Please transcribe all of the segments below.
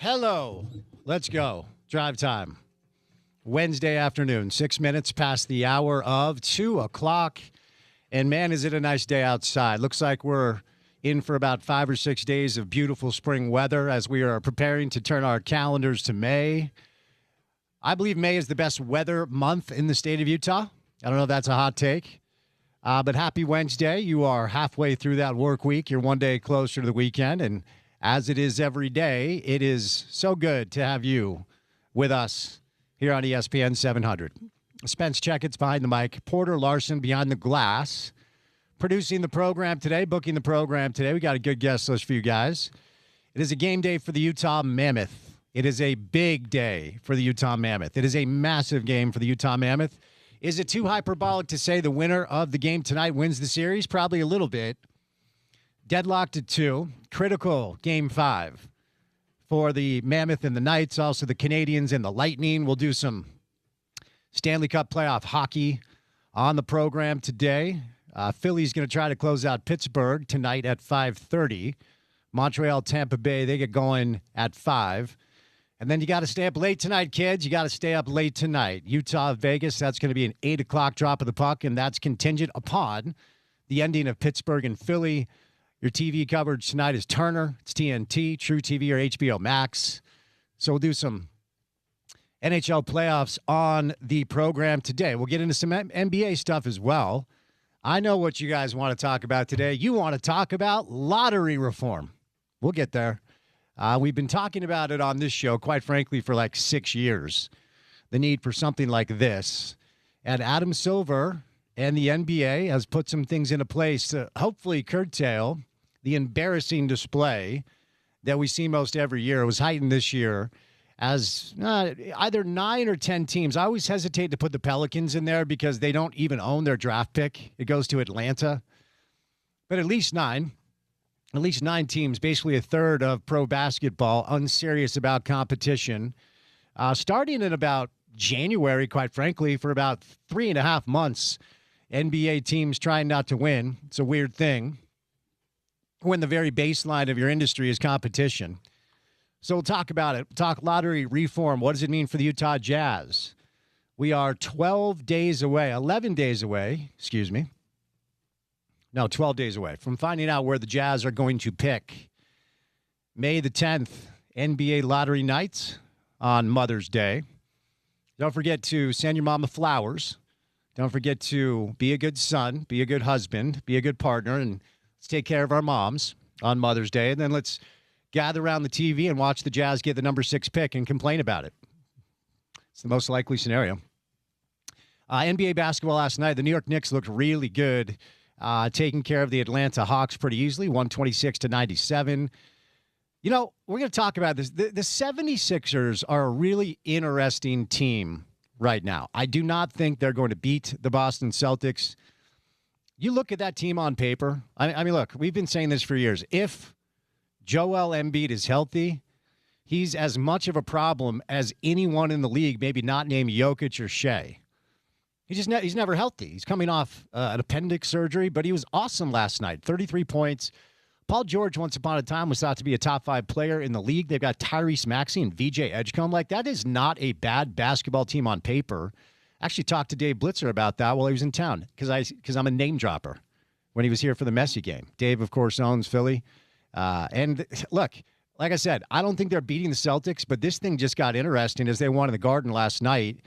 Hello. Let's go. Drive time. Wednesday afternoon, 6 minutes past the hour of 2 o'clock. And man, is it a nice day outside. Looks like we're in for about 5 or 6 days of beautiful spring weather as we are preparing to turn our calendars to May. I believe May is the best weather month in the state of Utah. I don't know if that's a hot take. But happy Wednesday. You are halfway through that work week. You're one day closer to the weekend. And as it is every day, it is so good to have you with us here on ESPN 700. Spence Checketts behind the mic. Porter Larson behind the glass. Producing the program today, booking the program today. We got a good guest list for you guys. It is a game day for the Utah Mammoth. It is a big day for the Utah Mammoth. It is a massive game for the Utah Mammoth. Is it too hyperbolic to say the winner of the game tonight wins the series? Probably a little bit. Deadlocked at 2. Critical game 5 for the Mammoth and the Knights. Also the Canadians and the Lightning. We'll do some Stanley Cup playoff hockey on the program today. Philly's going to try to close out Pittsburgh tonight at 5:30. Montreal, Tampa Bay, they get going at 5. And then you got to stay up late tonight, kids. You got to stay up late tonight. Utah, Vegas, that's going to be an 8 o'clock drop of the puck, and that's contingent upon the ending of Pittsburgh and Philly. Your TV coverage tonight is Turner. It's TNT, True TV, or HBO Max. So we'll do some NHL playoffs on the program today. We'll get into some NBA stuff as well. I know what you guys want to talk about today. You want to talk about lottery reform. We'll get there. We've been talking about it on this show, quite frankly, for like 6 years. The need for something like this. And Adam Silver and the NBA has put some things into place to hopefully curtail the embarrassing display that we see most every year. It was heightened this year as either 9 or 10 teams. I always hesitate to put the Pelicans in there because they don't even own their draft pick. It goes to Atlanta. But at least 9. At least 9 teams, basically a third of pro basketball, unserious about competition. Starting in about January, quite frankly, for about 3.5 months, NBA teams trying not to win. It's a weird thing when the very baseline of your industry is competition. So we'll talk about it. Talk lottery reform. What does it mean for the Utah Jazz? We are 11 days away, No, 12 days away from finding out where the Jazz are going to pick. May the 10th, NBA lottery night on Mother's Day. Don't forget to send your mama flowers. Don't forget to be a good son, be a good husband, be a good partner, and let's take care of our moms on Mother's Day. And then let's gather around the TV and watch the Jazz get the number 6 pick and complain about it. It's the most likely scenario. NBA basketball last night, the New York Knicks looked really good. Taking care of the Atlanta Hawks pretty easily, 126-97. You know, we're going to talk about this. The 76ers are a really interesting team right now. I do not think they're going to beat the Boston Celtics. You look at that team on paper. I mean, look, we've been saying this for years. If Joel Embiid is healthy, he's as much of a problem as anyone in the league, maybe not named Jokic or Shea. He's never healthy. He's coming off an appendix surgery, but he was awesome last night. 33 points. Paul George, once upon a time, was thought to be a top 5 player in the league. They've got Tyrese Maxey and VJ Edgecombe. Like, that is not a bad basketball team on paper. Actually talked to Dave Blitzer about that while he was in town because I'm a name dropper when he was here for the Messi game. Dave, of course, owns Philly. And look, like I said, I don't think they're beating the Celtics, but this thing just got interesting as they won in the Garden last night.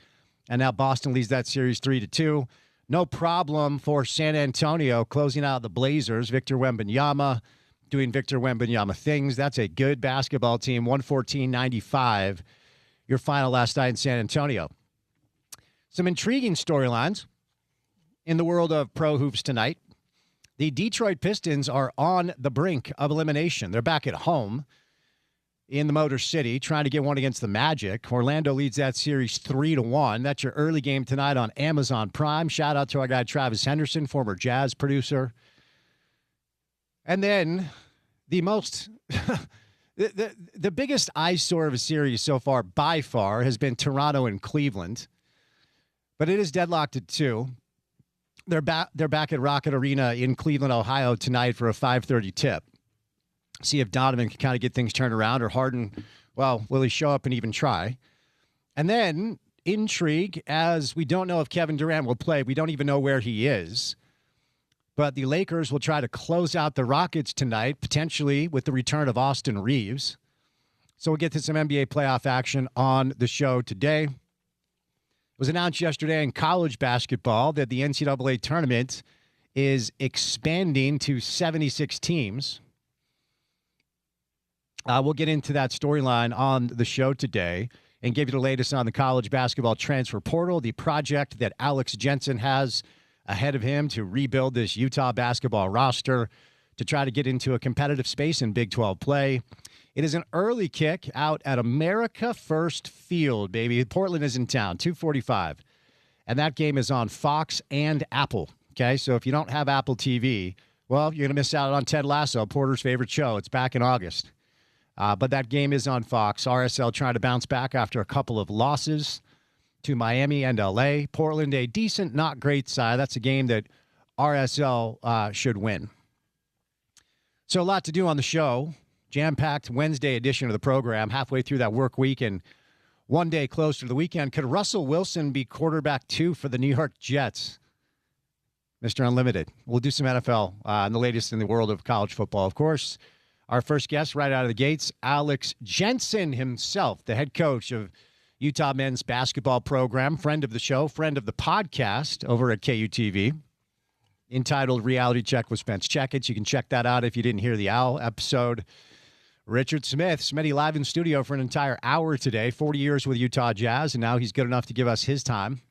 And now Boston leads that series 3-2. No problem for San Antonio closing out the Blazers. Victor Wembanyama doing Victor Wembanyama things. That's a good basketball team. 114-95. Your final last night in San Antonio. Some intriguing storylines in the world of pro hoops tonight. The Detroit Pistons are on the brink of elimination. They're back at home in the Motor City, trying to get one against the Magic. Orlando leads that series 3-1. That's your early game tonight on Amazon Prime. Shout out to our guy Travis Henderson, former Jazz producer. And then the most, the biggest eyesore of a series so far, by far, has been Toronto and Cleveland. But it is deadlocked at 2. They're back at Rocket Arena in Cleveland, Ohio tonight for a 5:30 tip. See if Donovan can kind of get things turned around, or Harden Well, will he show up and even try? And then intrigue, as we don't know if Kevin Durant will play. We don't even know where he is. But the Lakers will try to close out the Rockets tonight, potentially with the return of Austin Reeves. So we'll get to some NBA playoff action on the show today. It was announced yesterday in college basketball that the NCAA tournament is expanding to 76 teams. We'll get into that storyline on the show today and give you the latest on the college basketball transfer portal, the project that Alex Jensen has ahead of him to rebuild this Utah basketball roster to try to get into a competitive space in Big 12 play. It is an early kick out at America First Field, baby. Portland is in town, 2:45. And that game is on Fox and Apple. Okay, so if you don't have Apple TV, well, you're going to miss out on Ted Lasso, Porter's favorite show. It's back in August. But that game is on Fox. RSL trying to bounce back after a couple of losses to Miami and LA. Portland, a decent, not great side. That's a game that RSL should win. So a lot to do on the show. Jam-packed Wednesday edition of the program, halfway through that work week and one day closer to the weekend. Could Russell Wilson be quarterback 2 for the New York Jets? Mr. Unlimited. We'll do some NFL and the latest in the world of college football, of course. Our first guest right out of the gates, Alex Jensen himself, the head coach of Utah men's basketball program, friend of the show, friend of the podcast over at KUTV, entitled Reality Check with Spence Checketts. You can check that out if you didn't hear the Al episode. Richard Smith, Smitty live in studio for an entire hour today, 40 years with Utah Jazz, and now he's good enough to give us his time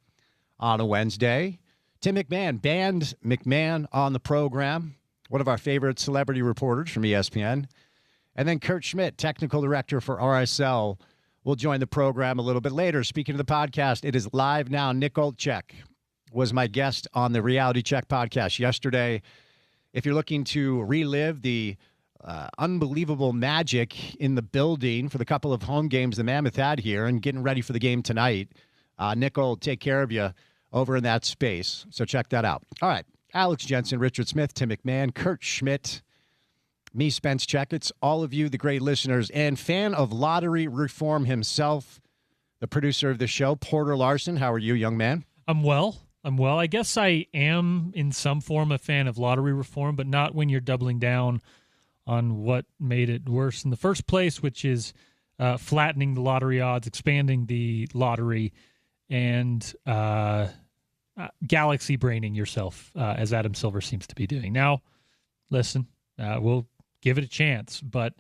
on a Wednesday. Tim McMahon, Band McMahon on the program, one of our favorite celebrity reporters from ESPN. And then Kurt Schmidt, technical director for RSL, will join the program a little bit later. Speaking of the podcast, it is live now. Nick Olczyk was my guest on the Reality Check podcast yesterday. If you're looking to relive the unbelievable magic in the building for the couple of home games the Mammoth had here and getting ready for the game tonight, Nick will take care of you over in that space. So check that out. All right. Alex Jensen, Richard Smith, Tim McMahon, Kurt Schmidt, me, Spence Checketts, all of you, the great listeners, and fan of lottery reform himself, the producer of the show, Porter Larson. How are you, young man? I'm well. I guess I am in some form a fan of lottery reform, but not when you're doubling down on what made it worse in the first place, which is flattening the lottery odds, expanding the lottery, and galaxy braining yourself, as Adam Silver seems to be doing. Now, listen, we'll give it a chance, but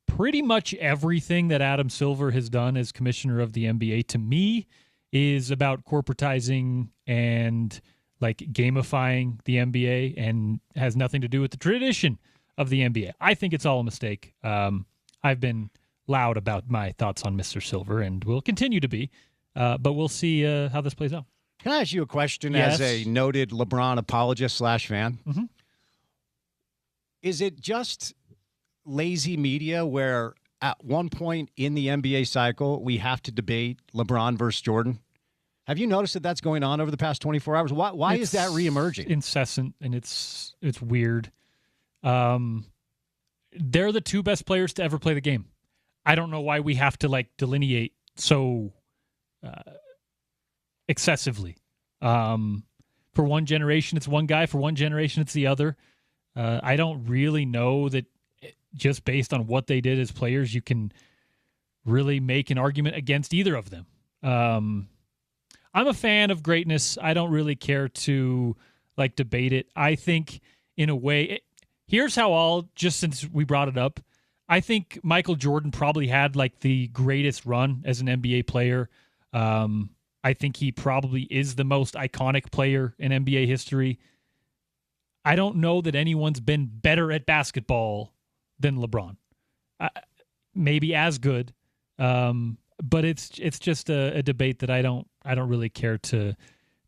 pretty much everything that Adam Silver has done as commissioner of the NBA, to me, is about corporatizing and like gamifying the NBA and has nothing to do with the tradition of the NBA. I think it's all a mistake. I've been loud about my thoughts on Mr. Silver and will continue to be, but we'll see how this plays out. Can I ask you a question Yes. as a noted LeBron apologist / fan? Mm-hmm. Is it just lazy media where at one point in the NBA cycle, we have to debate LeBron versus Jordan? Have you noticed that that's going on over the past 24 hours? Why is that reemerging? Incessant, and it's weird. They're the two best players to ever play the game. I don't know why we have to like delineate so excessively. For one generation, it's one guy. For one generation, it's the other. I don't really know that just based on what they did as players, you can really make an argument against either of them. I'm a fan of greatness. I don't really care to like debate it. I think in a way, here's how just since we brought it up, I think Michael Jordan probably had like the greatest run as an NBA player. I think he probably is the most iconic player in NBA history. I don't know that anyone's been better at basketball than LeBron. Maybe as good, but it's just a debate that I don't really care to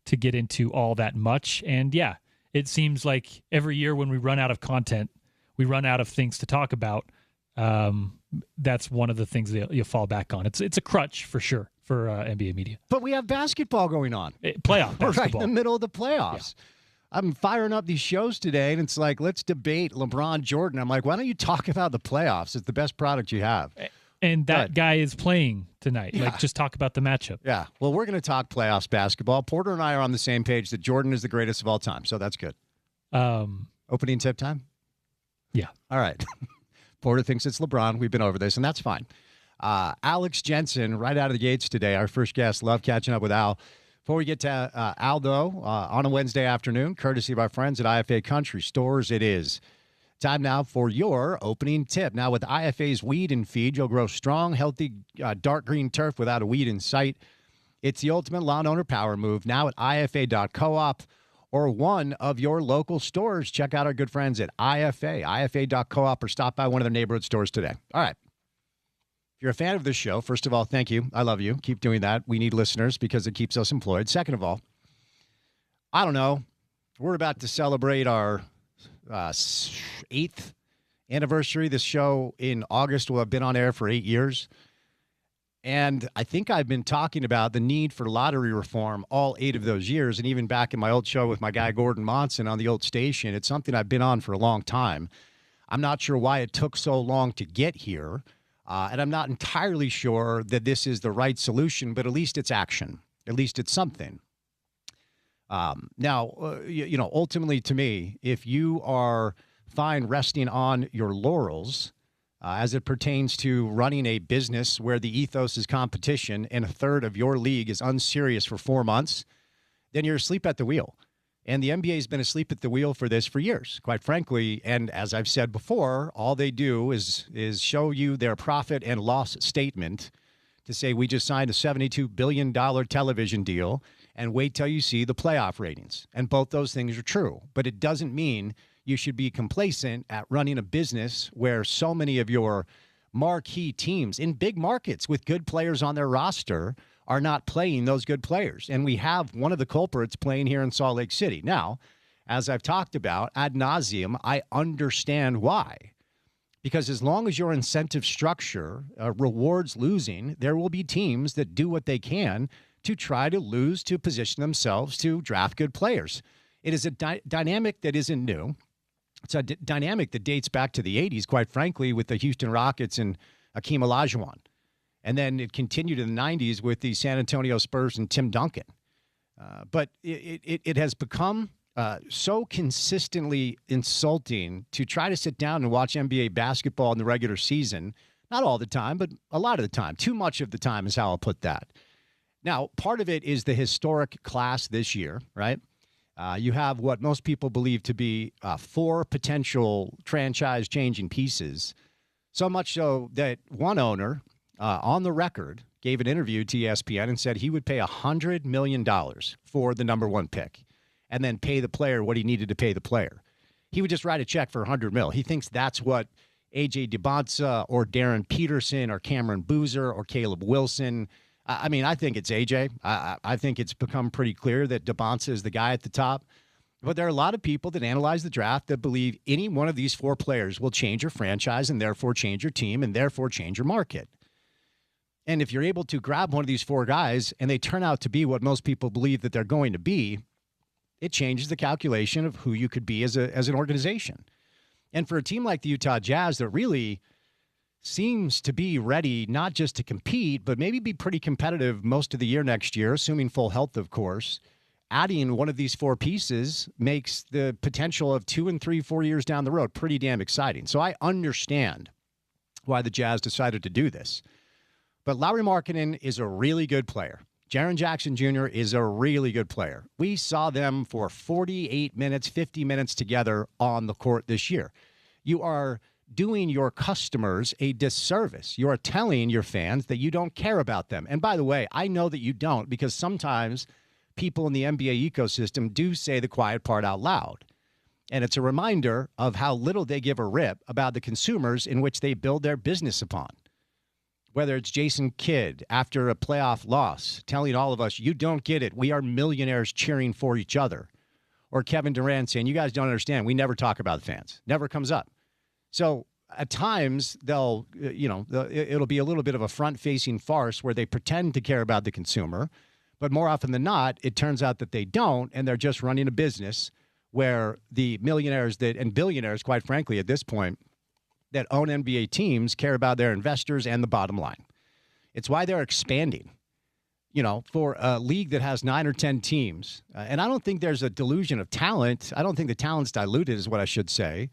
get into all that much. And yeah, it seems like every year when we run out of content, we run out of things to talk about. That's one of the things that you fall back on. It's a crutch for sure for NBA media. But we have basketball going on. Playoff basketball. We're right in the middle of the playoffs. Yeah. I'm firing up these shows today, and it's like, let's debate LeBron Jordan. I'm like, why don't you talk about the playoffs? It's the best product you have. And that guy is playing tonight. Yeah. Like, just talk about the matchup. Yeah. Well, we're going to talk playoffs basketball. Porter and I are on the same page that Jordan is the greatest of all time. So that's good. Opening tip time? Yeah. All right. Porter thinks it's LeBron. We've been over this, and that's fine. Alex Jensen, right out of the gates today, our first guest. Love catching up with Al. Before we get to Al, though, on a Wednesday afternoon, courtesy of our friends at IFA Country Stores, it is time now for your opening tip. Now, with IFA's Weed and Feed, you'll grow strong, healthy, dark green turf without a weed in sight. It's the ultimate lawn owner power move. Now at IFA.coop or one of your local stores. Check out our good friends at IFA.coop, or stop by one of their neighborhood stores today. All right. If you're a fan of this show, first of all, thank you. I love you. Keep doing that. We need listeners because it keeps us employed. Second of all, I don't know. We're about to celebrate our 8th anniversary. This show in August will have been on air for 8 years. And I think I've been talking about the need for lottery reform all 8 of those years. And even back in my old show with my guy Gordon Monson on the old station, it's something I've been on for a long time. I'm not sure why it took so long to get here. And I'm not entirely sure that this is the right solution, but at least it's action. At least it's something. Now, ultimately to me, if you are fine resting on your laurels as it pertains to running a business where the ethos is competition and a third of your league is unserious for 4 months, then you're asleep at the wheel. And the NBA has been asleep at the wheel for this for years, quite frankly. And as I've said before, all they do is show you their profit and loss statement to say we just signed a $72 billion television deal, and wait till you see the playoff ratings. And both those things are true. But it doesn't mean you should be complacent at running a business where so many of your marquee teams in big markets with good players on their roster are not playing those good players. And we have one of the culprits playing here in Salt Lake City. Now, as I've talked about ad nauseum, I understand why. Because as long as your incentive structure rewards losing, there will be teams that do what they can to try to lose, to position themselves to draft good players. It is a dynamic that isn't new. It's a dynamic that dates back to the 80s, quite frankly, with the Houston Rockets and Hakeem Olajuwon. And then it continued in the 90s with the San Antonio Spurs and Tim Duncan. But it has become so consistently insulting to try to sit down and watch NBA basketball in the regular season. Not all the time, but a lot of the time. Too much of the time is how I'll put that. Now, part of it is the historic class this year, right? You have what most people believe to be 4 potential franchise-changing pieces. So much so that one owner on the record gave an interview to ESPN and said he would pay $100 million for the number 1 pick and then pay the player what he needed to pay the player. He would just write a check for $100 million. He thinks that's what A.J. DeBonsa or Darren Peterson or Cameron Boozer or Caleb Wilson. I mean, I think it's A.J. I think it's become pretty clear that DeBonsa is the guy at the top. But there are a lot of people that analyze the draft that believe any one of these 4 players will change your franchise and therefore change your team and therefore change your market. And if you're able to grab one of these 4 guys and they turn out to be what most people believe that they're going to be, it changes the calculation of who you could be as an organization. And for a team like the Utah Jazz that really seems to be ready not just to compete, but maybe be pretty competitive most of the year next year, assuming full health, of course, adding one of these 4 pieces makes the potential of 2 and 3, 4 years down the road pretty damn exciting. So I understand why the Jazz decided to do this. But Lauri Markkanen is a really good player. Jaren Jackson Jr. is a really good player. We saw them for 48 minutes, 50 minutes together on the court this year. You are doing your customers a disservice. You are telling your fans that you don't care about them. And by the way, I know that you don't, because sometimes people in the NBA ecosystem do say the quiet part out loud. And it's a reminder of how little they give a rip about the consumers in which they build their business upon. Whether it's Jason Kidd after a playoff loss telling all of us, you don't get it, we are millionaires cheering for each other. Or Kevin Durant saying, you guys don't understand, we never talk about the fans. Never comes up. So at times it'll be a little bit of a front-facing farce where they pretend to care about the consumer. But more often than not, it turns out that they don't, and they're just running a business where the millionaires and billionaires, quite frankly, at this point, that own NBA teams care about their investors and the bottom line. It's why they're expanding. For a league that has 9 or 10 teams, and I don't think there's a delusion of talent. I don't think the talent's diluted is what I should say.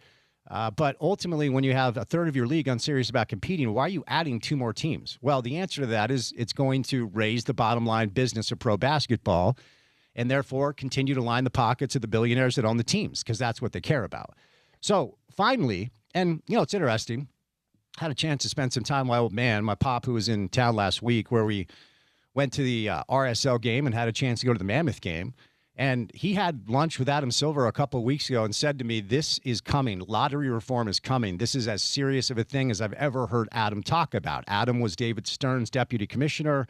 But ultimately, when you have a third of your league unserious about competing, why are you adding 2 more teams? Well, the answer to that is it's going to raise the bottom line business of pro basketball and therefore continue to line the pockets of the billionaires that own the teams because that's what they care about. So finally, and, it's interesting, I had a chance to spend some time with my old man, my pop, who was in town last week, where we went to the RSL game and had a chance to go to the Mammoth game. And he had lunch with Adam Silver a couple of weeks ago and said to me, this is coming. Lottery reform is coming. This is as serious of a thing as I've ever heard Adam talk about. Adam was David Stern's deputy commissioner,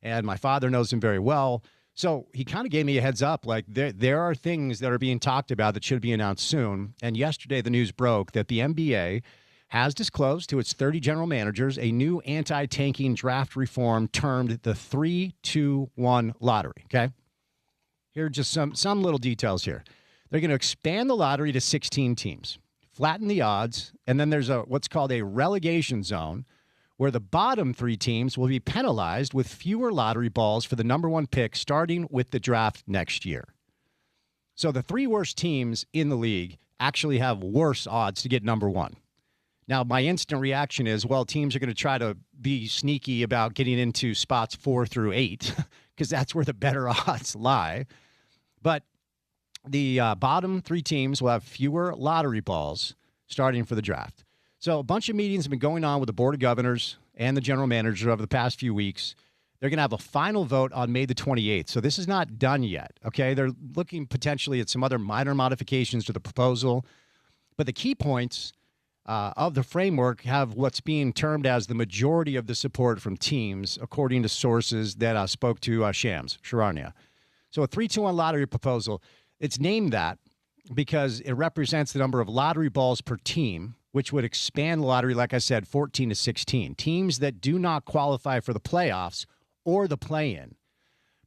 and my father knows him very well. So he kind of gave me a heads up, like there are things that are being talked about that should be announced soon. And yesterday the news broke that the NBA has disclosed to its 30 general managers a new anti-tanking draft reform termed the 3-2-1 lottery, okay? Here are just some little details here. They're going to expand the lottery to 16 teams, flatten the odds, and then there's what's called a relegation zone where the bottom 3 teams will be penalized with fewer lottery balls for the number 1 pick starting with the draft next year. So the 3 worst teams in the league actually have worse odds to get number 1. Now, my instant reaction is, well, teams are going to try to be sneaky about getting into spots 4 through 8 because that's where the better odds lie. But the bottom 3 teams will have fewer lottery balls starting for the draft. So a bunch of meetings have been going on with the Board of Governors and the general manager over the past few weeks. They're going to have a final vote on May the 28th. So this is not done yet, okay? They're looking potentially at some other minor modifications to the proposal. But the key points of the framework have what's being termed as the majority of the support from teams, according to sources that spoke to Shams Charania. So a 3-2-1 lottery proposal, it's named that because it represents the number of lottery balls per team, which would expand the lottery, like I said, 14 to 16. Teams that do not qualify for the playoffs or the play-in,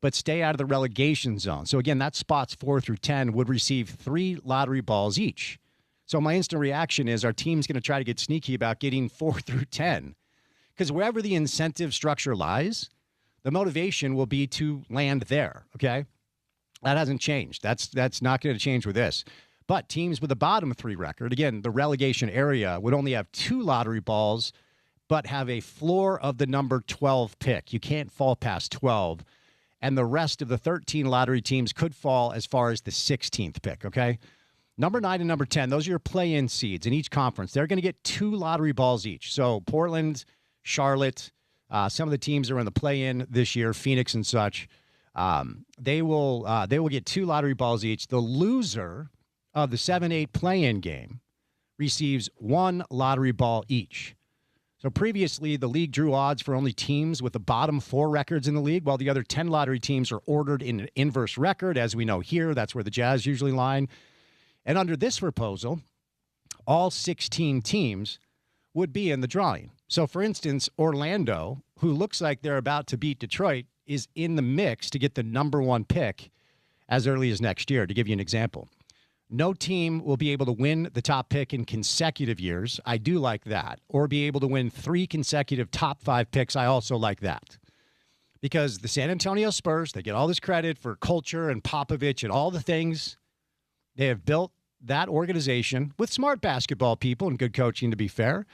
but stay out of the relegation zone. So again, that spots 4 through 10 would receive 3 lottery balls each. So my instant reaction is our team's going to try to get sneaky about getting 4 through 10. Because wherever the incentive structure lies, the motivation will be to land there, okay? That hasn't changed. That's not going to change with this. But teams with a bottom 3 record, again, the relegation area, would only have 2 lottery balls, but have a floor of the number 12 pick. You can't fall past 12. And the rest of the 13 lottery teams could fall as far as the 16th pick, okay? Number 9 and number 10, those are your play-in seeds in each conference. They're going to get 2 lottery balls each. So Portland, Charlotte, some of the teams are in the play-in this year, Phoenix and such. They will get 2 lottery balls each. The loser of the 7-8 play-in game receives 1 lottery ball each. So previously, the league drew odds for only teams with the bottom 4 records in the league, while the other 10 lottery teams are ordered in an inverse record. As we know here, that's where the Jazz usually line. And under this proposal, all 16 teams would be in the drawing. So, for instance, Orlando, who looks like they're about to beat Detroit, is in the mix to get the number 1 pick as early as next year, to give you an example. No team will be able to win the top pick in consecutive years. I do like that. Or be able to win 3 consecutive top 5 picks. I also like that. Because the San Antonio Spurs, they get all this credit for culture and Popovich and all the things. They have built that organization with smart basketball people and good coaching, to be fair.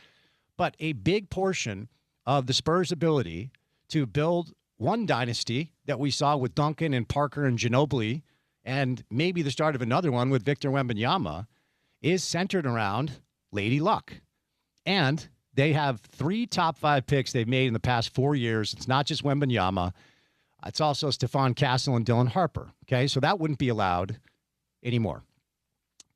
But a big portion of the Spurs' ability to build one dynasty that we saw with Duncan and Parker and Ginobili, and maybe the start of another one with Victor Wembanyama, is centered around Lady Luck. And they have 3 top 5 picks they've made in the past 4 years. It's not just Wembanyama. It's also Stephon Castle and Dylan Harper. Okay, so that wouldn't be allowed anymore.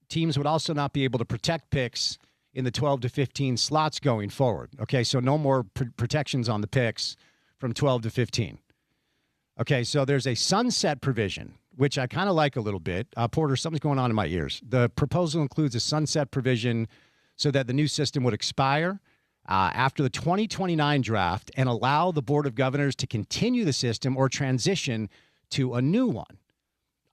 Teams would also not be able to protect picks in the 12 to 15 slots going forward. Okay, so no more protections on the picks from 12 to 15. Okay, so there's a sunset provision, which I kind of like a little bit. Porter, something's going on in my ears. The proposal includes a sunset provision so that the new system would expire after the 2029 draft and allow the Board of Governors to continue the system or transition to a new one.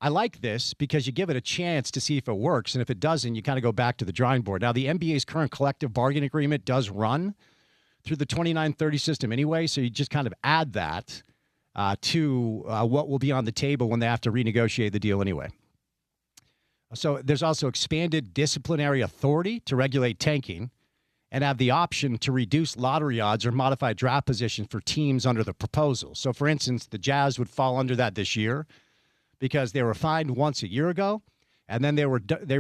I like this because you give it a chance to see if it works. And if it doesn't, you kind of go back to the drawing board. Now, the NBA's current collective bargaining agreement does run through the 29-30 system anyway. So you just kind of add that to what will be on the table when they have to renegotiate the deal anyway. So there's also expanded disciplinary authority to regulate tanking and have the option to reduce lottery odds or modify draft positions for teams under the proposal. So, for instance, the Jazz would fall under that this year because they were fined once a year ago, and then they were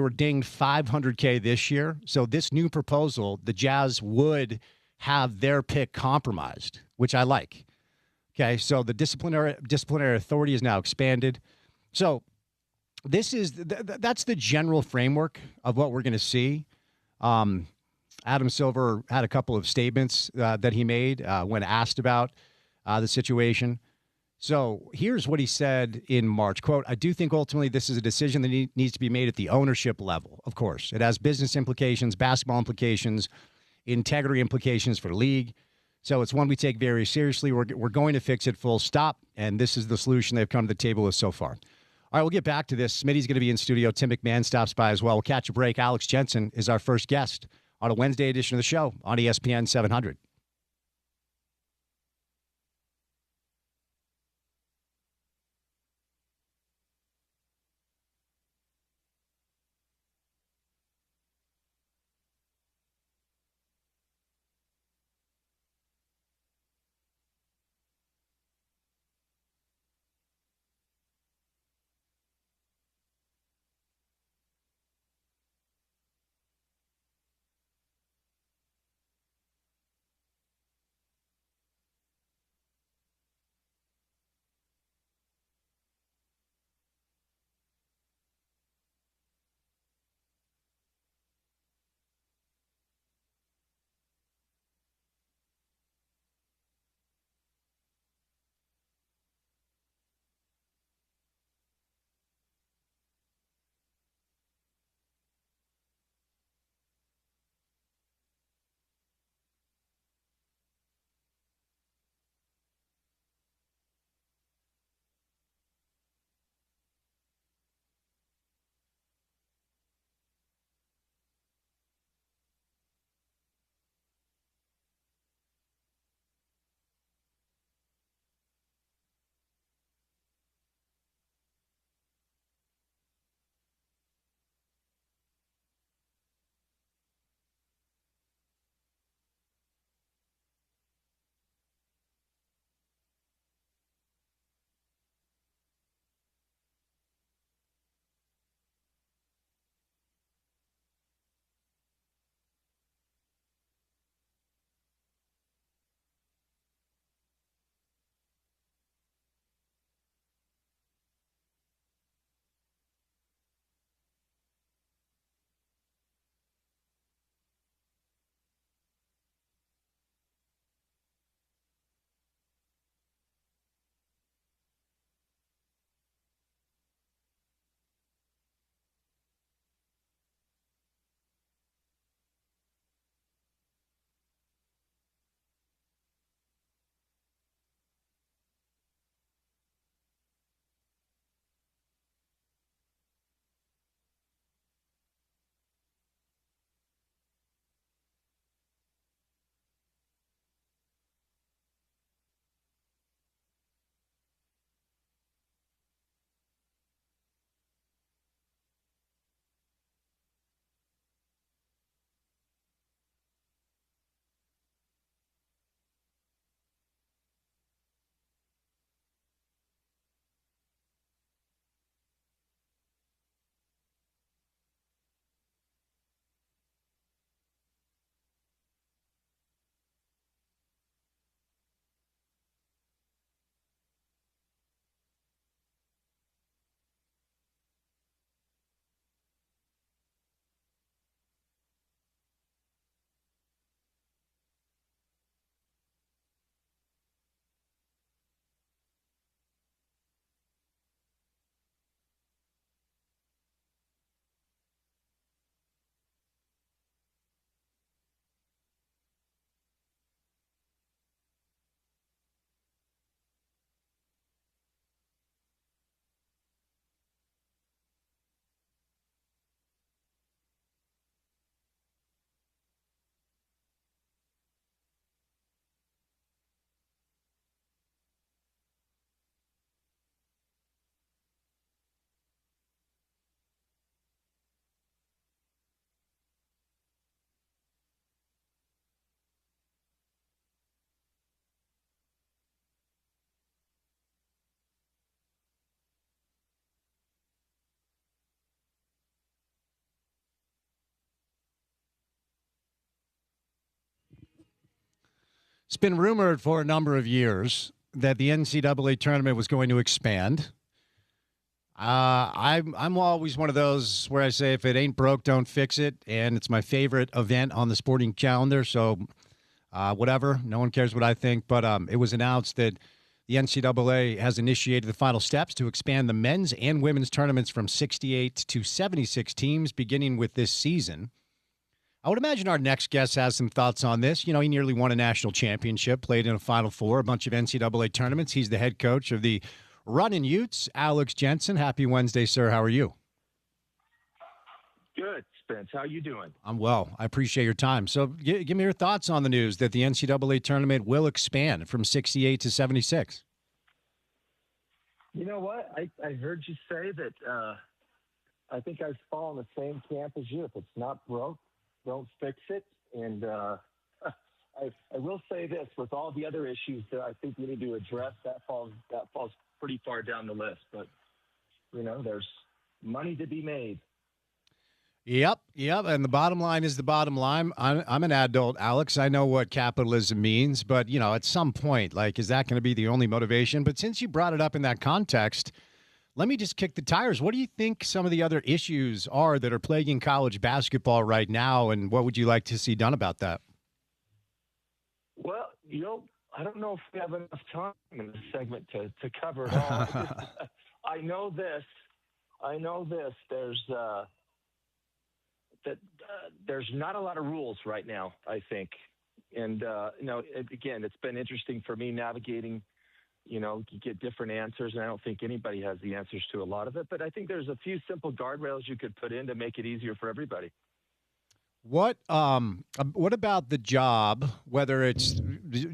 dinged $500K this year. So this new proposal, the Jazz would have their pick compromised, which I like. Okay, so the disciplinary authority is now expanded. So this is that's the general framework of what we're going to see. Adam Silver had a couple of statements that he made when asked about the situation. So here's what he said in March, quote, "I do think ultimately this is a decision that needs to be made at the ownership level. Of course, it has business implications, basketball implications, integrity implications for the league. So it's one we take very seriously. We're going to fix it, full stop. And this is the solution they've come to the table with so far." All right, we'll get back to this. Smitty's going to be in studio. Tim McMahon stops by as well. We'll catch a break. Alex Jensen is our first guest on a Wednesday edition of the show on ESPN 700. It's been rumored for a number of years that the NCAA tournament was going to expand. I'm always one of those where I say if it ain't broke, don't fix it, and it's my favorite event on the sporting calendar. So, whatever, no one cares what I think. But it was announced that the NCAA has initiated the final steps to expand the men's and women's tournaments from 68 to 76 teams, beginning with this season. I would imagine our next guest has some thoughts on this. You know, he nearly won a national championship, played in a Final Four, a bunch of NCAA tournaments. He's the head coach of the Runnin' Utes, Alex Jensen. Happy Wednesday, sir. How are you? Good, Spence. How you doing? I'm well. I appreciate your time. So give me your thoughts on the news that the NCAA tournament will expand from 68 to 76. You know what? I heard you say that I think I fall in the same camp as you. If it's not broke, don't fix it. And I will say this, with all the other issues that I think we need to address, that falls pretty far down the list. But, you know, there's money to be made. Yep. And the bottom line is the bottom line. I'm an adult, Alex. I know what capitalism means, but, you know, at some point, like, is that going to be the only motivation? But since you brought it up in that context, let me just kick the tires. What do you think some of the other issues are that are plaguing college basketball right now, and what would you like to see done about that? Well, you know, I don't know if we have enough time in this segment to cover it all. I know this. There's not a lot of rules right now, I think. And, you know, again, it's been interesting for me navigating, you know, you get different answers, and I don't think anybody has the answers to a lot of it. But I think there's a few simple guardrails you could put in to make it easier for everybody. What about the job, whether it's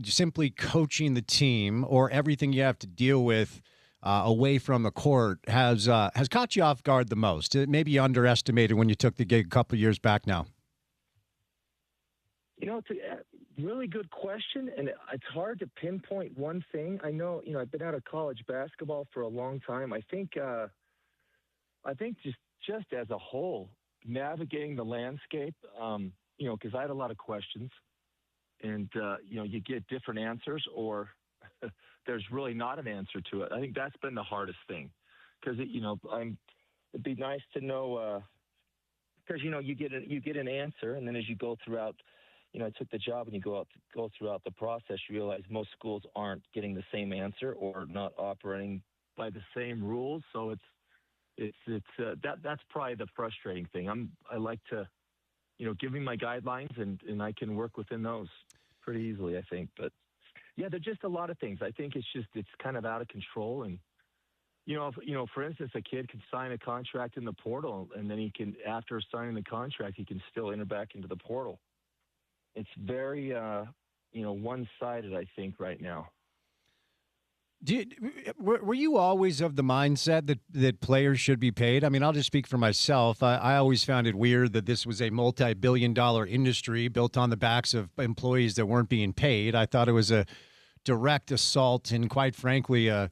simply coaching the team or everything you have to deal with away from the court has caught you off guard the most? Maybe you underestimated when you took the gig a couple of years back now. You know, it's a really good question, and it's hard to pinpoint one thing. I know, you know, I've been out of college basketball for a long time. I think just as a whole, navigating the landscape, you know, because I had a lot of questions, and you know, you get different answers, or there's really not an answer to it. I think that's been the hardest thing, because you know, it'd be nice to know, because you know, you get an answer, and then as you go throughout, you know, I took the job, and you go throughout the process, you realize most schools aren't getting the same answer or not operating by the same rules. So that's probably the frustrating thing. I like to, you know, give me my guidelines, and I can work within those pretty easily, I think. But yeah, there's just a lot of things. I think it's kind of out of control. And you know, for instance, a kid can sign a contract in the portal, and then he can, after signing the contract, he can still enter back into the portal. It's very, you know, one-sided, I think, right now. Were you always of the mindset that players should be paid? I mean, I'll just speak for myself. I always found it weird that this was a multi-billion-dollar industry built on the backs of employees that weren't being paid. I thought it was a direct assault and, quite frankly, a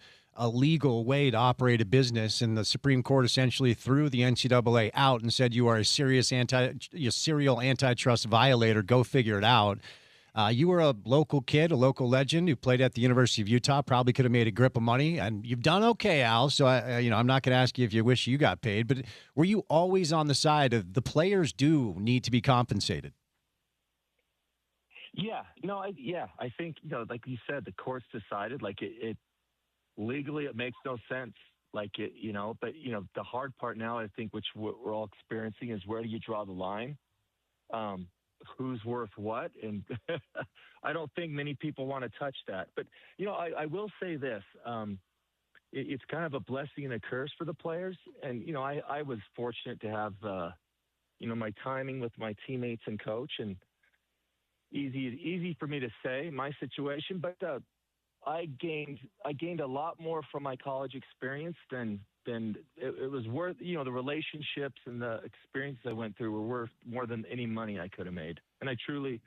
legal way to operate a business. And the Supreme Court essentially threw the NCAA out and said, you are a serial antitrust violator. Go figure it out. You were a local kid, a local legend who played at the University of Utah, probably could have made a grip of money, and you've done okay, Al. So, I'm not going to ask you if you wish you got paid, but were you always on the side of the players do need to be compensated? Yeah, no, I think, you know, like you said, the courts decided, like it legally, it makes no sense. Like it, you know, but you know, the hard part now, I think, which we're all experiencing, is where do you draw the line? Who's worth what? And I don't think many people want to touch that. But, you know, I will say this. It's kind of a blessing and a curse for the players. And, you know, I was fortunate to have, you know, my timing with my teammates and coach. And easy for me to say my situation. But I gained a lot more from my college experience than it was worth. You know, the relationships and the experiences I went through were worth more than any money I could have made. And I truly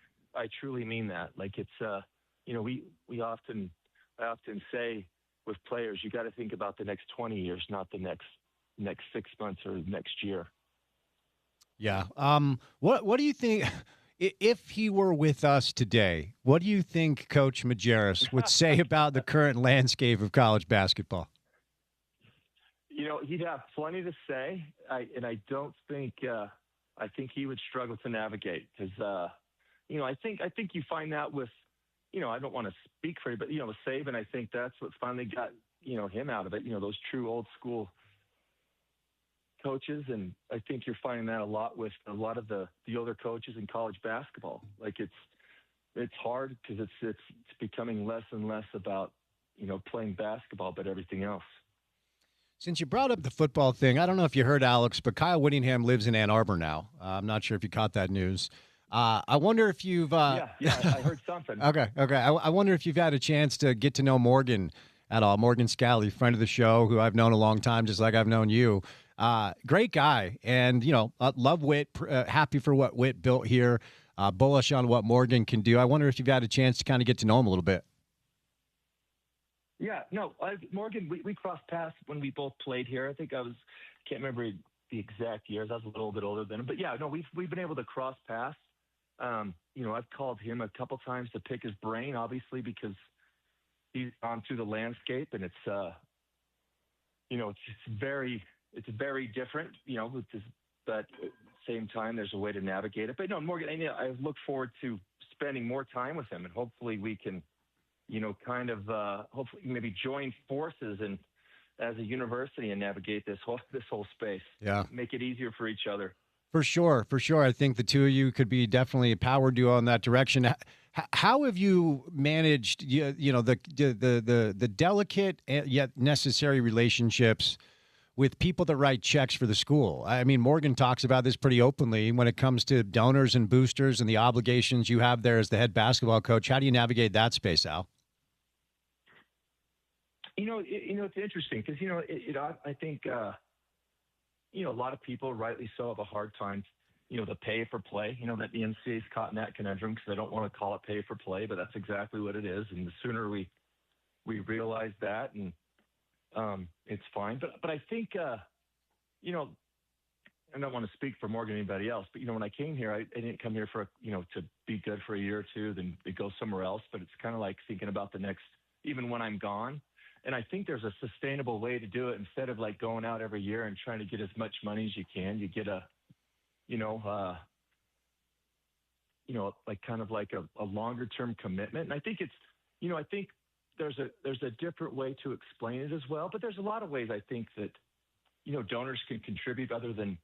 mean that. Like it's, you know, I often say with players, you got to think about the next 20 years, not the next 6 months or next year. Yeah. What do you think? If he were with us today, what do you think Coach Majerus would say about the current landscape of college basketball? He'd have plenty to say, and I don't think I think he would struggle to navigate because I think you find that with I don't want to speak for you, but with Saban, I think that's what finally got him out of it. Those true old school coaches, and I think you're finding that a lot with a lot of the older coaches in college basketball. Like it's hard because it's becoming less and less about playing basketball, but everything else. Since you brought up the football thing, I don't know if you heard, Alex, but Kyle Whittingham lives in Ann Arbor now. I'm not sure if you caught that news. I wonder if you've yeah, I heard something. Okay. I wonder if you've had a chance to get to know Morgan at all. Morgan Scally, friend of the show, who I've known a long time, just like I've known you. Great guy, and love Whit. Happy for what Whit built here. Bullish on what Morgan can do. I wonder if you've had a chance to kind of get to know him a little bit. Yeah, no, Morgan, we crossed paths when we both played here. I think can't remember the exact years. I was a little bit older than him, but yeah, no, we've been able to cross paths. I've called him a couple times to pick his brain, obviously, because he's gone through the landscape, and it's very different, but at the same time, there's a way to navigate it. But no, Morgan, I look forward to spending more time with him, and hopefully we can, hopefully maybe join forces and as a university and navigate this whole space. Yeah, make it easier for each other. For sure. I think the two of you could be definitely a power duo in that direction. How have you managed, the delicate yet necessary relationships with people that write checks for the school? I mean, Morgan talks about this pretty openly when it comes to donors and boosters and the obligations you have there as the head basketball coach. How do you navigate that space, Al? It's interesting because I think a lot of people, rightly so, have a hard time, the pay for play. That the NCAA's caught in that conundrum because they don't want to call it pay for play, but that's exactly what it is. And the sooner we realize that, and it's fine. But I think I don't want to speak for Morgan or anybody else, but when I came here, I didn't come here for to be good for a year or two, then go somewhere else. But it's kind of like thinking about the next, even when I'm gone. And I think there's a sustainable way to do it instead of like going out every year and trying to get as much money as you can. You get a longer term commitment. And I think it's, I think there's a different way to explain it as well. But there's a lot of ways I think that, donors can contribute other than,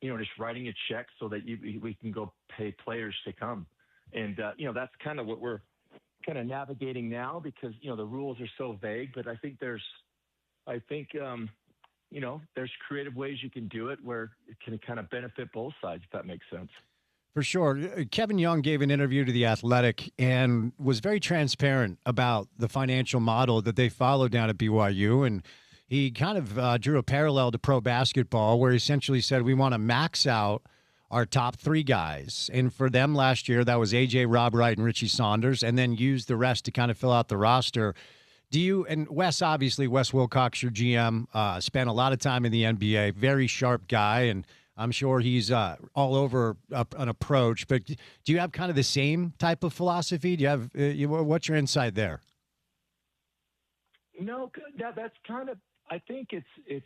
just writing a check so that we can go pay players to come. And, that's kind of what we're kind of navigating now because, the rules are so vague. But I think there's creative ways you can do it where it can kind of benefit both sides, if that makes sense. For sure. Kevin Young gave an interview to The Athletic and was very transparent about the financial model that they follow down at BYU. And he kind of drew a parallel to pro basketball where he essentially said, we want to max out our top three guys. And for them last year, that was AJ, Rob Wright, and Richie Saunders, and then use the rest to kind of fill out the roster. Do you, and Wes Wilcox, your GM, spent a lot of time in the NBA, very sharp guy, and I'm sure he's all over an approach. But do you have kind of the same type of philosophy? Do you have, what's your insight there? No, that's kind of, I think it's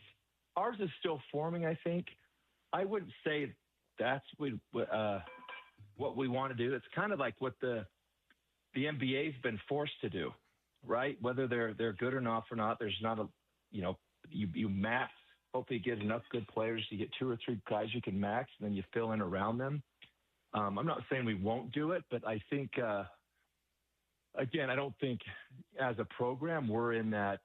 ours is still forming, I think. I wouldn't say that's what we want to do. It's kind of like what the NBA's been forced to do, right? Whether they're good enough or not, there's not a, you max. Hopefully you get enough good players. You get two or three guys you can max, and then you fill in around them. I'm not saying we won't do it, but I think, again, I don't think as a program we're in that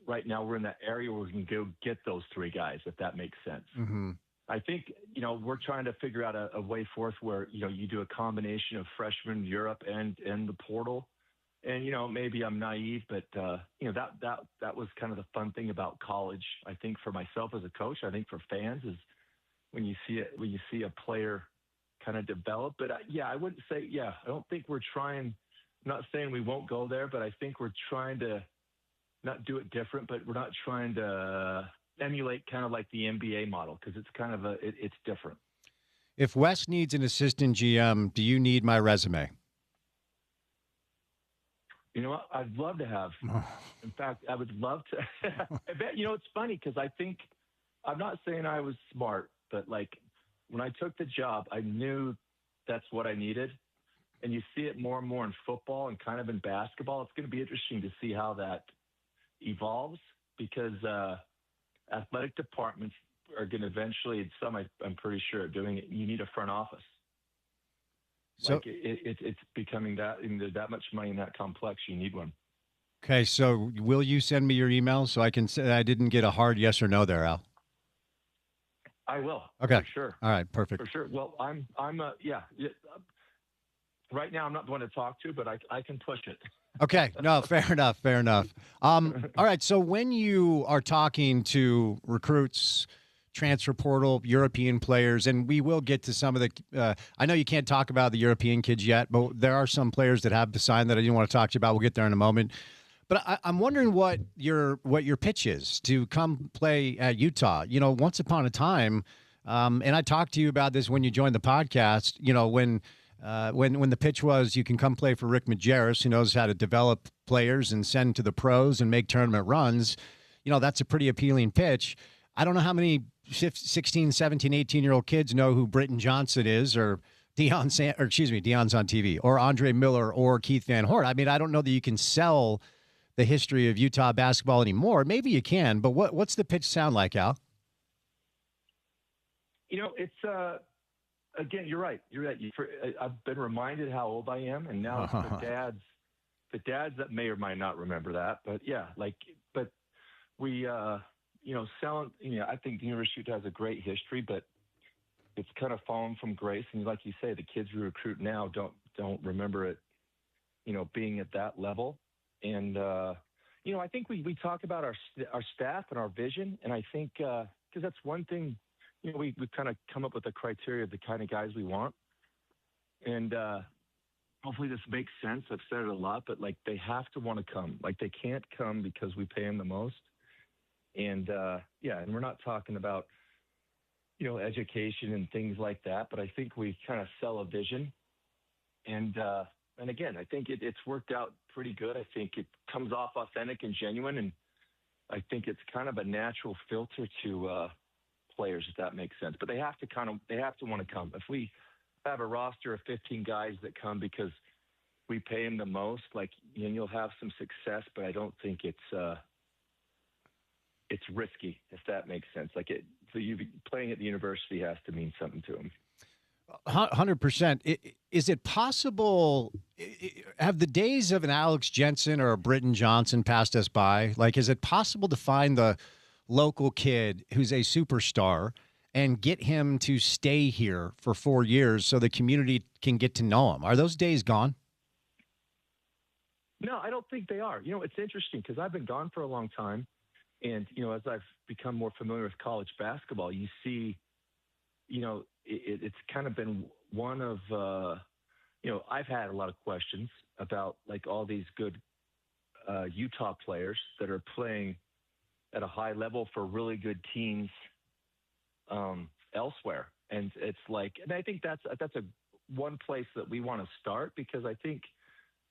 right now. We're in that area where we can go get those three guys, if that makes sense. Mm-hmm. I think, we're trying to figure out a way forth where, you do a combination of freshmen, Europe, and the portal. And, maybe I'm naive, but, that was kind of the fun thing about college. I think for myself as a coach, I think for fans is when you see a player kind of develop. But I wouldn't say, I don't think we're trying, I'm not saying we won't go there, but I think we're trying to not do it different, but we're not trying to emulate kind of like the NBA model because it's kind of it's different. If Wes needs an assistant GM, do you need my resume? You know what? I'd love to have. In fact, I would love to. I bet, it's funny because I think, I'm not saying I was smart, but like when I took the job, I knew that's what I needed. And you see it more and more in football and kind of in basketball. It's going to be interesting to see how that evolves because athletic departments are going to eventually, I'm pretty sure, are doing it. You need a front office. So, like it's becoming that, and there's that much money and that complex. You need one. okay, so will you send me your email so I can say I didn't get a hard yes or no there, Al? I will. Okay. For sure. All right, perfect. For sure. Well, yeah. Right now, I'm not the one to talk to, but I can push it. Okay. No, fair enough. Fair enough. All right. So when you are talking to recruits, transfer portal, European players, and we will get to some of the I know you can't talk about the European kids yet, but there are some players that have signed that I didn't want to talk to you about. We'll get there in a moment. But I'm wondering what your pitch is to come play at Utah. Once upon a time, and I talked to you about this when you joined the podcast, when the pitch was you can come play for Rick Majerus, who knows how to develop players and send to the pros and make tournament runs. That's a pretty appealing pitch. I don't know how many 16, 17, 18-year-old kids know who Britton Johnson is or Dion's on TV, or Andre Miller or Keith Van Hort. I mean, I don't know that you can sell the history of Utah basketball anymore. Maybe you can, but what's the pitch sound like, Al? It's again, you're right. I've been reminded how old I am, and now it's the dads that may or might not remember that. But yeah, but we, selling. I think the University of Utah has a great history, but it's kind of fallen from grace. And like you say, the kids we recruit now don't remember it, being at that level. And I think we talk about our staff and our vision, and I think because that's one thing. We've kind of come up with a criteria of the kind of guys we want. And hopefully this makes sense. I've said it a lot, but they have to want to come. They can't come because we pay them the most. And and we're not talking about, education and things like that, but I think we kind of sell a vision. And again, I think it's worked out pretty good. I think it comes off authentic and genuine. And I think it's kind of a natural filter to, players, if that makes sense. But they have to want to come. If we have a roster of 15 guys that come because we pay them the most, you'll have some success, but I don't think it's risky, if that makes sense. You playing at the university has to mean something to them. 100%. Is it possible? Have the days of an Alex Jensen or a Britton Johnson passed us by? Is it possible to find the local kid who's a superstar and get him to stay here for 4 years so the community can get to know him? Are those days gone? No, I don't think they are. It's interesting because I've been gone for a long time. And, as I've become more familiar with college basketball, you see, it's kind of been one of, I've had a lot of questions about all these good Utah players that are playing at a high level for really good teams elsewhere. And it's and I think that's a one place that we want to start because I think,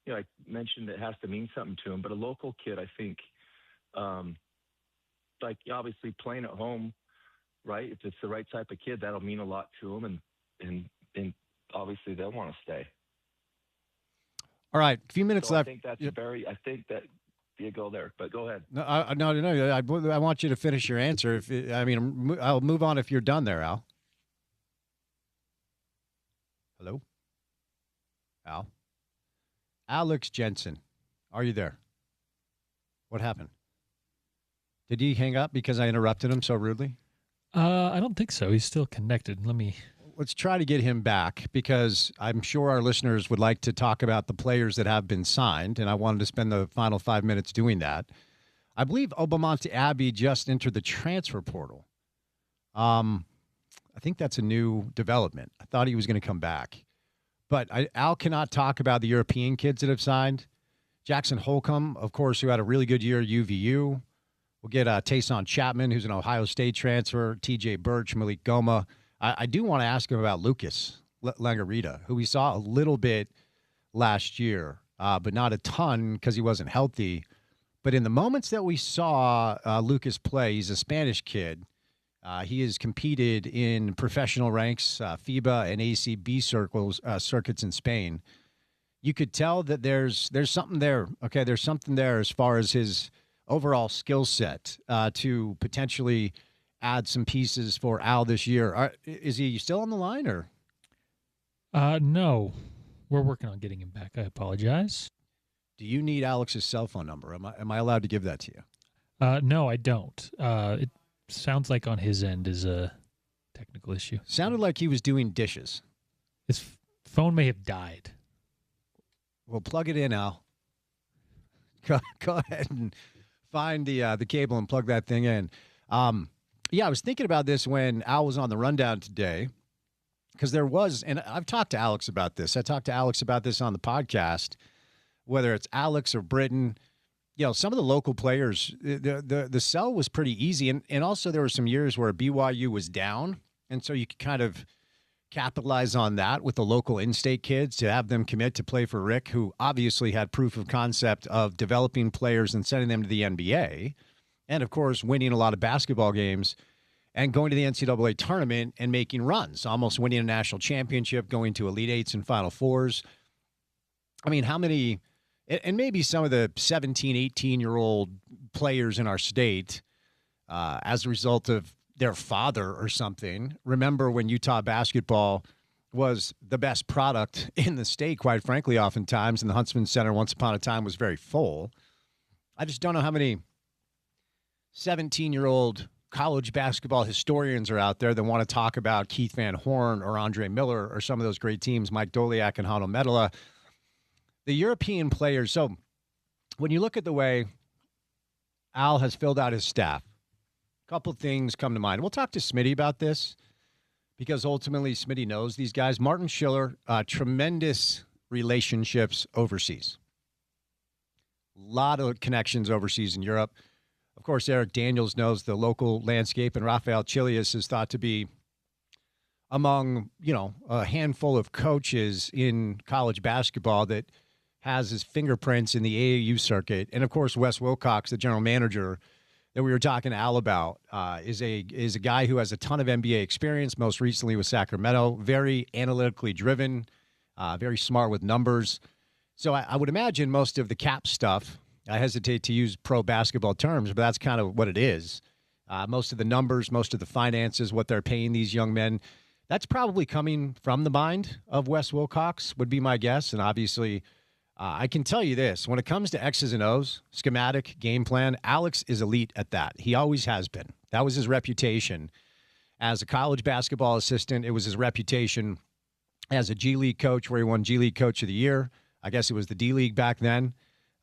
I mentioned it has to mean something to him, but a local kid, I think, obviously playing at home, right? If it's the right type of kid, that'll mean a lot to them. And obviously they'll want to stay. All right. A few minutes left. I think I think that you go there, but go ahead. No. I want you to finish your answer. I'll move on if you're done there, Al. Hello? Al? Alex Jensen, are you there? What happened? Did he hang up because I interrupted him so rudely? I don't think so. He's still connected. Let's try to get him back because I'm sure our listeners would like to talk about the players that have been signed, and I wanted to spend the final 5 minutes doing that. I believe Obamonte Abbey just entered the transfer portal. I think that's a new development. I thought he was going to come back. But Al cannot talk about the European kids that have signed. Jackson Holcomb, of course, who had a really good year at UVU. We'll get Tayson Chapman, who's an Ohio State transfer, TJ Birch, Malik Goma. I do want to ask him about Lucas Langarita, who we saw a little bit last year, but not a ton because he wasn't healthy. But in the moments that we saw Lucas play, he's a Spanish kid. He has competed in professional ranks, FIBA and ACB circuits in Spain. You could tell that there's something there. Okay, there's something there as far as his overall skill set to potentially add some pieces for Al this year. Is he still on the line or? No, we're working on getting him back. I apologize. Do you need Alex's cell phone number? Am I allowed to give that to you? No, I don't. It sounds like on his end is a technical issue. Sounded like he was doing dishes. His phone may have died. Well, plug it in, Al. Go ahead and find the cable and plug that thing in. Yeah, I was thinking about this when Al was on the rundown today, because there was, and I've talked to Alex about this. I talked to Alex about this on the podcast, whether it's Alex or Britton. You know, some of the local players, the sell was pretty easy. And also there were some years where BYU was down, and so you could kind of capitalize on that with the local in-state kids to have them commit to play for Rick, who obviously had proof of concept of developing players and sending them to the NBA. And, of course, winning a lot of basketball games and going to the NCAA tournament and making runs, almost winning a national championship, going to Elite Eights and Final Fours. I mean, how many – and maybe some of the 17, 18-year-old players in our state, as a result of their father or something, remember when Utah basketball was the best product in the state, quite frankly, oftentimes, and the Huntsman Center once upon a time was very full. I just don't know how many 17-year-old college basketball historians are out there that want to talk about Keith Van Horn or Andre Miller or some of those great teams, Mike Doliak and Hano Medela. The European players, so when you look at the way Al has filled out his staff, a couple things come to mind. We'll talk to Smitty about this because ultimately Smitty knows these guys. Martin Schiller, tremendous relationships overseas. A lot of connections overseas in Europe. Of course, Eric Daniels knows the local landscape, and Rafael Chilius is thought to be among, a handful of coaches in college basketball that has his fingerprints in the AAU circuit. And, of course, Wes Wilcox, the general manager that we were talking to Al about, is a guy who has a ton of NBA experience, most recently with Sacramento, very analytically driven, very smart with numbers. So I would imagine most of the cap stuff, I hesitate to use pro basketball terms, but that's kind of what it is. Most of the numbers, most of the finances, what they're paying these young men, that's probably coming from the mind of Wes Wilcox, would be my guess. And obviously, I can tell you this. When it comes to X's and O's, schematic, game plan, Alex is elite at that. He always has been. That was his reputation. As a college basketball assistant, it was his reputation as a G League coach, where he won G League Coach of the Year. I guess it was the D League back then.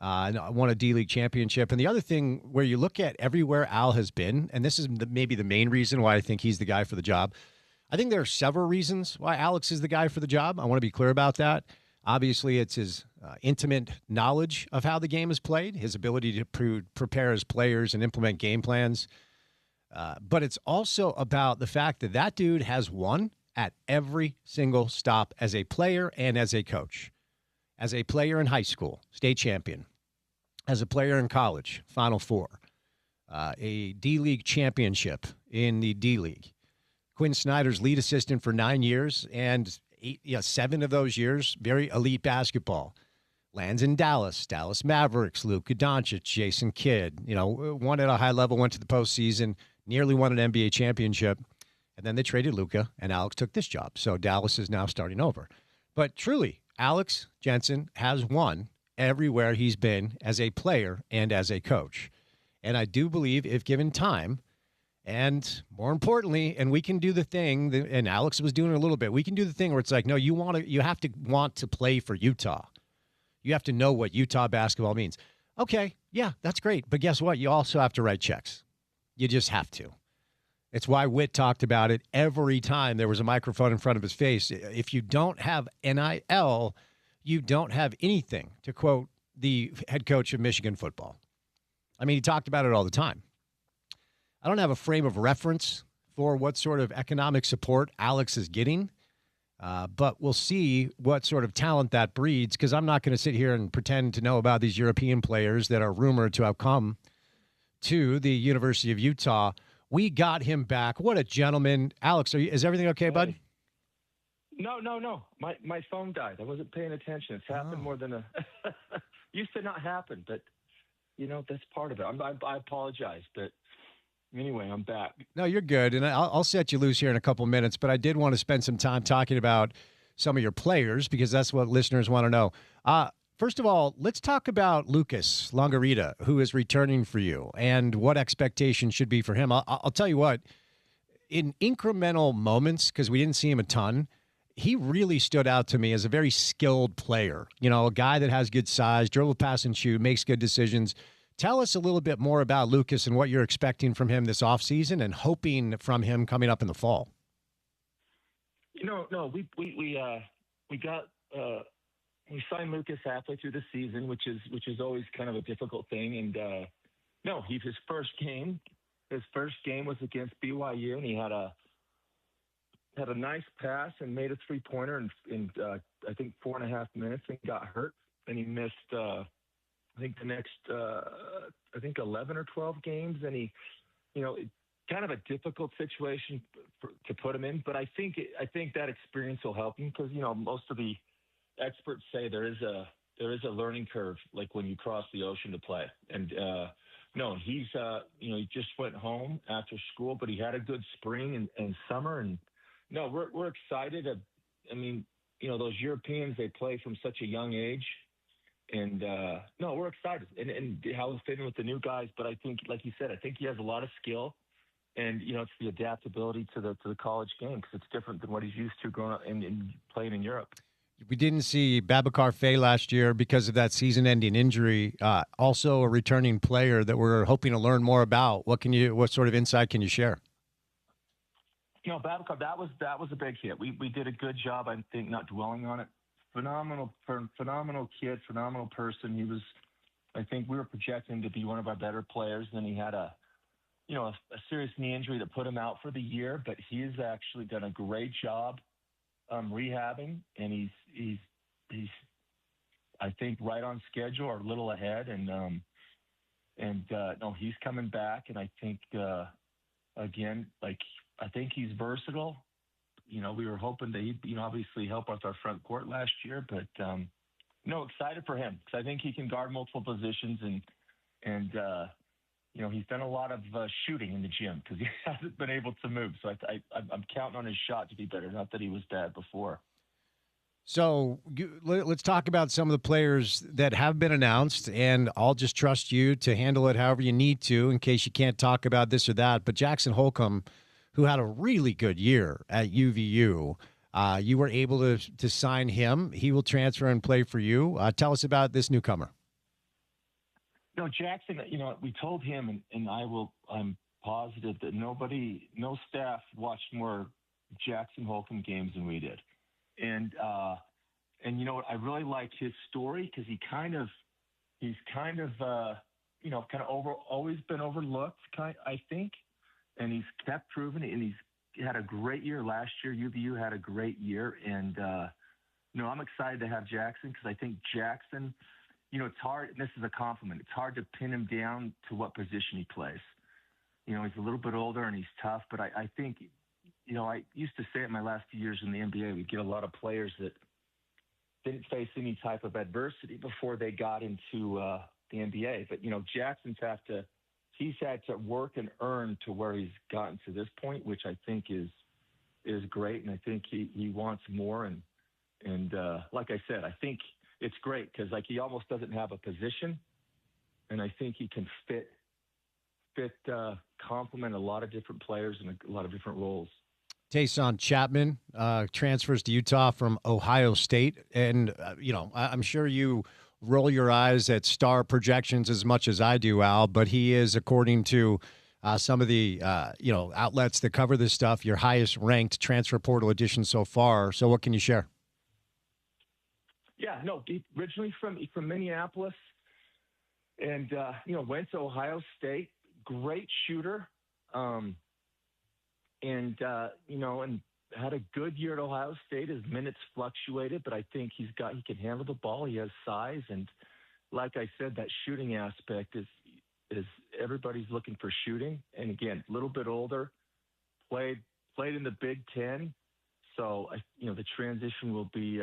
Won a D-League championship. And the other thing where you look at everywhere Al has been, and this is maybe the main reason why I think he's the guy for the job. I think there are several reasons why Alex is the guy for the job. I want to be clear about that. Obviously, it's his intimate knowledge of how the game is played, his ability to prepare his players and implement game plans. But it's also about the fact that that dude has won at every single stop as a player and as a coach. As a player in high school, state champion. As a player in college, Final Four. A D-League championship in the D-League. Quinn Snyder's lead assistant for 9 years, and 7 of those years, very elite basketball. Lands in Dallas Mavericks, Luka Doncic, Jason Kidd. Won at a high level, went to the postseason, nearly won an NBA championship, and then they traded Luka, and Alex took this job. So Dallas is now starting over. But truly, Alex Jensen has won everywhere he's been as a player and as a coach. And I do believe if given time, and more importantly, and we can do the thing, and Alex was doing it a little bit, we can do the thing where it's like, no, you have to want to play for Utah. You have to know what Utah basketball means. Okay, yeah, that's great. But guess what? You also have to write checks. You just have to. It's why Witt talked about it every time there was a microphone in front of his face. If you don't have NIL, you don't have anything, to quote the head coach of Michigan football. I mean, he talked about it all the time. I don't have a frame of reference for what sort of economic support Alex is getting. But we'll see what sort of talent that breeds, because I'm not going to sit here and pretend to know about these European players that are rumored to have come to the University of Utah. We got him back. What a gentleman. Alex, is everything okay, bud? No. My phone died. I wasn't paying attention. It's happened more than used to not happen, but, that's part of it. I apologize, but anyway, I'm back. No, you're good, and I'll set you loose here in a couple minutes, but I did want to spend some time talking about some of your players, because that's what listeners want to know. First of all, let's talk about Lucas Longarita, who is returning for you, and what expectations should be for him. I'll tell you what, in incremental moments, because we didn't see him a ton, he really stood out to me as a very skilled player. A guy that has good size, dribble, pass, and shoot, makes good decisions. Tell us a little bit more about Lucas and what you're expecting from him this offseason and hoping from him coming up in the fall. No, we signed Lucas halfway through the season, which is always kind of a difficult thing. And his first game was against BYU, and he had a nice pass and made a 3-pointer in I think 4.5 minutes, and got hurt, and he missed I think the next 11 or 12 games, and he kind of a difficult situation to put him in. But I think that experience will help him, because most of the experts say there is a learning curve, like when you cross the ocean to play. And he's he just went home after school, but he had a good spring and summer, and we're excited. Those Europeans, they play from such a young age, and we're excited and how he'll fit in with the new guys. But I think, like you said, I think he has a lot of skill. And, it's the adaptability to the college game, because it's different than what he's used to growing up and playing in Europe. We didn't see Babacar Faye last year because of that season-ending injury. Also a returning player that we're hoping to learn more about. What sort of insight can you share? Babacar, that was a big hit. We did a good job, I think, not dwelling on it. Phenomenal kid, phenomenal person. He was, I think we were projecting him to be one of our better players. Then he had a serious knee injury that put him out for the year, but he has actually done a great job rehabbing, and he's I think right on schedule or a little ahead, and he's coming back, and I think again, I think he's versatile. We were hoping that he'd obviously help with our front court last year, but excited for him, because I think he can guard multiple positions, and he's done a lot of shooting in the gym, because he hasn't been able to move. So I'm counting on his shot to be better. Not that he was bad before. So let's talk about some of the players that have been announced, and I'll just trust you to handle it however you need to in case you can't talk about this or that. But Jackson Holcomb, who had a really good year at UVU, you were able to sign him. He will transfer and play for you. Tell us about this newcomer. No, Jackson, we told him, and I'm positive that no staff watched more Jackson Holcomb games than we did. And you know what, I really liked his story, because he's kind of always been overlooked, I think, and he's kept proving it, and he's had a great year last year. UVU had a great year, and I'm excited to have Jackson, because I think Jackson, it's hard, and this is a compliment, it's hard to pin him down to what position he plays. He's a little bit older and he's tough, but I think, I used to say it my last few years in the NBA, we get a lot of players that didn't face any type of adversity before they got into the NBA. But, Jackson's he's had to work and earn to where he's gotten to this point, which I think is great. And I think he wants more. And like I said, I think it's great, because he almost doesn't have a position, and I think he can complement a lot of different players in a lot of different roles. Tayson Chapman transfers to Utah from Ohio State, and I'm sure you roll your eyes at star projections as much as I do, Al, but he is, according to some of the outlets that cover this stuff, your highest ranked transfer portal edition so far. So what can you share? Yeah, no, originally from Minneapolis, and went to Ohio State. Great shooter. and had a good year at Ohio State. His minutes fluctuated, but I think he can handle the ball. He has size, and like I said, that shooting aspect is everybody's looking for shooting. And again, a little bit older, played in the Big Ten, so the transition will be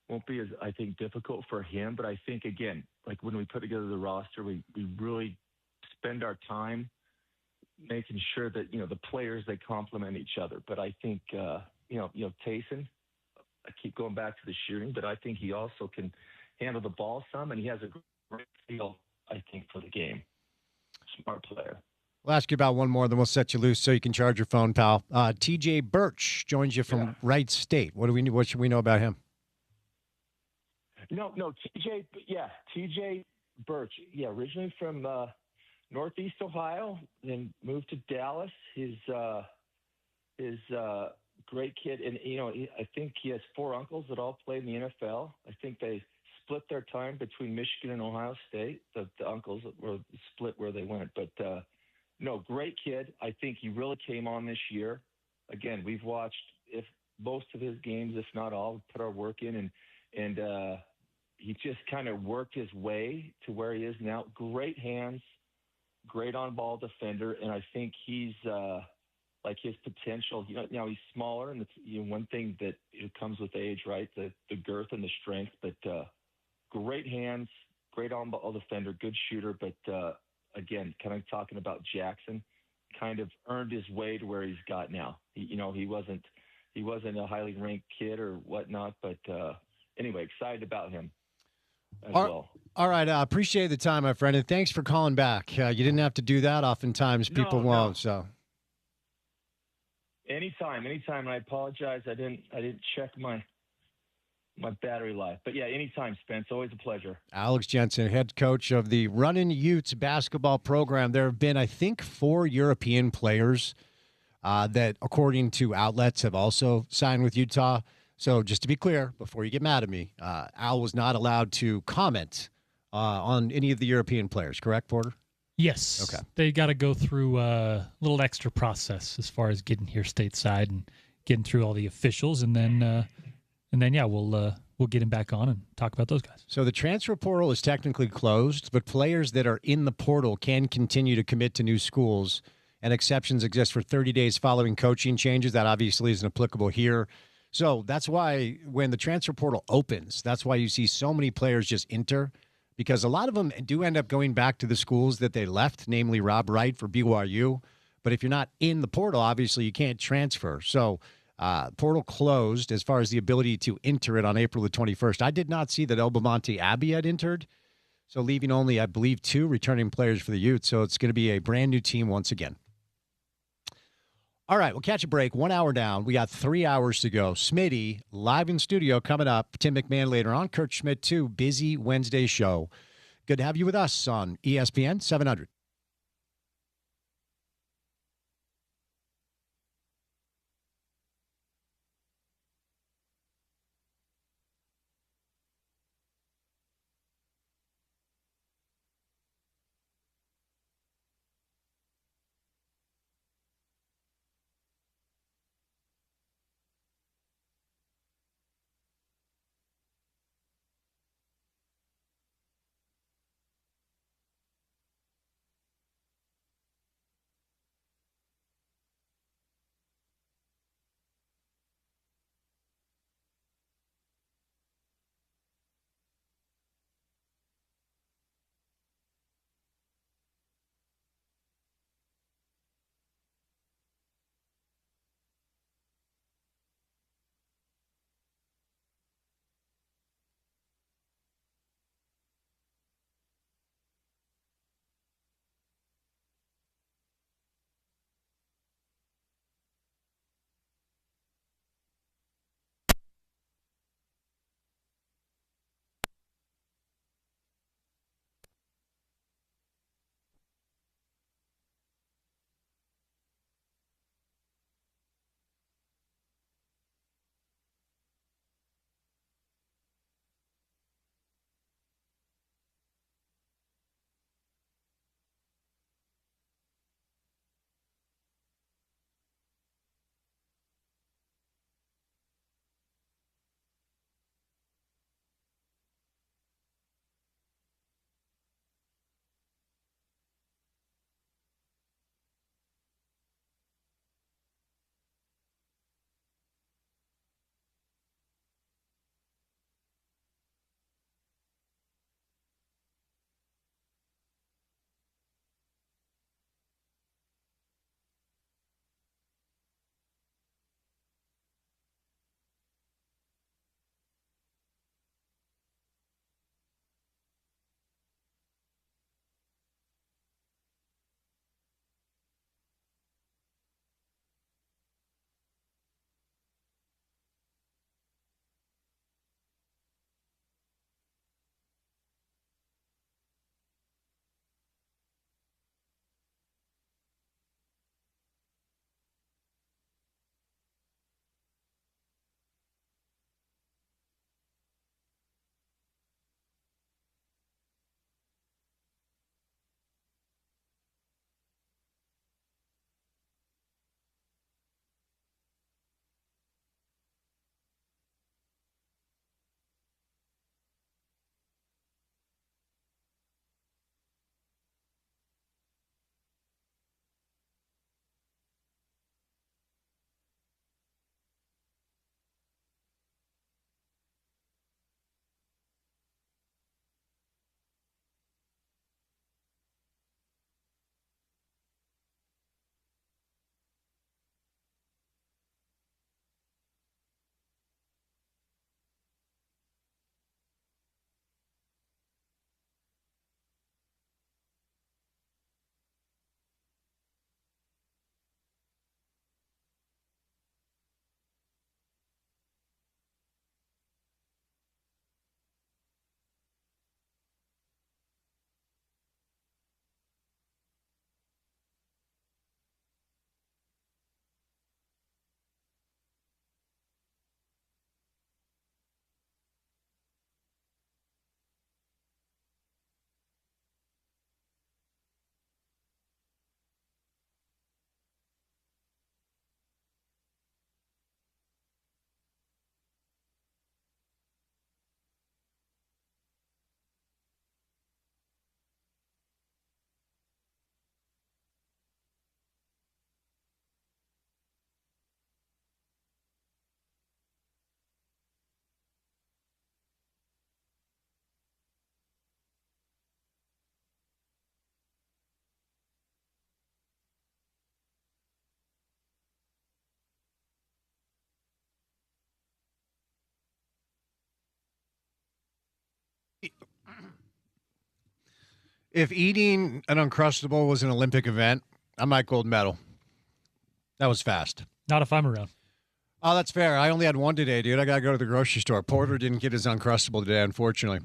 won't be as, I think, difficult for him. But I think, again, like when we put together the roster, we really spend our time making sure that the players, they complement each other. But I think Taysom, I keep going back to the shooting, but I think he also can handle the ball some, and he has a great feel, I think, for the game. Smart player. We'll ask you about one more, then we'll set you loose so you can charge your phone, pal. TJ Birch joins you from Wright State. What should we know about him? No, TJ Birch. Yeah, originally from Northeast Ohio, then moved to Dallas. His great kid, and I think he has 4 uncles that all played in the NFL. I think they split their time between Michigan and Ohio State. The uncles were split where they went, but great kid. I think he really came on this year. Again, we've watched most of his games, if not all. Put our work in, and he just kind of worked his way to where he is now. Great hands. Great on-ball defender, and I think he's like his potential. Now he's smaller, and it's one thing that it comes with age, right? The girth and the strength. But great hands, great on-ball defender, good shooter. But again, kind of talking about Jackson, kind of earned his way to where he's got now. He wasn't a highly ranked kid or whatnot, but anyway, excited about him as well. All right. Appreciate the time, my friend, and thanks for calling back. You didn't have to do that. Oftentimes people won't. So anytime. And I apologize. I didn't check my battery life. But yeah, anytime, Spence. Always a pleasure. Alex Jensen, head coach of the Runnin' Utes basketball program. There have been, I think, 4 European players that, according to outlets, have also signed with Utah. So just to be clear, before you get mad at me, Al was not allowed to comment on any of the European players, correct, Porter? Yes. Okay. They got to go through a little extra process as far as getting here stateside and getting through all the officials, and then we'll get him back on and talk about those guys. So the transfer portal is technically closed, but players that are in the portal can continue to commit to new schools, and exceptions exist for 30 days following coaching changes. That obviously isn't applicable here. So that's why when the transfer portal opens, that's why you see so many players just enter, because a lot of them do end up going back to the schools that they left, namely Rob Wright for BYU. But if you're not in the portal, obviously you can't transfer. So portal closed as far as the ability to enter it on April the 21st. I did not see that El Bamonte Abbey had entered, so leaving only, I believe, 2 returning players for the Utes. So it's going to be a brand new team once again. All right, we'll catch a break. 1 hour down. We got 3 hours to go. Smitty, live in studio coming up. Tim McMahon later on. Kurt Schmidt, too. Busy Wednesday show. Good to have you with us on ESPN 700. If eating an Uncrustable was an Olympic event, I might gold medal. That was fast. Not if I'm around. Oh, that's fair. I only had one today, dude. I got to go to the grocery store. Porter didn't get his Uncrustable today, unfortunately.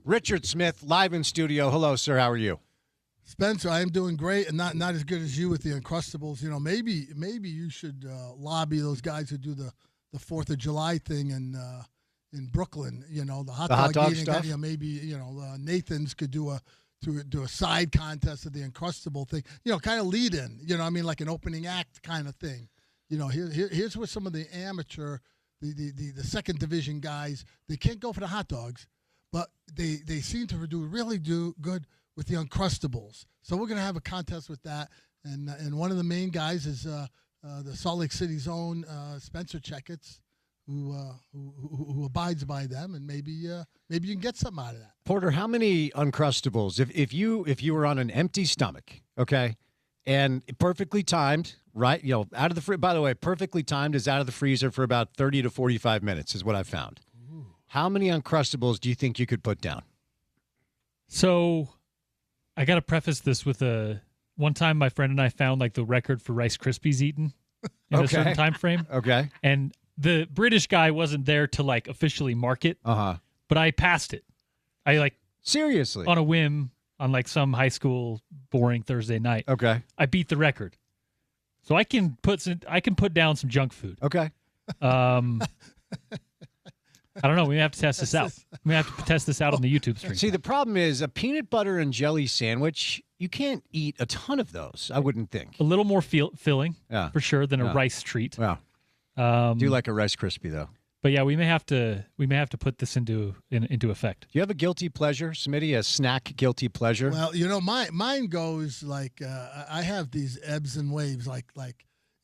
Richard Smith, live in studio. Hello, sir. How are you? Spencer, I am doing great, and not as good as you with the Uncrustables. You know, maybe you should lobby those guys who do the 4th of July thing in Brooklyn. You know, the hot dog eating. Stuff? You know, maybe Nathan's could do a side contest of the Uncrustable thing. You know, kind of lead in. You know, I mean, like an opening act kind of thing. You know, here's where some of the amateur, the second division guys, they can't go for the hot dogs, but they seem to do good with the Uncrustables. So we're going to have a contest with that. And one of the main guys is the Salt Lake City's own Spence Checketts, who abides by them, and maybe you can get something out of that. Porter, how many Uncrustables, if you were on an empty stomach, okay, and perfectly timed, right? You know, out of the by the way, perfectly timed is out of the freezer for about 30 to 45 minutes is what I've found. Ooh. How many Uncrustables do you think you could put down? So I got to preface this with one time my friend and I found like the record for Rice Krispies eaten in a certain time frame. Okay. And the British guy wasn't there to like officially mark it. But I passed it. I like seriously on a whim on like some high school boring Thursday night. Okay. I beat the record. So I can put down some junk food. Okay. I don't know. We may have to test this out. We may have to test this out on the YouTube stream. See, the problem is a peanut butter and jelly sandwich, you can't eat a ton of those, I wouldn't think. A little more filling, for sure, than a rice treat. Yeah. Do like a Rice Krispie, though. But yeah, we may have to put this into effect. Do you have a guilty pleasure, Smitty? A snack guilty pleasure? Well, you know, mine goes like I have these ebbs and waves. Like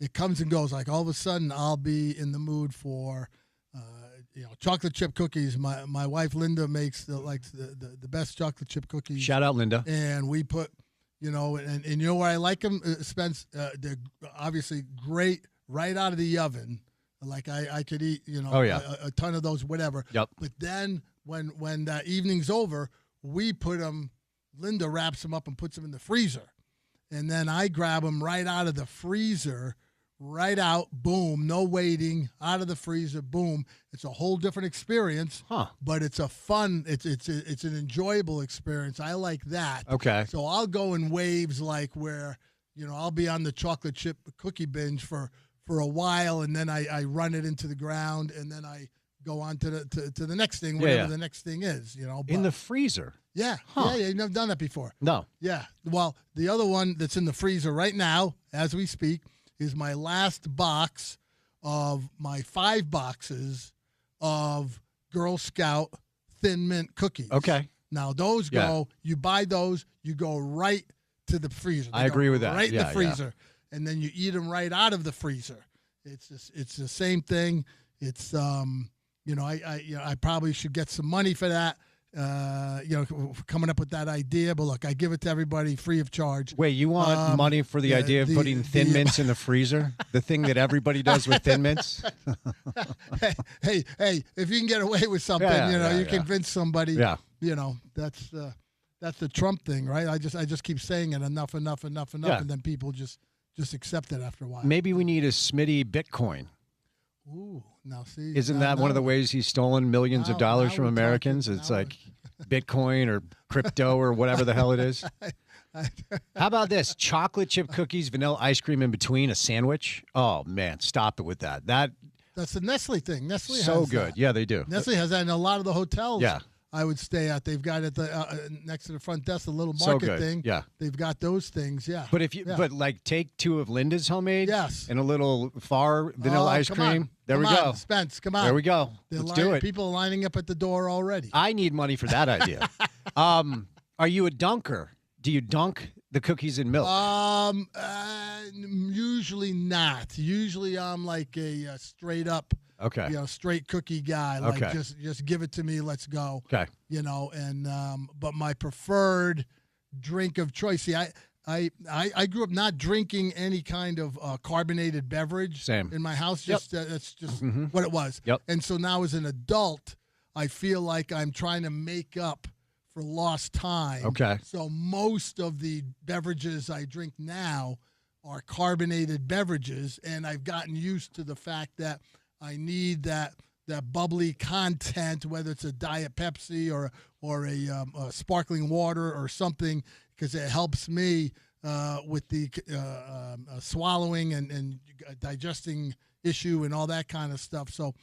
it comes and goes. Like all of a sudden, I'll be in the mood for chocolate chip cookies. My wife Linda makes the best chocolate chip cookies. Shout out, Linda. And we put, and you know where I like them, Spence. They're obviously great right out of the oven. Like I could eat, a ton of those, whatever. Yep. But then when that evening's over, we put them. Linda wraps them up and puts them in the freezer, and then I grab them right out of the freezer, right out, boom, no waiting, out of the freezer, boom. It's a whole different experience. But it's a fun. It's an enjoyable experience. I like that. Okay. So I'll go in waves, like where I'll be on the chocolate chip cookie binge for a while, and then I run it into the ground, and then I go on to the next thing, whatever the next thing is, But, in the freezer? Yeah. Yeah, you've never done that before. No. Yeah. Well, the other one that's in the freezer right now, as we speak, is my last box of my 5 boxes of Girl Scout Thin Mint cookies. Okay. Now, those you buy those, you go right to the freezer. I agree with that. Right in the freezer. And then you eat them right out of the freezer. It's the same thing. It's I probably should get some money for that. Coming up with that idea. But look, I give it to everybody free of charge. Wait, you want money for the idea of putting Thin Mints in the freezer? The thing that everybody does with Thin Mints? hey, if you can get away with something, you convince somebody. Yeah. That's the Trump thing, right? I just keep saying it enough, and then people just accept it after a while. Maybe we need a Smitty Bitcoin. Ooh, now see. Isn't that one of the ways he's stolen millions of dollars from Americans? It's like Bitcoin or crypto or whatever the hell it is. How about this? Chocolate chip cookies, vanilla ice cream in between, a sandwich? Oh, man, stop it with that. That's the Nestle thing. Nestle so has good. That. Yeah, they do. Nestle has that in a lot of the hotels. Yeah. I would stay at. They've got it next to the front desk, the little market thing. Yeah, they've got those things. Yeah, but like take 2 of Linda's homemade. Yes, and a little Far vanilla ice cream. There we go, Spence. Come on, there we go. Let's do it. People are lining up at the door already. I need money for that idea. Are you a dunker? Do you dunk the cookies in milk? Usually not. Usually I'm like a straight up. Okay. Straight cookie guy. Like just give it to me. Let's go. Okay. But my preferred drink of choice. See, I grew up not drinking any kind of carbonated beverage. Same. In my house. Just that's just what it was. Yep. And so now as an adult, I feel like I'm trying to make up for lost time. Okay. So most of the beverages I drink now are carbonated beverages, and I've gotten used to the fact that I need that bubbly content, whether it's a Diet Pepsi or a sparkling water or something, because it helps me with the swallowing and digesting issue and all that kind of stuff. So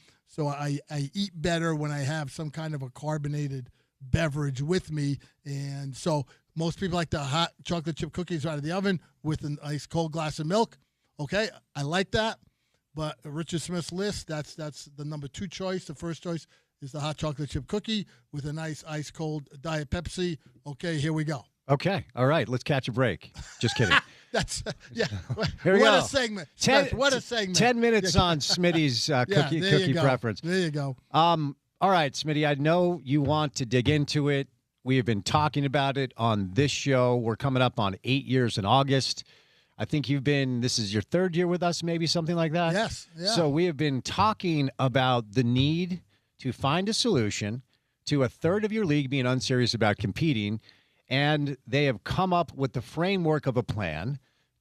I eat better when I have some kind of a carbonated beverage with me. And so most people like the hot chocolate chip cookies out of the oven with an ice cold glass of milk. Okay, I like that. But Richard Smith's list, that's the number 2 choice. The first choice is the hot chocolate chip cookie with a nice ice cold Diet Pepsi. Okay, here we go. Okay. All right. Let's catch a break. Just kidding. That's yeah. Here we what go. A segment. What a segment. 10 minutes on Smitty's cookie preference. There you go. All right, Smitty, I know you want to dig into it. We have been talking about it on this show. We're coming up on 8 years in August. I think this is your 3rd year with us, maybe something like that? Yes. Yeah. So we have been talking about the need to find a solution to a third of your league being unserious about competing, and they have come up with the framework of a plan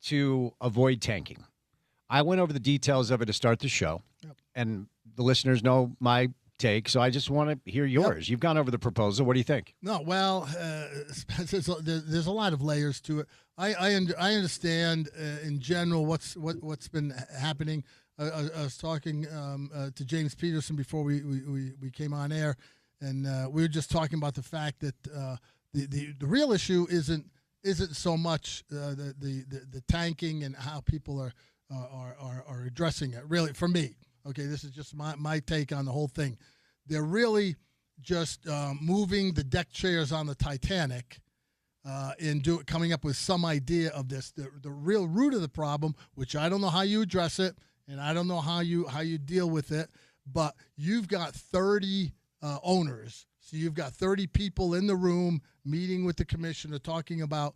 to avoid tanking. I went over the details of it to start the show, and the listeners know my take, so I just want to hear yours. You've gone over the proposal. What do you think? No, well, there's a lot of layers to it. I understand in general what's been happening. I was talking to James Peterson before we came on air, and we were just talking about the fact that the real issue isn't so much the tanking and how people are addressing it. Really, for me, okay, this is just my take on the whole thing. They're really just moving the deck chairs on the Titanic and coming up with some idea of this. The real root of the problem, which I don't know how you address it, and I don't know how you deal with it, but you've got 30 owners. So you've got 30 people in the room meeting with the commissioner talking about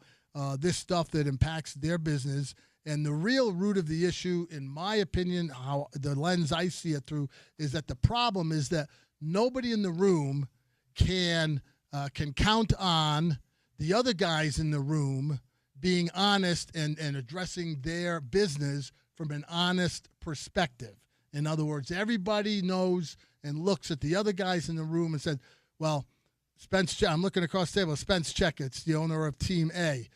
this stuff that impacts their business. And the real root of the issue, in my opinion, how the lens I see it through, is that the problem is that nobody in the room can count on the other guys in the room being honest and addressing their business from an honest perspective. In other words, everybody knows and looks at the other guys in the room and said, well, I'm looking across the table, Spence Checketts, the owner of Team A.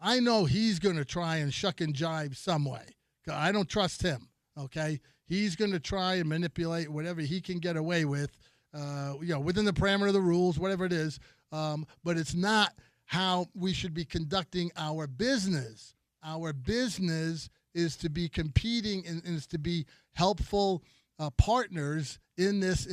I know he's going to try and shuck and jive some way. I don't trust him, okay? He's going to try and manipulate whatever he can get away with, within the parameter of the rules, whatever it is. But it's not how we should be conducting our business. Our business is to be competing and is to be helpful partners in this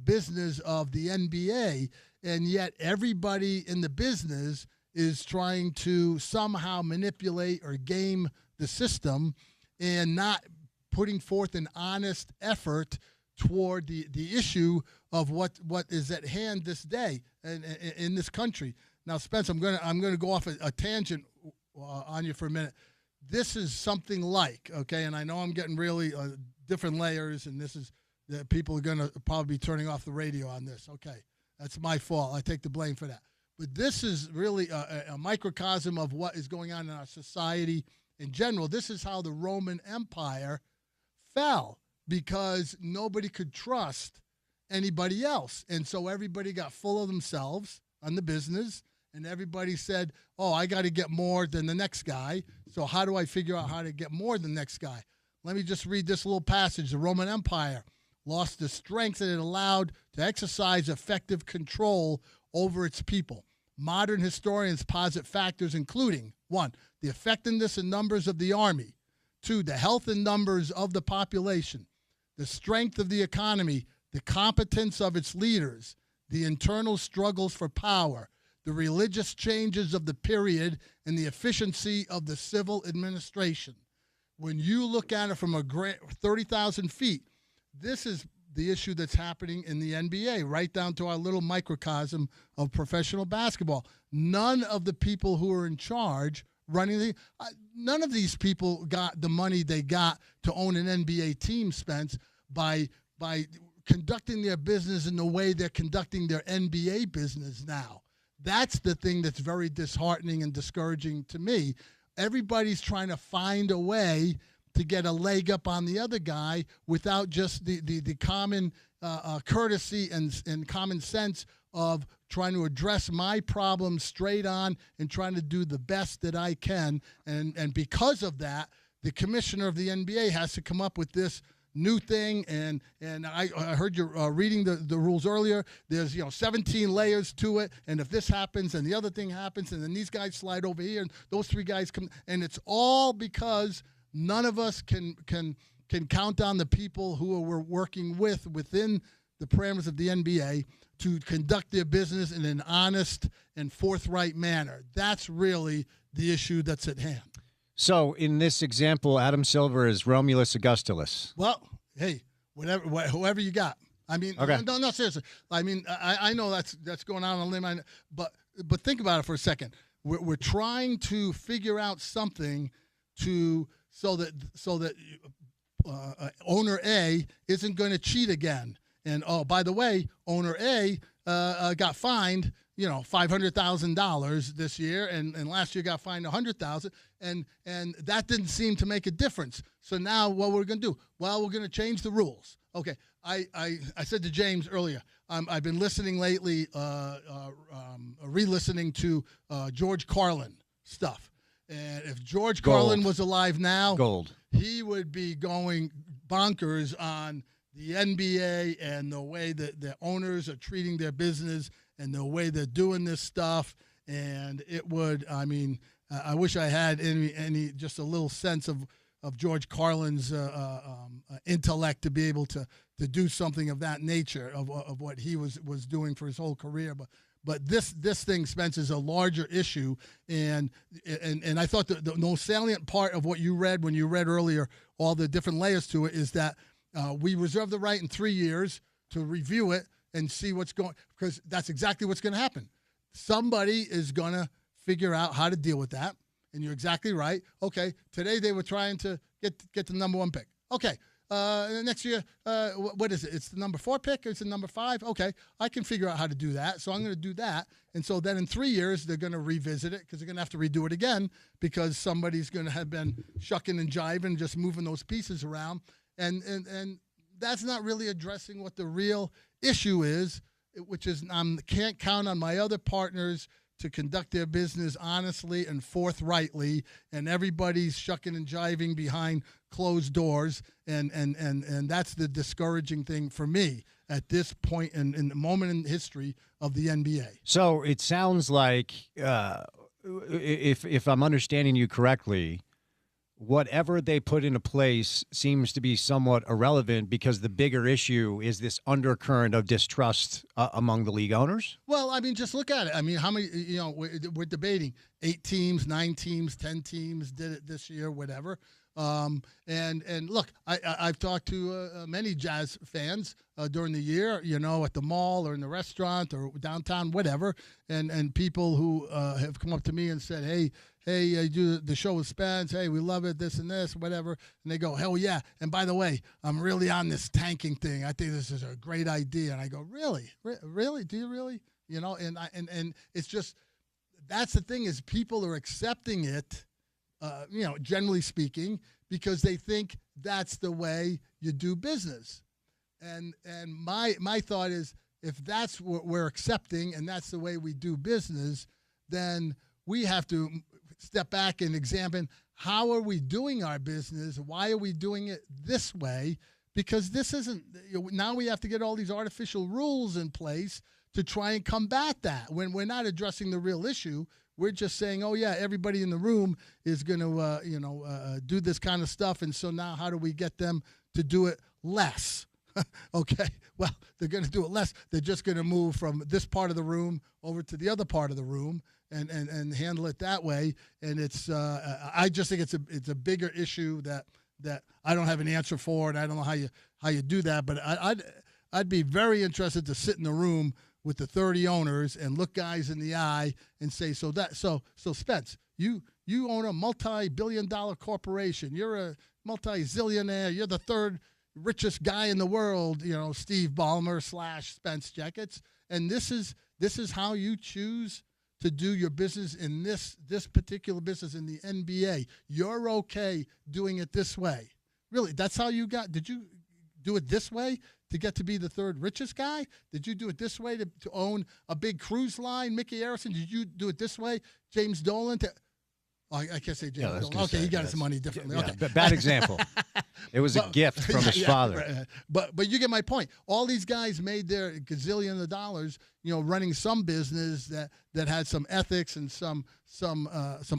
business of the NBA, and yet everybody in the business is trying to somehow manipulate or game the system and not putting forth an honest effort toward the issue of what is at hand this day in this country. Now, Spence, I'm gonna go off a tangent on you for a minute. This is something like, okay, and I know I'm getting really different layers, and this is that people are gonna probably be turning off the radio on this. Okay, that's my fault. I take the blame for that. But this is really a microcosm of what is going on in our society in general. This is how the Roman Empire fell, because nobody could trust anybody else. And so everybody got full of themselves on the business, and everybody said, oh, I got to get more than the next guy. So how do I figure out how to get more than the next guy? Let me just read this little passage. The Roman Empire lost the strength that it allowed to exercise effective control over its people. Modern historians posit factors including, 1, the effectiveness and numbers of the army, 2, the health and numbers of the population, the strength of the economy, the competence of its leaders, the internal struggles for power, the religious changes of the period, and the efficiency of the civil administration. When you look at it from 30,000 feet, this is the issue that's happening in the NBA, right down to our little microcosm of professional basketball. None of the people who are in charge running none of these people got the money they got to own an NBA team, Spence, by conducting their business in the way they're conducting their NBA business now. That's the thing that's very disheartening and discouraging to me. Everybody's trying to find a way to get a leg up on the other guy without just the common courtesy and common sense of trying to address my problems straight on and trying to do the best that I can. And because of that, the commissioner of the NBA has to come up with this new thing. And I heard you reading the rules earlier. There's 17 layers to it. And if this happens and the other thing happens and then these guys slide over here and those three guys come, and it's all because none of us can count on the people who we're working within the parameters of the NBA to conduct their business in an honest and forthright manner. That's really the issue that's at hand. So in this example, Adam Silver is Romulus Augustulus. Well, hey, whoever you got. I mean, okay. No, seriously. I mean, I know that's going out on a limb, but think about it for a second. We're trying to figure out something so that owner A isn't going to cheat again. And oh, by the way, owner A got fined, $500,000 this year, and last year got fined $100,000, and that didn't seem to make a difference. So now what we're going to do? Well, we're going to change the rules. Okay, I said to James earlier, I've been listening lately, re-listening to George Carlin stuff, and if George Carlin was alive now, he would be going bonkers on the NBA and the way that the owners are treating their business and the way they're doing this stuff. And it would, I mean, I wish I had any just a little sense of George Carlin's intellect to be able to do something of that nature of what he was doing for his whole career. But this thing, Spence, is a larger issue, and I thought the most salient part of what you read when you read earlier all the different layers to it is that we reserve the right in 3 years to review it and see what's going, because that's exactly what's going to happen. Somebody is going to figure out how to deal with that, and you're exactly right. Okay, today they were trying to get the number 1 pick. Okay, next year, what is it? It's the number 4 pick, or it's the number 5? Okay, I can figure out how to do that, so I'm going to do that. And so then in 3 years, they're going to revisit it because they're going to have to redo it again because somebody's going to have been shucking and jiving, just moving those pieces around. And that's not really addressing what the real issue is, which is I can't count on my other partners to conduct their business honestly and forthrightly, and everybody's shucking and jiving behind closed doors, and that's the discouraging thing for me at this point in the moment in history of the NBA. So it sounds like, if I'm understanding you correctly, whatever they put into place seems to be somewhat irrelevant because the bigger issue is this undercurrent of distrust among the league owners? Well, I mean, just look at it. I mean, how many, we're debating 8 teams, 9 teams, 10 teams did it this year, whatever. And look, I've talked to many Jazz fans during the year, at the mall or in the restaurant or downtown, whatever, and people who have come up to me and said, hey, I do the show with Spence. Hey, we love it, this and this, whatever. And they go, hell yeah. And by the way, I'm really on this tanking thing. I think this is a great idea. And I go, really? Really? Do you really? And it's just, that's the thing is people are accepting it, generally speaking, because they think that's the way you do business. And my thought is, if that's what we're accepting and that's the way we do business, then we have to step back and examine how are we doing our business? Why are we doing it this way? Because this isn't, now we have to get all these artificial rules in place to try and combat that. When we're not addressing the real issue, we're just saying, oh yeah, everybody in the room is going to, do this kind of stuff. And so now how do we get them to do it less? Okay, well, they're going to do it less. They're just going to move from this part of the room over to the other part of the room and handle it that way. And it's I just think it's a bigger issue that I don't have an answer for, and I don't know how you do that. But I'd be very interested to sit in the room with the 30 owners and look guys in the eye and say, so Spence, you own a multi-billion-dollar corporation. You're a multi-zillionaire. You're the third richest guy in the world, Steve Ballmer / Spence Checketts, and this is how you choose to do your business in this particular business in the NBA. You're okay doing it this way. Really, that's how you got. Did you do it this way to get to be the third richest guy? Did you do it this way to own a big cruise line, Mickey Harrison? Did you do it this way, James Dolan? I can't say James Dolan. Okay, he got his money differently. Yeah, okay, bad example. It was a gift from his father. Right. But you get my point. All these guys made their gazillion of dollars, running some business that had some ethics and some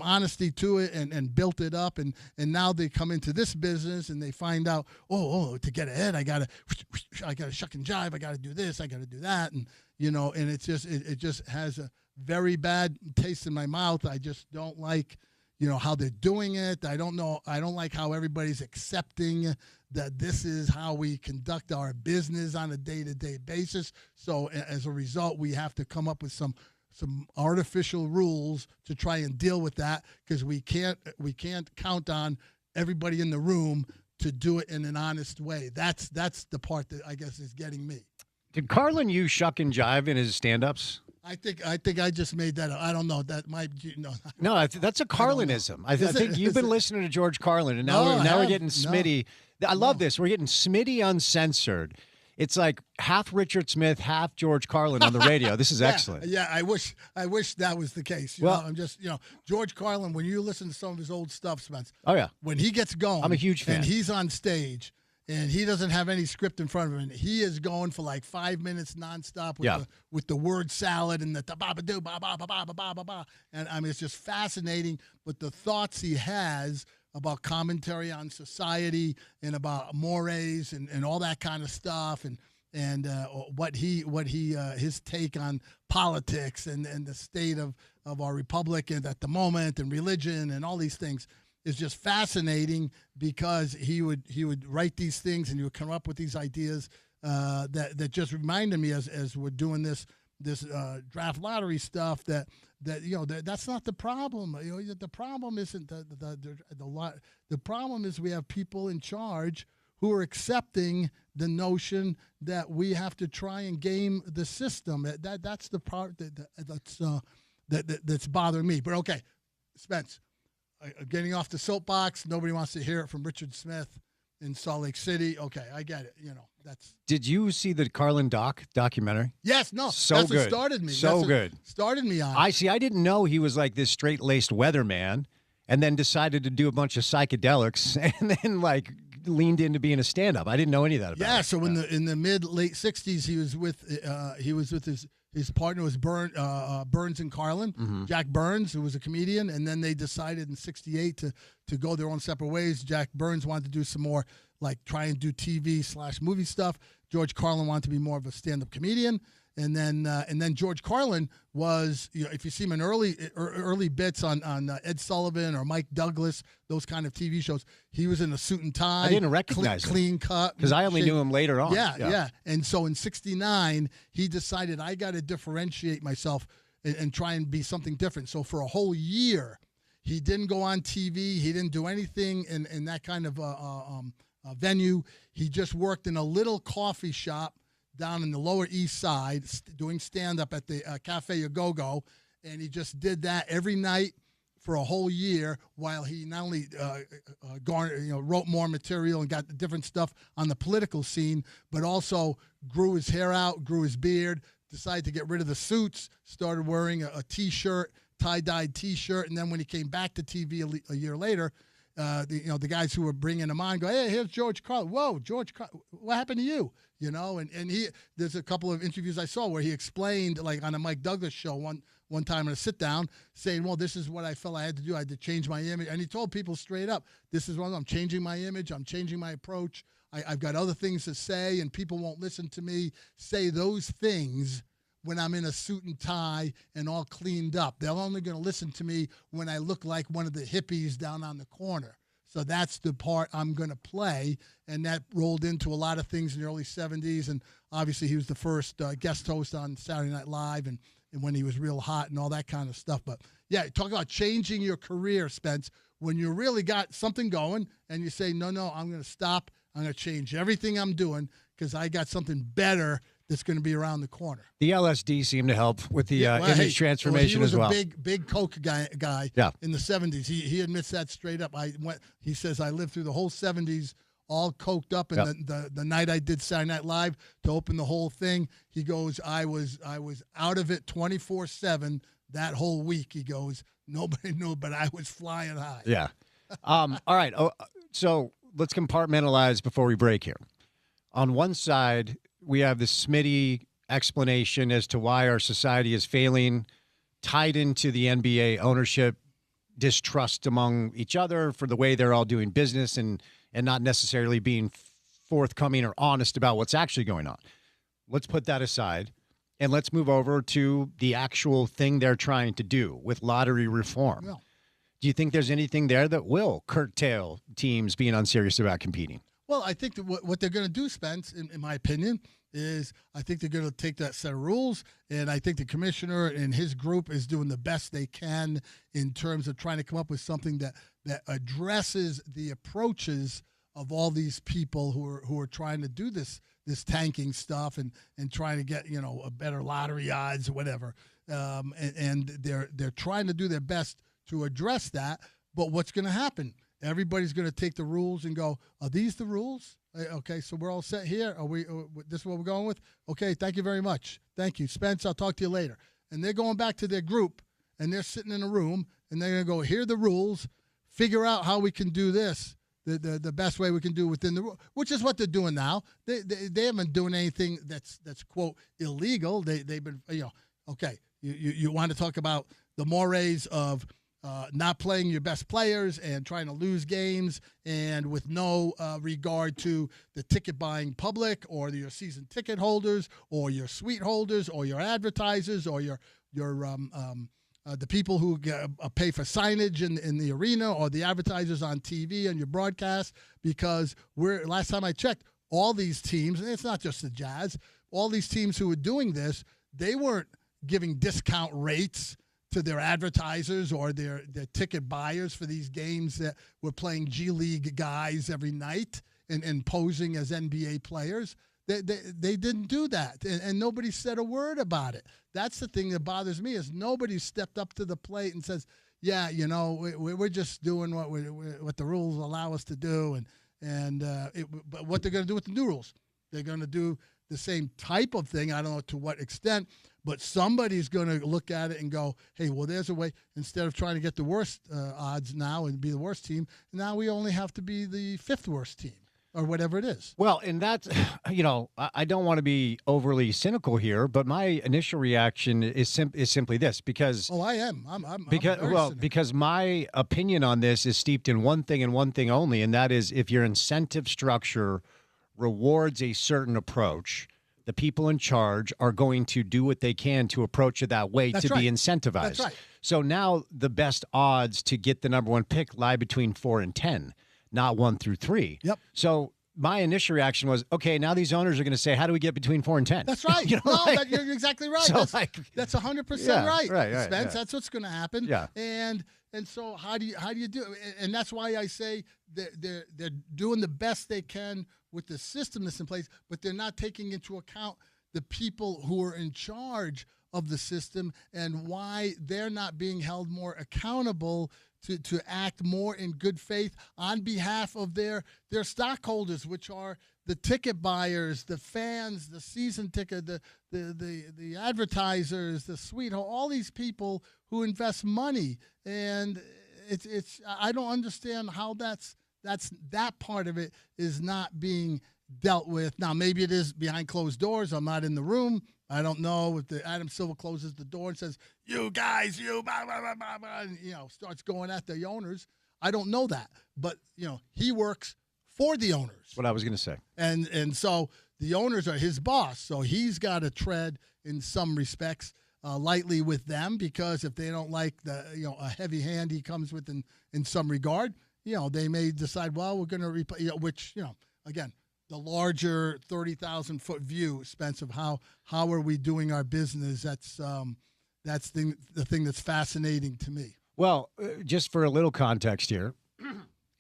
honesty to it, and built it up, and now they come into this business and they find out, to get ahead, I gotta shuck and jive, I gotta do this, I gotta do that, and and it just has a very bad taste in my mouth. I just don't like how they're doing it. I don't like how everybody's accepting that this is how we conduct our business on a day-to-day basis. So as a result, we have to come up with some artificial rules to try and deal with that, because we can't count on everybody in the room to do it in an honest way. That's the part that I guess is getting me. Did Carlin use shuck and jive in his stand-ups? I think I just made that up. I don't know. That might No, that's a Carlinism. I think you've been listening to George Carlin, and now we're getting Smitty. No. I love this. We're getting Smitty uncensored. It's like half Richard Smith, half George Carlin on the radio. This is excellent. Yeah, I wish that was the case. I'm just George Carlin. When you listen to some of his old stuff, Spence. Oh yeah. When he gets going, I'm a huge fan. And he's on stage. And he doesn't have any script in front of him. He is going for like 5 minutes nonstop with the word salad and the ba-ba-doo, ba-ba-ba-ba-ba-ba-ba. And I mean, it's just fascinating. But the thoughts he has about commentary on society and about mores and all that kind of stuff, and what he his take on politics and the state of our republic and at the moment, and religion and all these things, is just fascinating, because he would write these things and he would come up with these ideas that just reminded me as we're doing this draft lottery stuff that's not the problem. The problem isn't the problem is we have people in charge who are accepting the notion that we have to try and game the system. That's the part that's bothering me. But okay, Spence. Getting off the soapbox, nobody wants to hear it from Richard Smith in Salt Lake City. Okay, I get it. That's. Did you see the Carlin documentary? Yes, no. So that's good. What started me. So good. Started me on. I didn't know he was like this straight-laced weatherman, and then decided to do a bunch of psychedelics, and then leaned into being a stand-up. I didn't know any of that about it. Yeah, so in the mid-late 60s, he was with his partner was Burns and Carlin, Jack Burns, who was a comedian, and then they decided in '68 to go their own separate ways. Jack Burns wanted to do some more, try and do TV/movie stuff. George Carlin wanted to be more of a stand-up comedian. And then George Carlin was, if you see him in early bits on Ed Sullivan or Mike Douglas, those kind of TV shows, he was in a suit and tie. I didn't recognize him. Clean cut. Because I only knew him later on. Yeah. And so in '69, he decided, I got to differentiate myself and try and be something different. So for a whole year, he didn't go on TV. He didn't do anything in that kind of venue. He just worked in a little coffee shop down in the Lower East Side, doing stand-up at the Cafe Go-Go, and he just did that every night for a whole year, while he not only wrote more material and got different stuff on the political scene, but also grew his hair out, grew his beard, decided to get rid of the suits, started wearing a T-shirt, tie-dyed T-shirt, and then when he came back to TV a year later, the guys who were bringing him on go, hey, here's George Carlin. Whoa, George Carlin, what happened to you? And he, there's a couple of interviews I saw where he explained, on a Mike Douglas show one time in a sit down, saying, well, this is what I felt I had to do. I had to change my image. And he told people straight up, this is what I'm changing my image. I'm changing my approach. I've got other things to say, and people won't listen to me say those things when I'm in a suit and tie and all cleaned up. They're only going to listen to me when I look like one of the hippies down on the corner. So that's the part I'm going to play, and that rolled into a lot of things in the early 70s, and obviously he was the first guest host on Saturday Night Live, and when he was real hot and all that kind of stuff. But, yeah, talk about changing your career, Spence, when you really got something going and you say, no, I'm going to stop. I'm going to change everything I'm doing because I got something better that's going to be around the corner. The LSD seemed to help with the Well, image transformation as well. He was a big coke guy in the 70s. He admits that straight up. He says, I lived through the whole 70s all coked up, and the night I did Saturday Night Live to open the whole thing, he goes, I was out of it 24/7 that whole week. He goes, nobody knew, but I was flying high. Yeah. All right. So let's compartmentalize before we break here. On one side, we have the Smitty explanation as to why our society is failing, tied into the NBA ownership distrust among each other for the way they're all doing business and not necessarily being forthcoming or honest about what's actually going on. Let's put that aside, and let's move over to the actual thing they're trying to do with lottery reform. Well, do you think there's anything there that will curtail teams being unserious about competing? Well, I think that what they're going to do, Spence, in my opinion, is I think they're going to take that set of rules, and I think the commissioner and his group is doing the best they can in terms of trying to come up with something that addresses the approaches of all these people who are trying to do this tanking stuff and trying to get a better lottery odds or whatever, and they're trying to do their best to address that. But what's going to happen? Everybody's going to take the rules and go, are these the rules? Okay, so we're all set here. This is what we're going with? Okay, thank you very much. Thank you. Spence, I'll talk to you later. And they're going back to their group, and they're sitting in a room, and they're going to go, here are the rules, figure out how we can do this the best way we can do within the rule, which is what they're doing now. They haven't been doing anything that's quote, illegal. They've been, okay, you want to talk about the mores of not playing your best players and trying to lose games and with no regard to the ticket buying public or your season ticket holders or your suite holders or your advertisers or your the people who pay for signage in the arena or the advertisers on TV and your broadcast, because last time I checked, all these teams, and it's not just the Jazz, all these teams who were doing this, they weren't giving discount rates to their advertisers or their ticket buyers for these games that were playing G League guys every night and posing as NBA players. They didn't do that, and nobody said a word about it. That's the thing that bothers me, is nobody stepped up to the plate and says, yeah, we're just doing what the rules allow us to do. But what they're going to do with the new rules, they're going to do the same type of thing. I don't know to what extent, but somebody's going to look at it and go, hey, well, there's a way. Instead of trying to get the worst odds now and be the worst team, now we only have to be the fifth worst team or whatever it is. Well, and that's, I don't want to be overly cynical here, but my initial reaction is simply this, because I am. I'm because my opinion on this is steeped in one thing and one thing only, and that is if your incentive structure rewards a certain approach, the people in charge are going to do what they can to approach it that way. That's to right. Be incentivized. That's right. So now the best odds to get the number one pick lie between 4 and 10. Not 1 through 3. Yep. So my initial reaction was, okay, now these owners are going to say, how do we get between 4 and 10? That's right. You're exactly right. So that's 100% right. Right, Spence. Yeah. That's what's going to happen. Yeah. And so how do you do it? And that's why I say they're doing the best they can with the system that's in place, but they're not taking into account the people who are in charge of the system and why they're not being held more accountable to act more in good faith on behalf of their stockholders, which are the ticket buyers, the fans, the season ticket, the advertisers, the suite, all these people who invest money. And it's I don't understand how that part of it is not being dealt with. Now, maybe it is behind closed doors. I'm not in the room. I don't know if Adam Silver closes the door and says, you guys, blah, blah, blah, blah, blah, and, starts going at the owners. I don't know that. But, he works for the owners. What I was going to say. And so the owners are his boss. So he's got to tread in some respects lightly with them, because if they don't like a heavy hand he comes with in some regard, they may decide, well, we're going to replace, which, again, the larger 30,000-foot view, Spence, of how are we doing our business. That's the thing that's fascinating to me. Well, just for a little context here,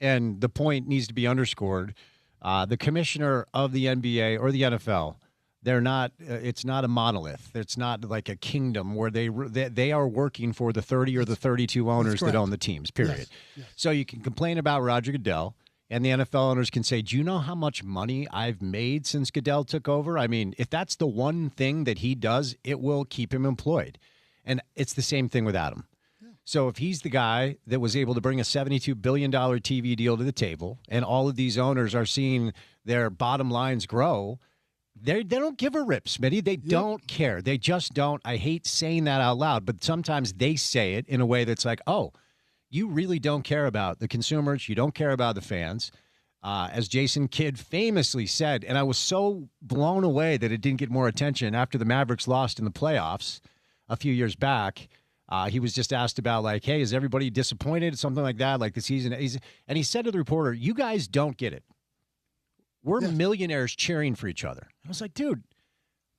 and the point needs to be underscored, the commissioner of the NBA or the NFL They're not. It's not a monolith. It's not like a kingdom where they are working for the 30 or the 32 owners that own the teams. Period. Yes, yes. So you can complain about Roger Goodell, and the NFL owners can say, "Do you know how much money I've made since Goodell took over?" I mean, if that's the one thing that he does, it will keep him employed. And it's the same thing with Adam. Yeah. So if he's the guy that was able to bring a $72 billion TV deal to the table, and all of these owners are seeing their bottom lines grow. They don't give a rip, Smitty. They don't care. They just don't. I hate saying that out loud, but sometimes they say it in a way that's like, oh, you really don't care about the consumers. You don't care about the fans. As Jason Kidd famously said, and I was so blown away that it didn't get more attention after the Mavericks lost in the playoffs a few years back. He was just asked about, like, hey, is everybody disappointed? Something like that, like the season. And he said to the reporter, you guys don't get it. We're millionaires cheering for each other. I was like, dude,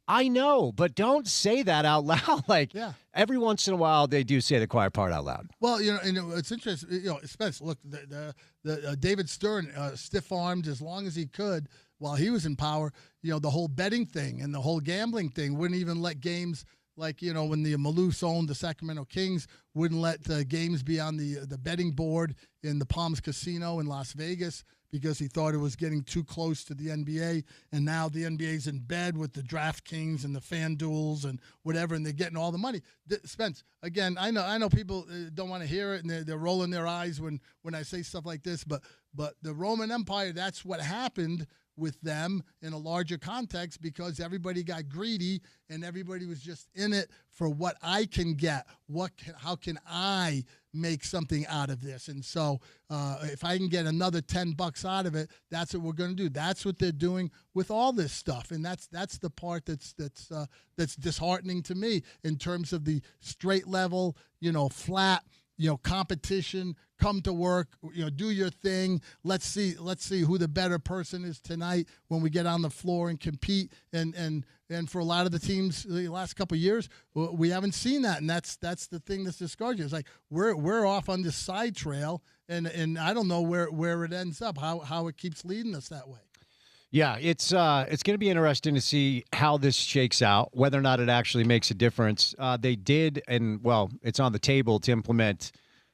I know, but don't say that out loud. Like, every once in a while, they do say the quiet part out loud. Well, it's interesting. Spence, look, the David Stern stiff-armed as long as he could while he was in power. The whole betting thing and the whole gambling thing wouldn't even let games. Like, when the Maloofs owned the Sacramento Kings, wouldn't let games be on the betting board in the Palms Casino in Las Vegas because he thought it was getting too close to the NBA. And now the NBA's in bed with the DraftKings and the FanDuels and whatever, and they're getting all the money. Spence, again, I know people don't want to hear it, and they're rolling their eyes when I say stuff like this, but the Roman Empire, that's what happened with them in a larger context because everybody got greedy and everybody was just in it for what I can get. How can I make something out of this? And so if I can get another $10 out of it, that's what we're going to do. That's what they're doing with all this stuff. And that's the part that's disheartening to me in terms of the straight level, flat, competition, come to work, do your thing. Let's see who the better person is tonight when we get on the floor and compete. And for a lot of the teams the last couple of years, we haven't seen that. And that's the thing that's discouraging. It's like we're off on this side trail and I don't know where it ends up, how it keeps leading us that way. Yeah, it's going to be interesting to see how this shakes out, whether or not it actually makes a difference. They did, it's on the table to implement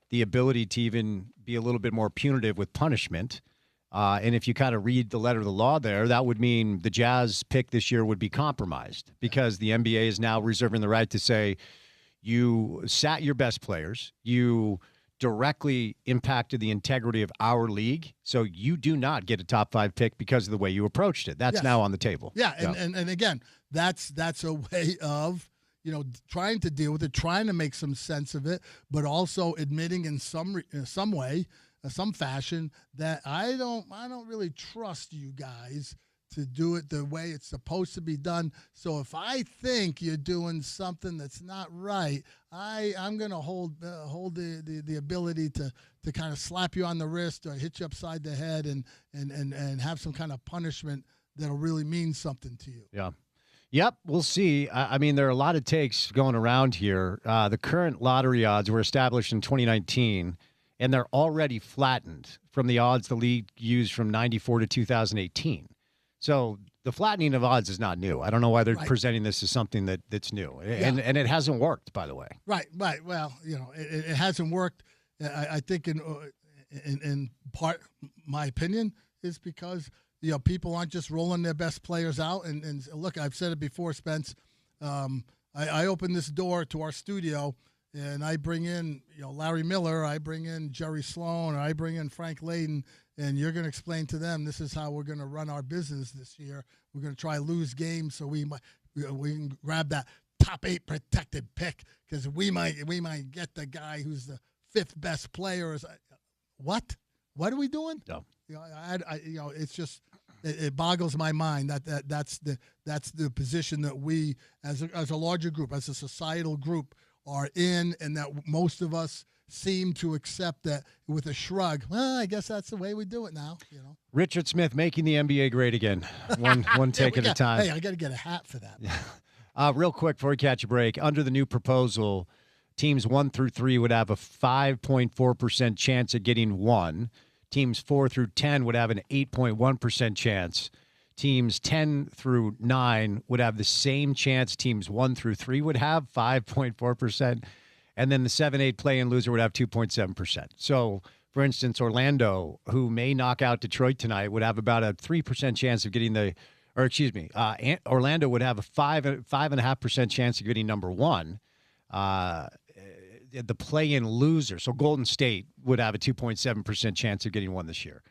the ability to even be a little bit more punitive with punishment. And if you kind of read the letter of the law there, that would mean the Jazz pick this year would be compromised because the NBA is now reserving the right to say you sat your best players, you directly impacted the integrity of our league, so you do not get a top 5 pick because of the way you approached it. That's now on the table. Yeah, and again, that's a way of trying to deal with it, trying to make some sense of it, but also admitting in some way, some fashion, that I don't really trust you guys to do it the way it's supposed to be done. So if I think you're doing something that's not right, I'm going to hold the ability to kind of slap you on the wrist or hit you upside the head and have some kind of punishment that'll really mean something to you. Yeah. Yep, we'll see. I mean, there are a lot of takes going around here. The current lottery odds were established in 2019, and they're already flattened from the odds the league used from 94 to 2018. So the flattening of odds is not new. I don't know why they're presenting this as something that's new. And it hasn't worked, by the way. Right. Well, it hasn't worked. I think in part, my opinion is because people aren't just rolling their best players out. And look, I've said it before, Spence. I open this door to our studio, and I bring in Larry Miller, I bring in Jerry Sloan, or I bring in Frank Layden, and you're going to explain to them this is how we're going to run our business this year. We're going to try lose games so we can grab that top 8 protected pick because we might get the guy who's the 5th best player. What are we doing? No. It's just it boggles my mind that's the position that we as a larger group, as a societal group, are in, and that most of us seem to accept that with a shrug. Well, I guess that's the way we do it now. Richard Smith making the NBA great again, one take at a time. Hey, I got to get a hat for that. Real quick before we catch a break, under the new proposal, teams 1 through 3 would have a 5.4% chance at getting 1. Teams 4 through 10 would have an 8.1% chance. teams 10 through 9 would have the same chance teams 1 through 3 would have, 5.4%. And then the 7-8 play-in loser would have 2.7%. So, for instance, Orlando, who may knock out Detroit tonight, would have about a 3% chance of getting Orlando would have a 5.5% chance of getting number 1. The play-in loser, so Golden State would have a 2.7% chance of getting 1 this year.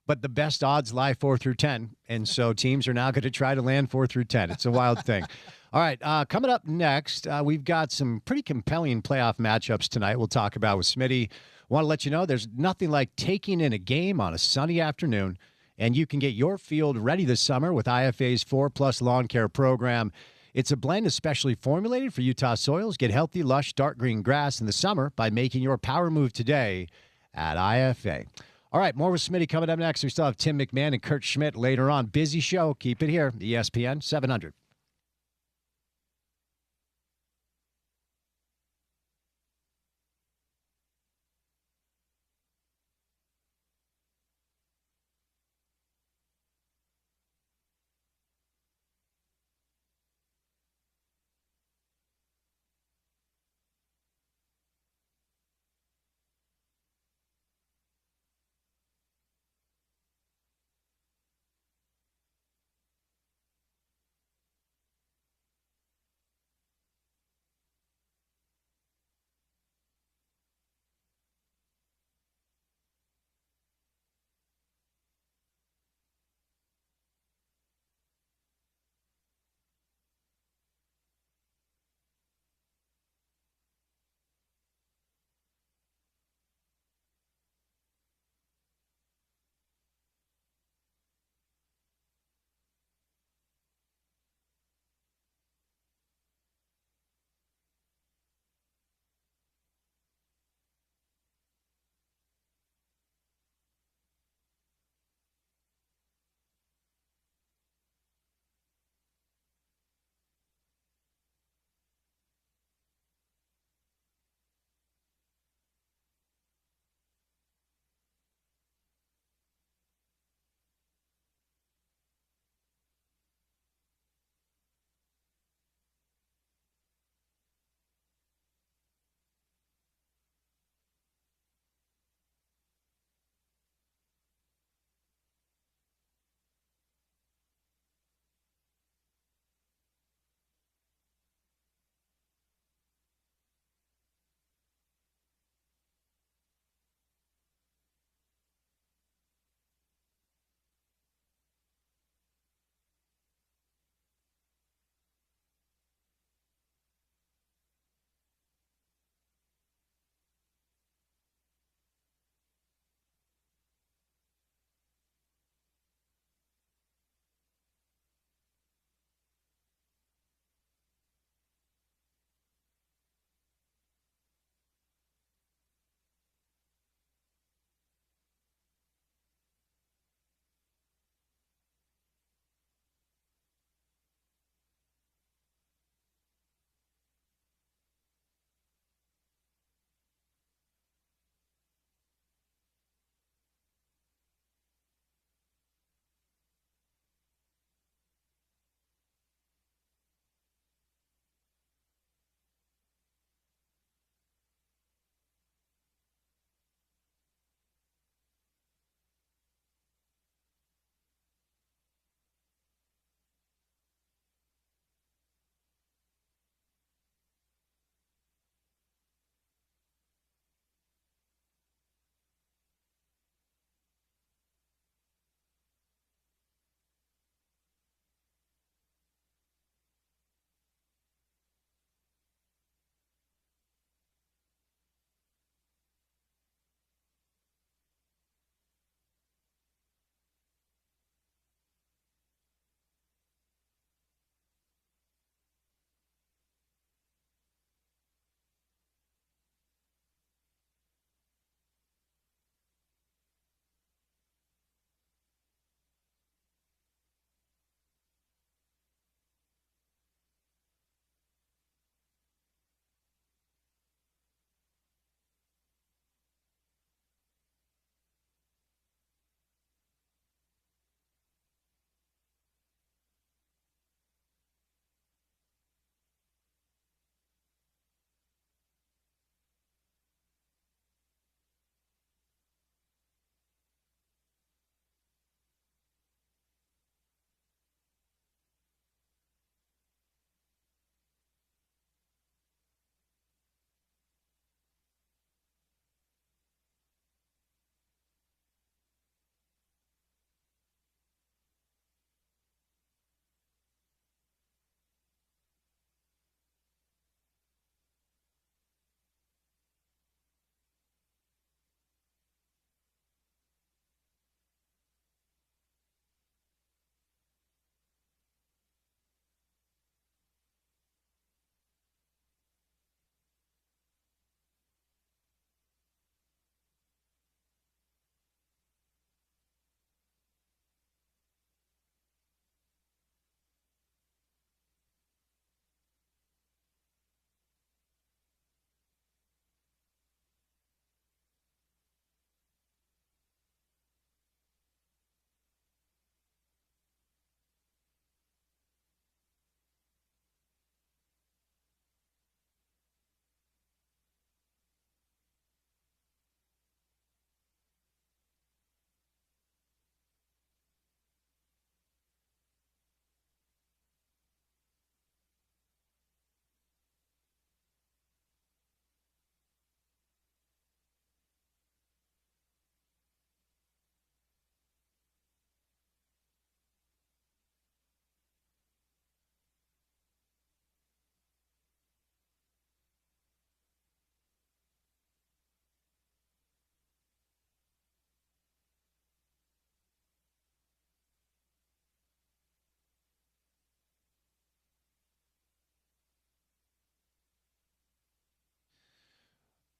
But the best odds lie 4 through 10, and so teams are now going to try to land 4 through 10. It's a wild thing. All right, coming up next, we've got some pretty compelling playoff matchups tonight we'll talk about with Smitty. Want to let you know there's nothing like taking in a game on a sunny afternoon, and you can get your field ready this summer with IFA's 4+ lawn care program. It's a blend especially formulated for Utah soils. Get healthy, lush, dark green grass in the summer by making your power move today at IFA. All right, more with Smitty coming up next. We still have Tim McMahon and Kurt Schmidt later on. Busy show. Keep it here, ESPN 700.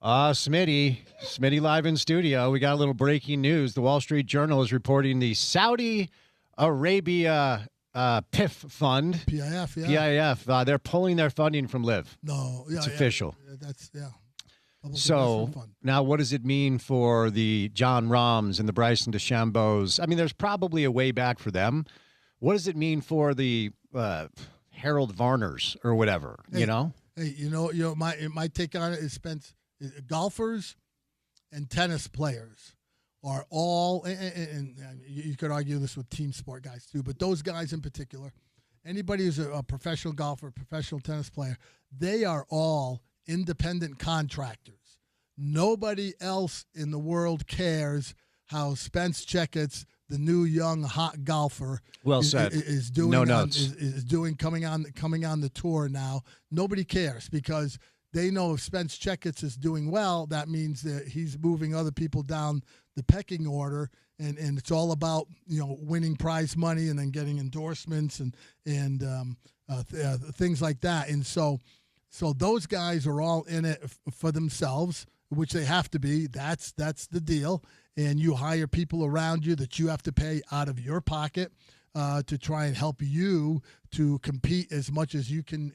Smitty live in studio. We got a little breaking news. The Wall Street Journal is reporting the Saudi Arabia PIF fund. PIF, yeah. PIF. They're pulling their funding from Live. No, yeah, it's official. That's So now what does it mean for the John Rahms and the Bryson DeChambeaus? I mean, there's probably a way back for them. What does it mean for the Harold Varners or whatever, Hey, my take on it is Spence. Golfers and tennis players are all, and you could argue this with team sport guys too, but those guys in particular, anybody who's a professional golfer, professional tennis player, they are all independent contractors. Nobody else in the world cares how Spence Checketts, the new young hot golfer, is doing. No notes. Is doing coming on the tour now. Nobody cares because they know if Spence Checketts is doing well, that means that he's moving other people down the pecking order, and it's all about winning prize money and then getting endorsements and things like that. And so those guys are all in it for themselves, which they have to be. That's the deal. And you hire people around you that you have to pay out of your pocket to try and help you to compete as much as you can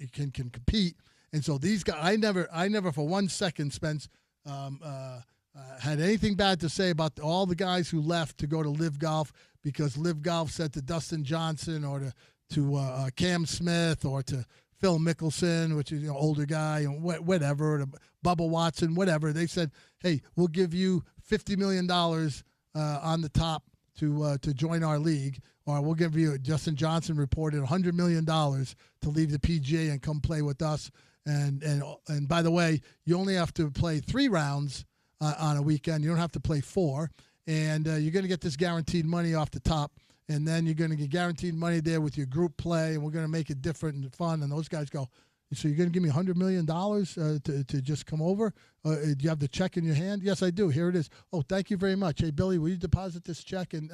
compete. And so these guys, I never for 1 second, Spence, had anything bad to say about all the guys who left to go to Live Golf because Live Golf said to Dustin Johnson or to Cam Smith or to Phil Mickelson, which is older guy, and whatever, or to Bubba Watson, whatever. They said, hey, we'll give you $50 million on the top to join our league, or we'll give you. Justin Johnson reported $100 million to leave the PGA and come play with us. And by the way, you only have to play 3 rounds on a weekend. You don't have to play 4. And you're going to get this guaranteed money off the top. And then you're going to get guaranteed money there with your group play. And we're going to make it different and fun. And those guys go, so you're going to give me $100 million to just come over? Do you have the check in your hand? Yes, I do. Here it is. Oh, thank you very much. Hey, Billy, will you deposit this check? And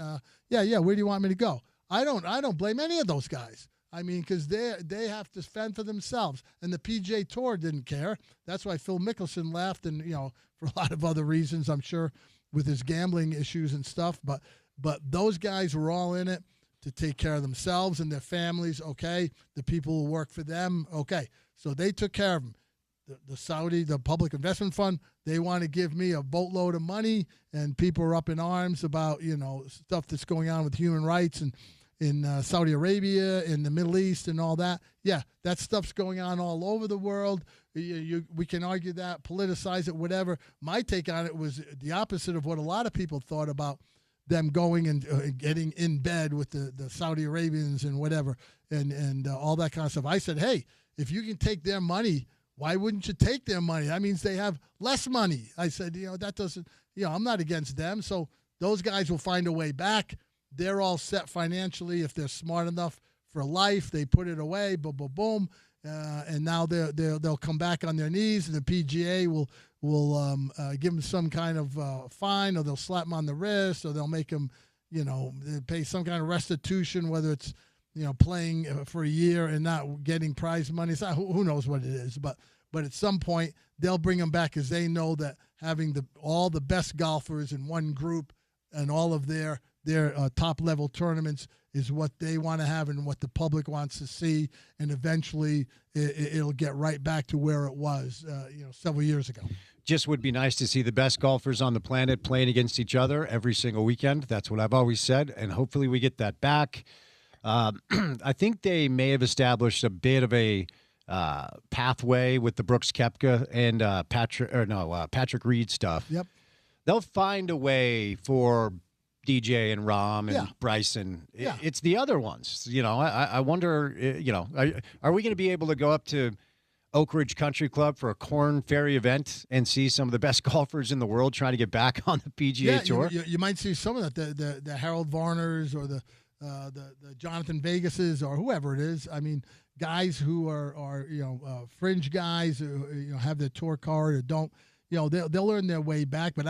yeah. Where do you want me to go? I don't blame any of those guys. I mean, because they have to fend for themselves. And the PGA Tour didn't care. That's why Phil Mickelson left, and, for a lot of other reasons, I'm sure, with his gambling issues and stuff. But those guys were all in it to take care of themselves and their families, okay? The people who work for them, okay. So they took care of them. The Public Investment Fund, they want to give me a boatload of money, and people are up in arms about, stuff that's going on with human rights and in Saudi Arabia, in the Middle East, and all that. Yeah, that stuff's going on all over the world. We can argue that, politicize it, whatever. My take on it was the opposite of what a lot of people thought about them going and getting in bed with the Saudi Arabians and whatever, and all that kind of stuff. I said, hey, if you can take their money, why wouldn't you take their money? That means they have less money. I said, that doesn't, I'm not against them. So those guys will find a way back. They're all set financially if they're smart enough for life. They put it away, boom, boom, boom, and now they'll come back on their knees, and the PGA will give them some kind of fine, or they'll slap them on the wrist, or they'll make them, pay some kind of restitution, whether it's playing for a year and not getting prize money. It's not, who knows what it is, but at some point they'll bring them back because they know that having all the best golfers in one group and all of their top level tournaments is what they want to have and what the public wants to see, and eventually it'll get right back to where it was, several years ago. Just would be nice to see the best golfers on the planet playing against each other every single weekend. That's what I've always said, and hopefully we get that back. I think they may have established a bit of a pathway with the Brooks Koepka and Patrick Reed stuff. Yep, they'll find a way for DJ and Rahm and Bryson. Yeah. It's the other ones. I wonder, are we going to be able to go up to Oak Ridge Country Club for a Corn Ferry event and see some of the best golfers in the world trying to get back on the PGA Tour? You might see some of that, the Harold Varners or the Jonathan Vegases or whoever it is. I mean, guys who are fringe guys who have their tour card or don't. They'll earn their way back. But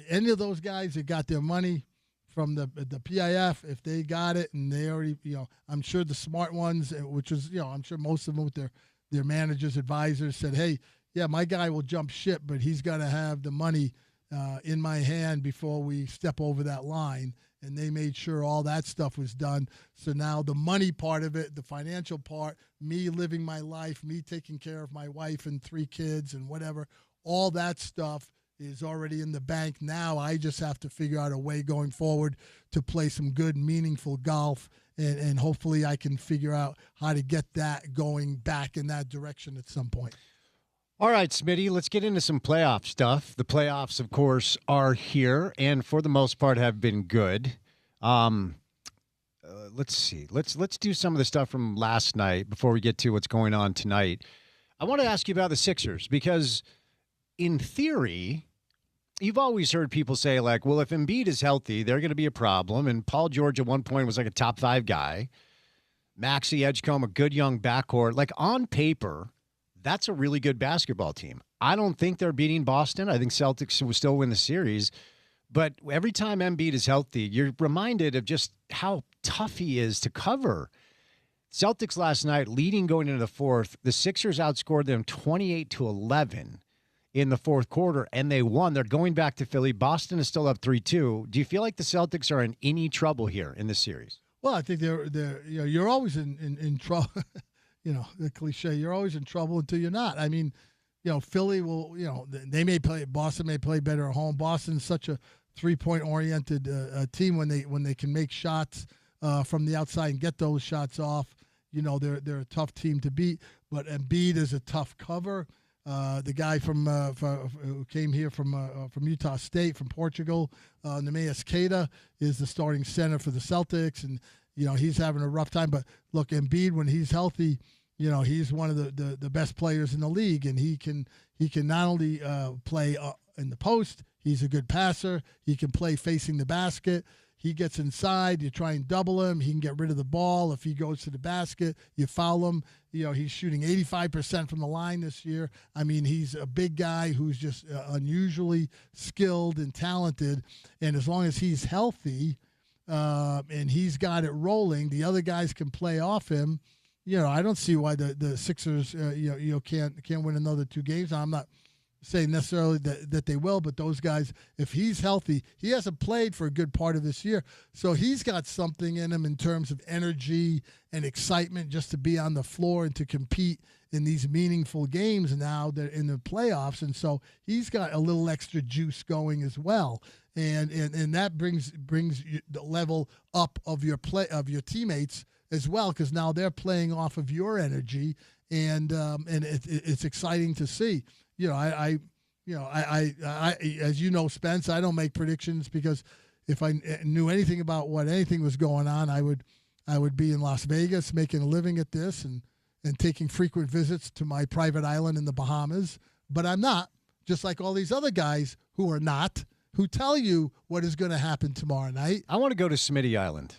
any of those guys that got their money from the PIF, if they got it and they already, I'm sure the smart ones, which is, I'm sure most of them with their managers, advisors said, hey, yeah, my guy will jump ship, but he's got to have the money in my hand before we step over that line. And they made sure all that stuff was done. So now the money part of it, the financial part, me living my life, me taking care of my wife and 3 kids and whatever, all that stuff is already in the bank. Now I just have to figure out a way going forward to play some good, meaningful golf. And hopefully I can figure out how to get that going back in that direction at some point. All right, Smitty, let's get into some playoff stuff. The playoffs, of course, are here and for the most part have been good. Let's see. Let's do some of the stuff from last night before we get to what's going on tonight. I want to ask you about the Sixers because in theory, you've always heard people say like, well, if Embiid is healthy, they're going to be a problem. And Paul George at one point was like a top 5 guy. Maxey, Edgecombe, a good young backcourt. Like on paper, that's a really good basketball team. I don't think they're beating Boston. I think Celtics will still win the series. But every time Embiid is healthy, you're reminded of just how tough he is to cover. Celtics last night leading going into the fourth. The Sixers outscored them 28-11 in the fourth quarter, and they won. They're going back to Philly. Boston is still up 3-2. Do you feel like the Celtics are in any trouble here in this series? Well, I think they're you're always in trouble. The cliche, you're always in trouble until you're not. I mean, Philly will, they may play, Boston may play better at home. Boston's such a 3-point oriented team when they can make shots from the outside and get those shots off. They're a tough team to beat, but Embiid is a tough cover. The guy who came here from Utah State, from Portugal, Neemias Queta, is the starting center for the Celtics, and he's having a rough time. But look, Embiid, when he's healthy, he's one of the best players in the league, and he can not only play in the post, he's a good passer. He can play facing the basket. He gets inside, you try and double him. He can get rid of the ball. If he goes to the basket, you foul him. He's shooting 85% from the line this year. I mean, he's a big guy who's just unusually skilled and talented. And as long as he's healthy and he's got it rolling, the other guys can play off him. I don't see why the Sixers can't win another 2 games. I'm not saying necessarily that they will, but those guys, if he's healthy, he hasn't played for a good part of this year. So he's got something in him in terms of energy and excitement just to be on the floor and to compete in these meaningful games now that in the playoffs. And so he's got a little extra juice going as well. And that brings the level up of your teammates as well, because now they're playing off of your energy, and it's exciting to see. I as you know, Spence, I don't make predictions because if I knew anything about what anything was going on, I would be in Las Vegas making a living at this and taking frequent visits to my private island in the Bahamas. But I'm not, just like all these other guys who are not, who tell you what is going to happen tomorrow night. I want to go to Smitty Island.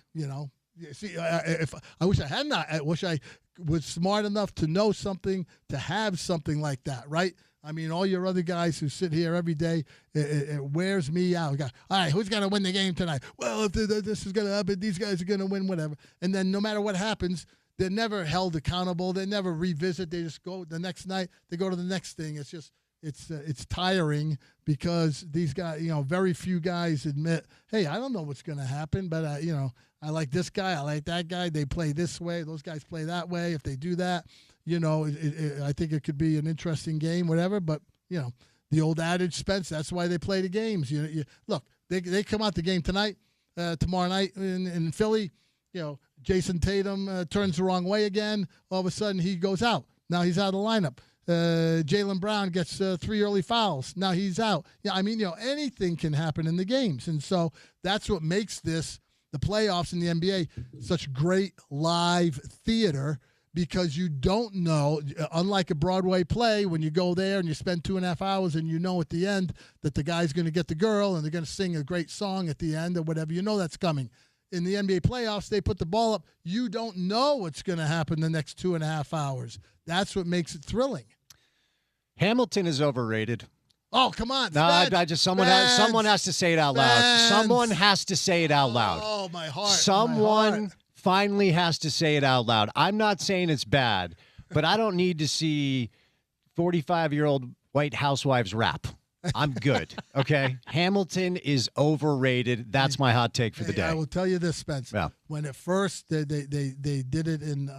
See, if I wish I had not. I wish I was smart enough to know something, to have something like that, right? I mean, all your other guys who sit here every day, it wears me out. All right, who's going to win the game tonight? Well, if this is going to happen, these guys are going to win, whatever. And then no matter what happens, they're never held accountable. They never revisit. They just go the next night. They go to the next thing. It's just it's tiring because these guys, very few guys admit, hey, I don't know what's going to happen, but I like this guy, I like that guy. They play this way. Those guys play that way. If they do that, I think it could be an interesting game, whatever. But, the old adage, Spence, that's why they play the games. Look, they come out the game tomorrow night in Philly. Jason Tatum turns the wrong way again. All of a sudden, he goes out. Now he's out of the lineup. Jaylen Brown gets 3 early fouls. Now he's out. Anything can happen in the games. And so that's what makes the playoffs in the NBA such great live theater, because you don't know, unlike a Broadway play, when you go there and you spend 2.5 hours and at the end that the guy's going to get the girl and they're going to sing a great song at the end or whatever, that's coming. In the NBA playoffs, they put the ball up. You don't know what's going to happen the next 2.5 hours. That's what makes it thrilling. Hamilton is overrated. Oh, come on. No, someone has to say it out loud. Someone has to say it out loud. Oh, my heart. Someone finally has to say it out loud. I'm not saying it's bad, but I don't need to see 45-year-old white housewives rap. I'm good. Okay. Hamilton is overrated. That's my hot take for the day. I will tell you this, Spence. Yeah. When at first they did it in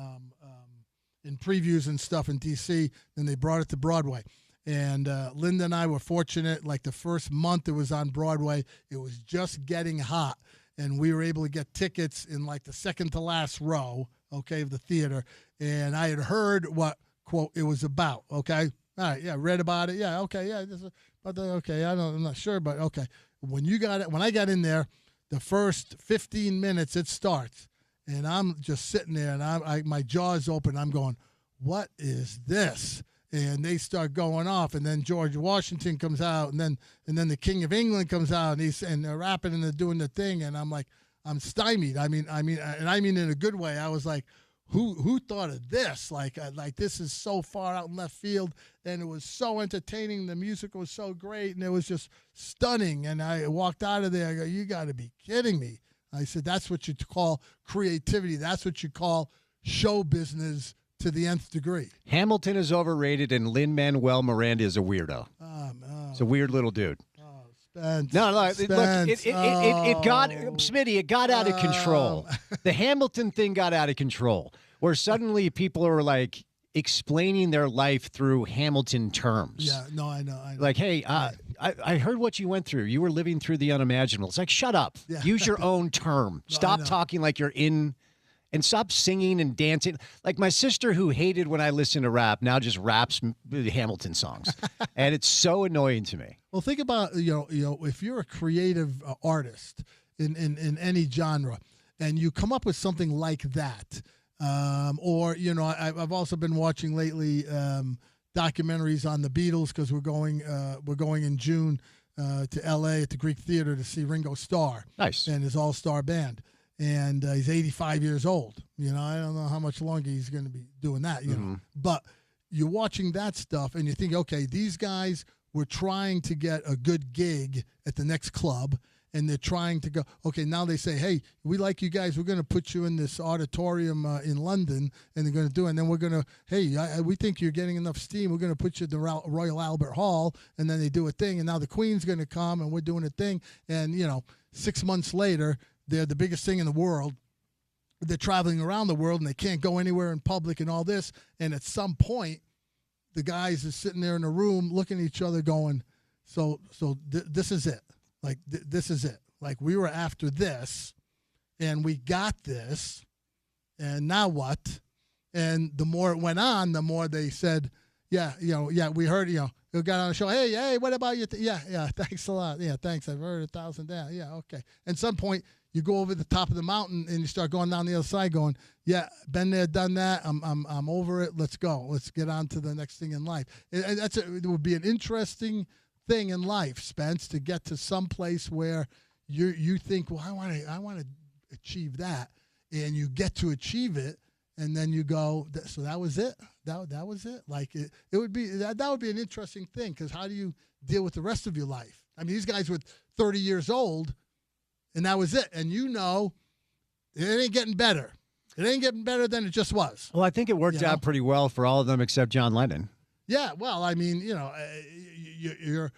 previews and stuff in D.C., then they brought it to Broadway. And Linda and I were fortunate. Like the first month it was on Broadway, it was just getting hot. And we were able to get tickets in like the second to last row, okay, of the theater. And I had heard what, quote, it was about, okay? All right, yeah, read about it. Yeah, okay, yeah. Okay, I'm not sure, but okay. When I got in there, the first 15 minutes it starts, and I'm just sitting there, and my jaw's open. I'm going, what is this? And they start going off, and then George Washington comes out, and then the King of England comes out, and they're rapping and they're doing the thing, and I'm like, I'm stymied. I mean in a good way. I was like, who thought of this? Like this is so far out in left field, and it was so entertaining. The music was so great, and it was just stunning. And I walked out of there. I go, you got to be kidding me. I said, that's what you call creativity. That's what you call show business to the nth degree. Hamilton is overrated, and Lin-Manuel Miranda is a weirdo. It's a weird little dude. Spence, no, look, Spence. It got Smitty. It got out of control. The Hamilton thing got out of control, where suddenly people are like explaining their life through Hamilton terms. Yeah, no, I know. Like, hey, I heard what you went through. You were living through the unimaginable. It's like, shut up. Yeah. Use your own term. Stop talking like you're in. And stop singing and dancing. Like my sister, who hated when I listened to rap, now just raps Hamilton songs, and it's so annoying to me. Well, think about if you're a creative artist in any genre, and you come up with something like that, or I've also been watching lately documentaries on the Beatles, because we're going in June to L.A. at the Greek Theater to see Ringo Starr. Nice. And his all-star band. And he's 85 years old. I don't know how much longer he's going to be doing that, know. But you're watching that stuff, and you think, okay, these guys were trying to get a good gig at the next club, and they're trying to go, okay, now they say, hey, we like you guys. We're going to put you in this auditorium in London, and they're going to do it. And then we're going to, hey, we think you're getting enough steam. We're going to put you at the Royal Albert Hall, and then they do a thing. And now the Queen's going to come, and we're doing a thing. And, 6 months later, they're the biggest thing in the world. They're traveling around the world, and they can't go anywhere in public and all this. And at some point, the guys are sitting there in a room looking at each other going, so this is it. Like, this is it. Like, we were after this, and we got this, and now what? And the more it went on, the more they said, yeah, we heard, they got on the show, hey, what about you? Yeah, thanks a lot. Yeah, thanks. I've heard 1,000 down. Yeah, okay. And at some point, you go over the top of the mountain and you start going down the other side going, yeah, been there, done that. I'm over it. Let's go. Let's get on to the next thing in life. It would be an interesting thing in life, Spence, to get to some place where you think, well, I want to achieve that, and you get to achieve it, and then you go, so that was it. That was it. Like it would be that would be an interesting thing, because how do you deal with the rest of your life? I mean, these guys were 30 years old. And that was it. And it ain't getting better. It ain't getting better than it just was. Well, I think it worked out pretty well for all of them except John Lennon. Yeah, well, I mean, your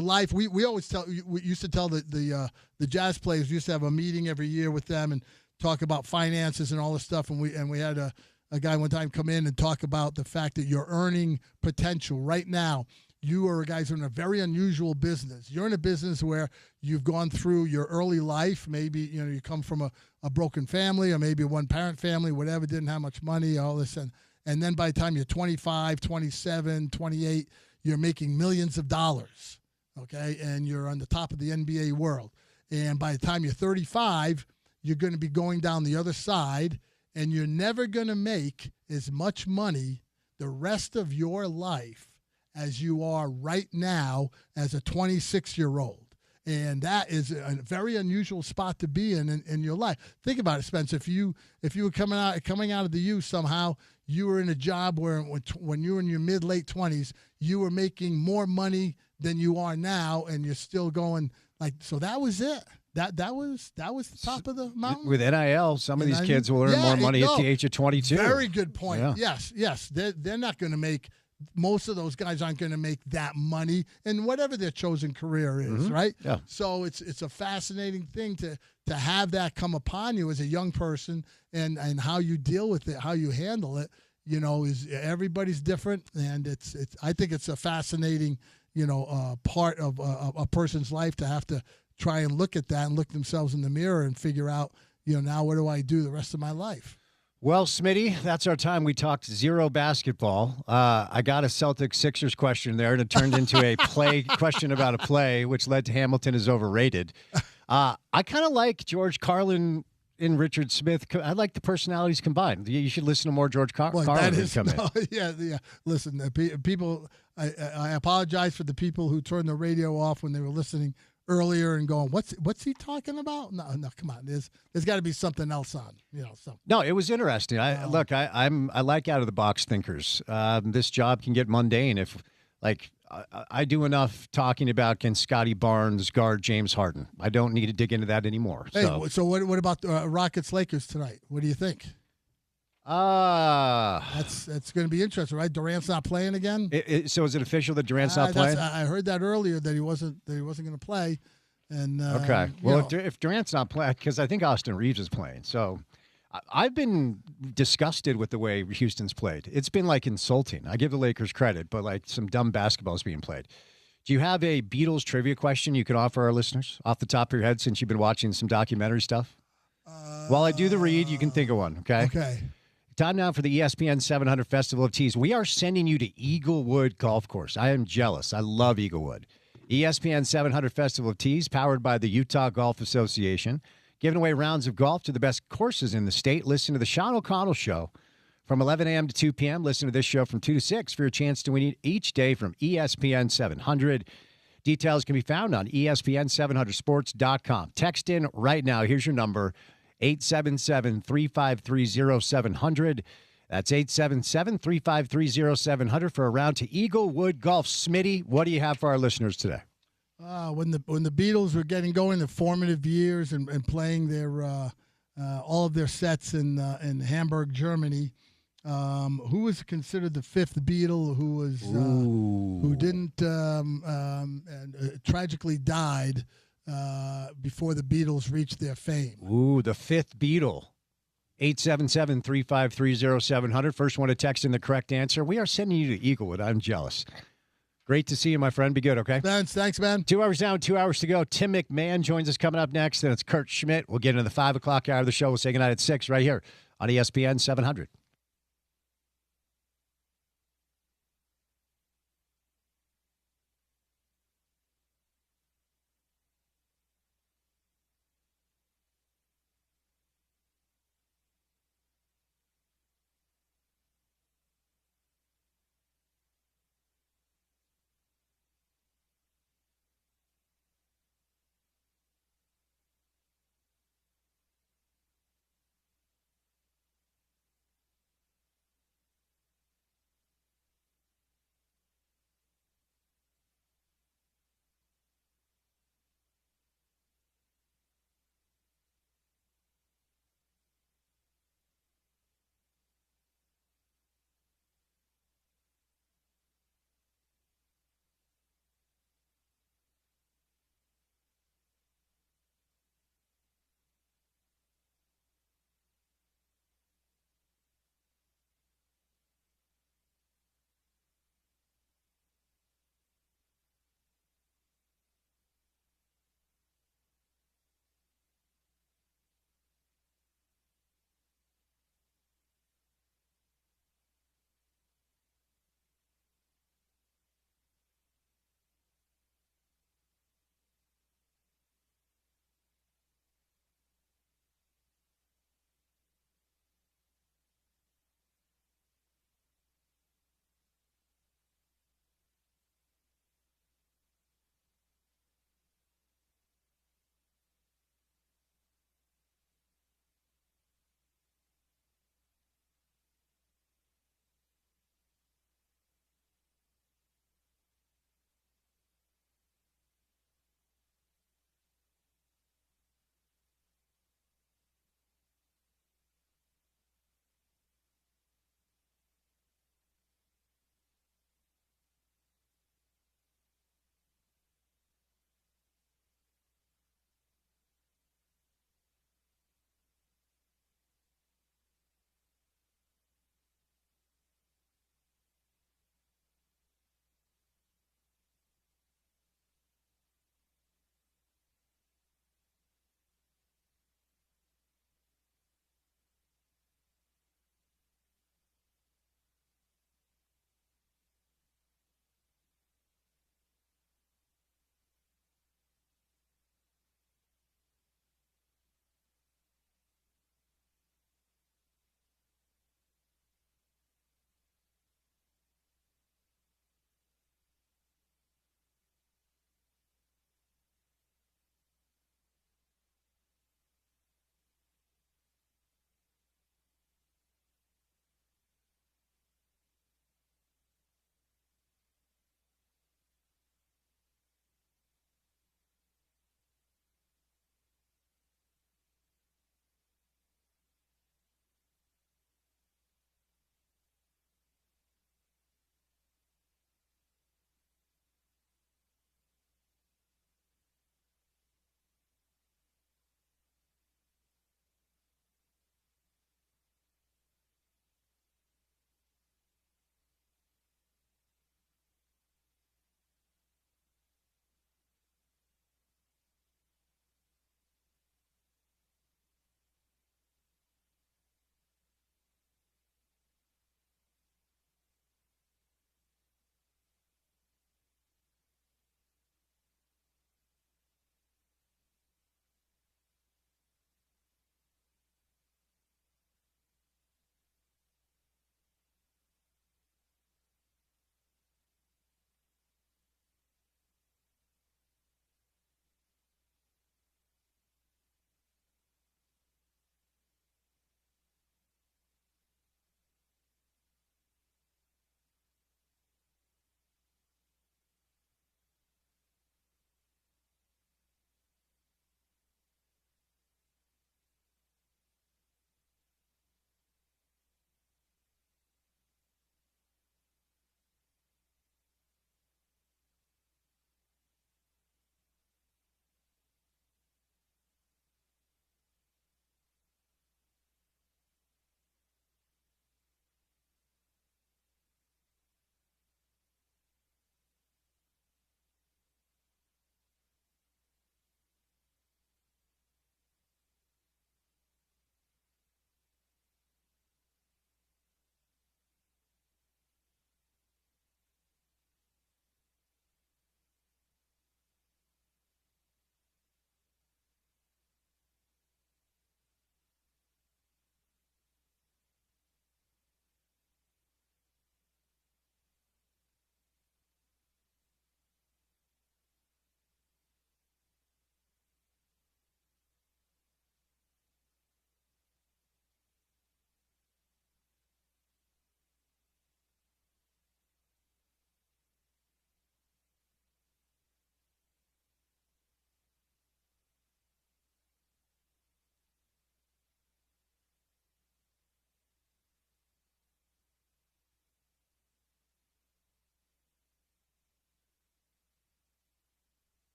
life. We always we used to tell the jazz players. We used to have a meeting every year with them and talk about finances and all this stuff. And we had a guy one time come in and talk about the fact that your earning potential right now. You are guys who are in a very unusual business. You're in a business where you've gone through your early life. Maybe, you come from a broken family, or maybe a one-parent family, whatever, didn't have much money, all this. And then by the time you're 25, 27, 28, you're making millions of dollars, okay? And you're on the top of the NBA world. And by the time you're 35, you're going to be going down the other side, and you're never going to make as much money the rest of your life as you are right now as a 26-year-old. And that is a very unusual spot to be in your life. Think about it, Spence. If you were coming out of the U somehow, you were in a job where when you were in your mid-late 20s, you were making more money than you are now, and you're still going like, so that was it. That was the top of the mountain. With NIL, some of these kids will earn more money at the age of 22. Very good point. Yeah. Yes. They're not going to make most of those guys aren't going to make that money in whatever their chosen career is, right? Yeah. So it's a fascinating thing to have that come upon you as a young person, and how you deal with it, how you handle it. Is everybody's different, and it's I think it's a fascinating part of a person's life to have to try and look at that and look themselves in the mirror and figure out now what do I do the rest of my life. Well, Smitty, that's our time. We talked zero basketball. I got a Celtics Sixers question there, and it turned into a question about a play, which led to Hamilton is overrated. I kind of like George Carlin and Richard Smith. I like the personalities combined. You should listen to more George Carlin. Yeah. Listen, people. I apologize for the people who turned the radio off when they were listening earlier and going, "What's he talking about?" No, come on. There's got to be something else on. No, it was interesting. I like out of the box thinkers. This job can get mundane if, I do enough talking about can Scotty Barnes guard James Harden. I don't need to dig into that anymore. Hey, so what about Rockets Lakers tonight? What do you think? That's going to be interesting, right? Durant's not playing again. So is it official that Durant's not playing? I heard that earlier that he wasn't going to play. And okay, well, if Durant's not playing, because I think Austin Reeves is playing, so I've been disgusted with the way Houston's played. It's been insulting. I give the Lakers credit, but some dumb basketball is being played. Do you have a Beatles trivia question you could offer our listeners off the top of your head since you've been watching some documentary stuff? While I do the read, you can think of one. Okay. Okay. Time now for the ESPN 700 Festival of Tees. We are sending you to Eaglewood Golf Course. I am jealous. I love Eaglewood. ESPN 700 Festival of Tees, powered by the Utah Golf Association, giving away rounds of golf to the best courses in the state. Listen to the Sean O'Connell Show from 11 a.m. to 2 p.m. Listen to this show from 2 to 6 for your chance to win each day from ESPN 700. Details can be found on ESPN700sports.com. Text in right now. Here's your number, 877-353-0700. That's 877-353-0700 for a round to Eaglewood Golf. Smitty, what do you have for our listeners today? When the Beatles were getting going, the formative years and playing their all of their sets in Hamburg, Germany, who was considered the fifth Beatle who didn't tragically died before the Beatles reached their fame. Ooh, the fifth Beatle. 877-353-0700. First one to text in the correct answer. We are sending you to Eaglewood. I'm jealous. Great to see you, my friend. Be good, okay? Thanks, man. 2 hours down, 2 hours to go. Tim McMahon joins us coming up next. Then it's Kurt Schmidt. We'll get into the 5 o'clock hour of the show. We'll say goodnight at 6 right here on ESPN 700.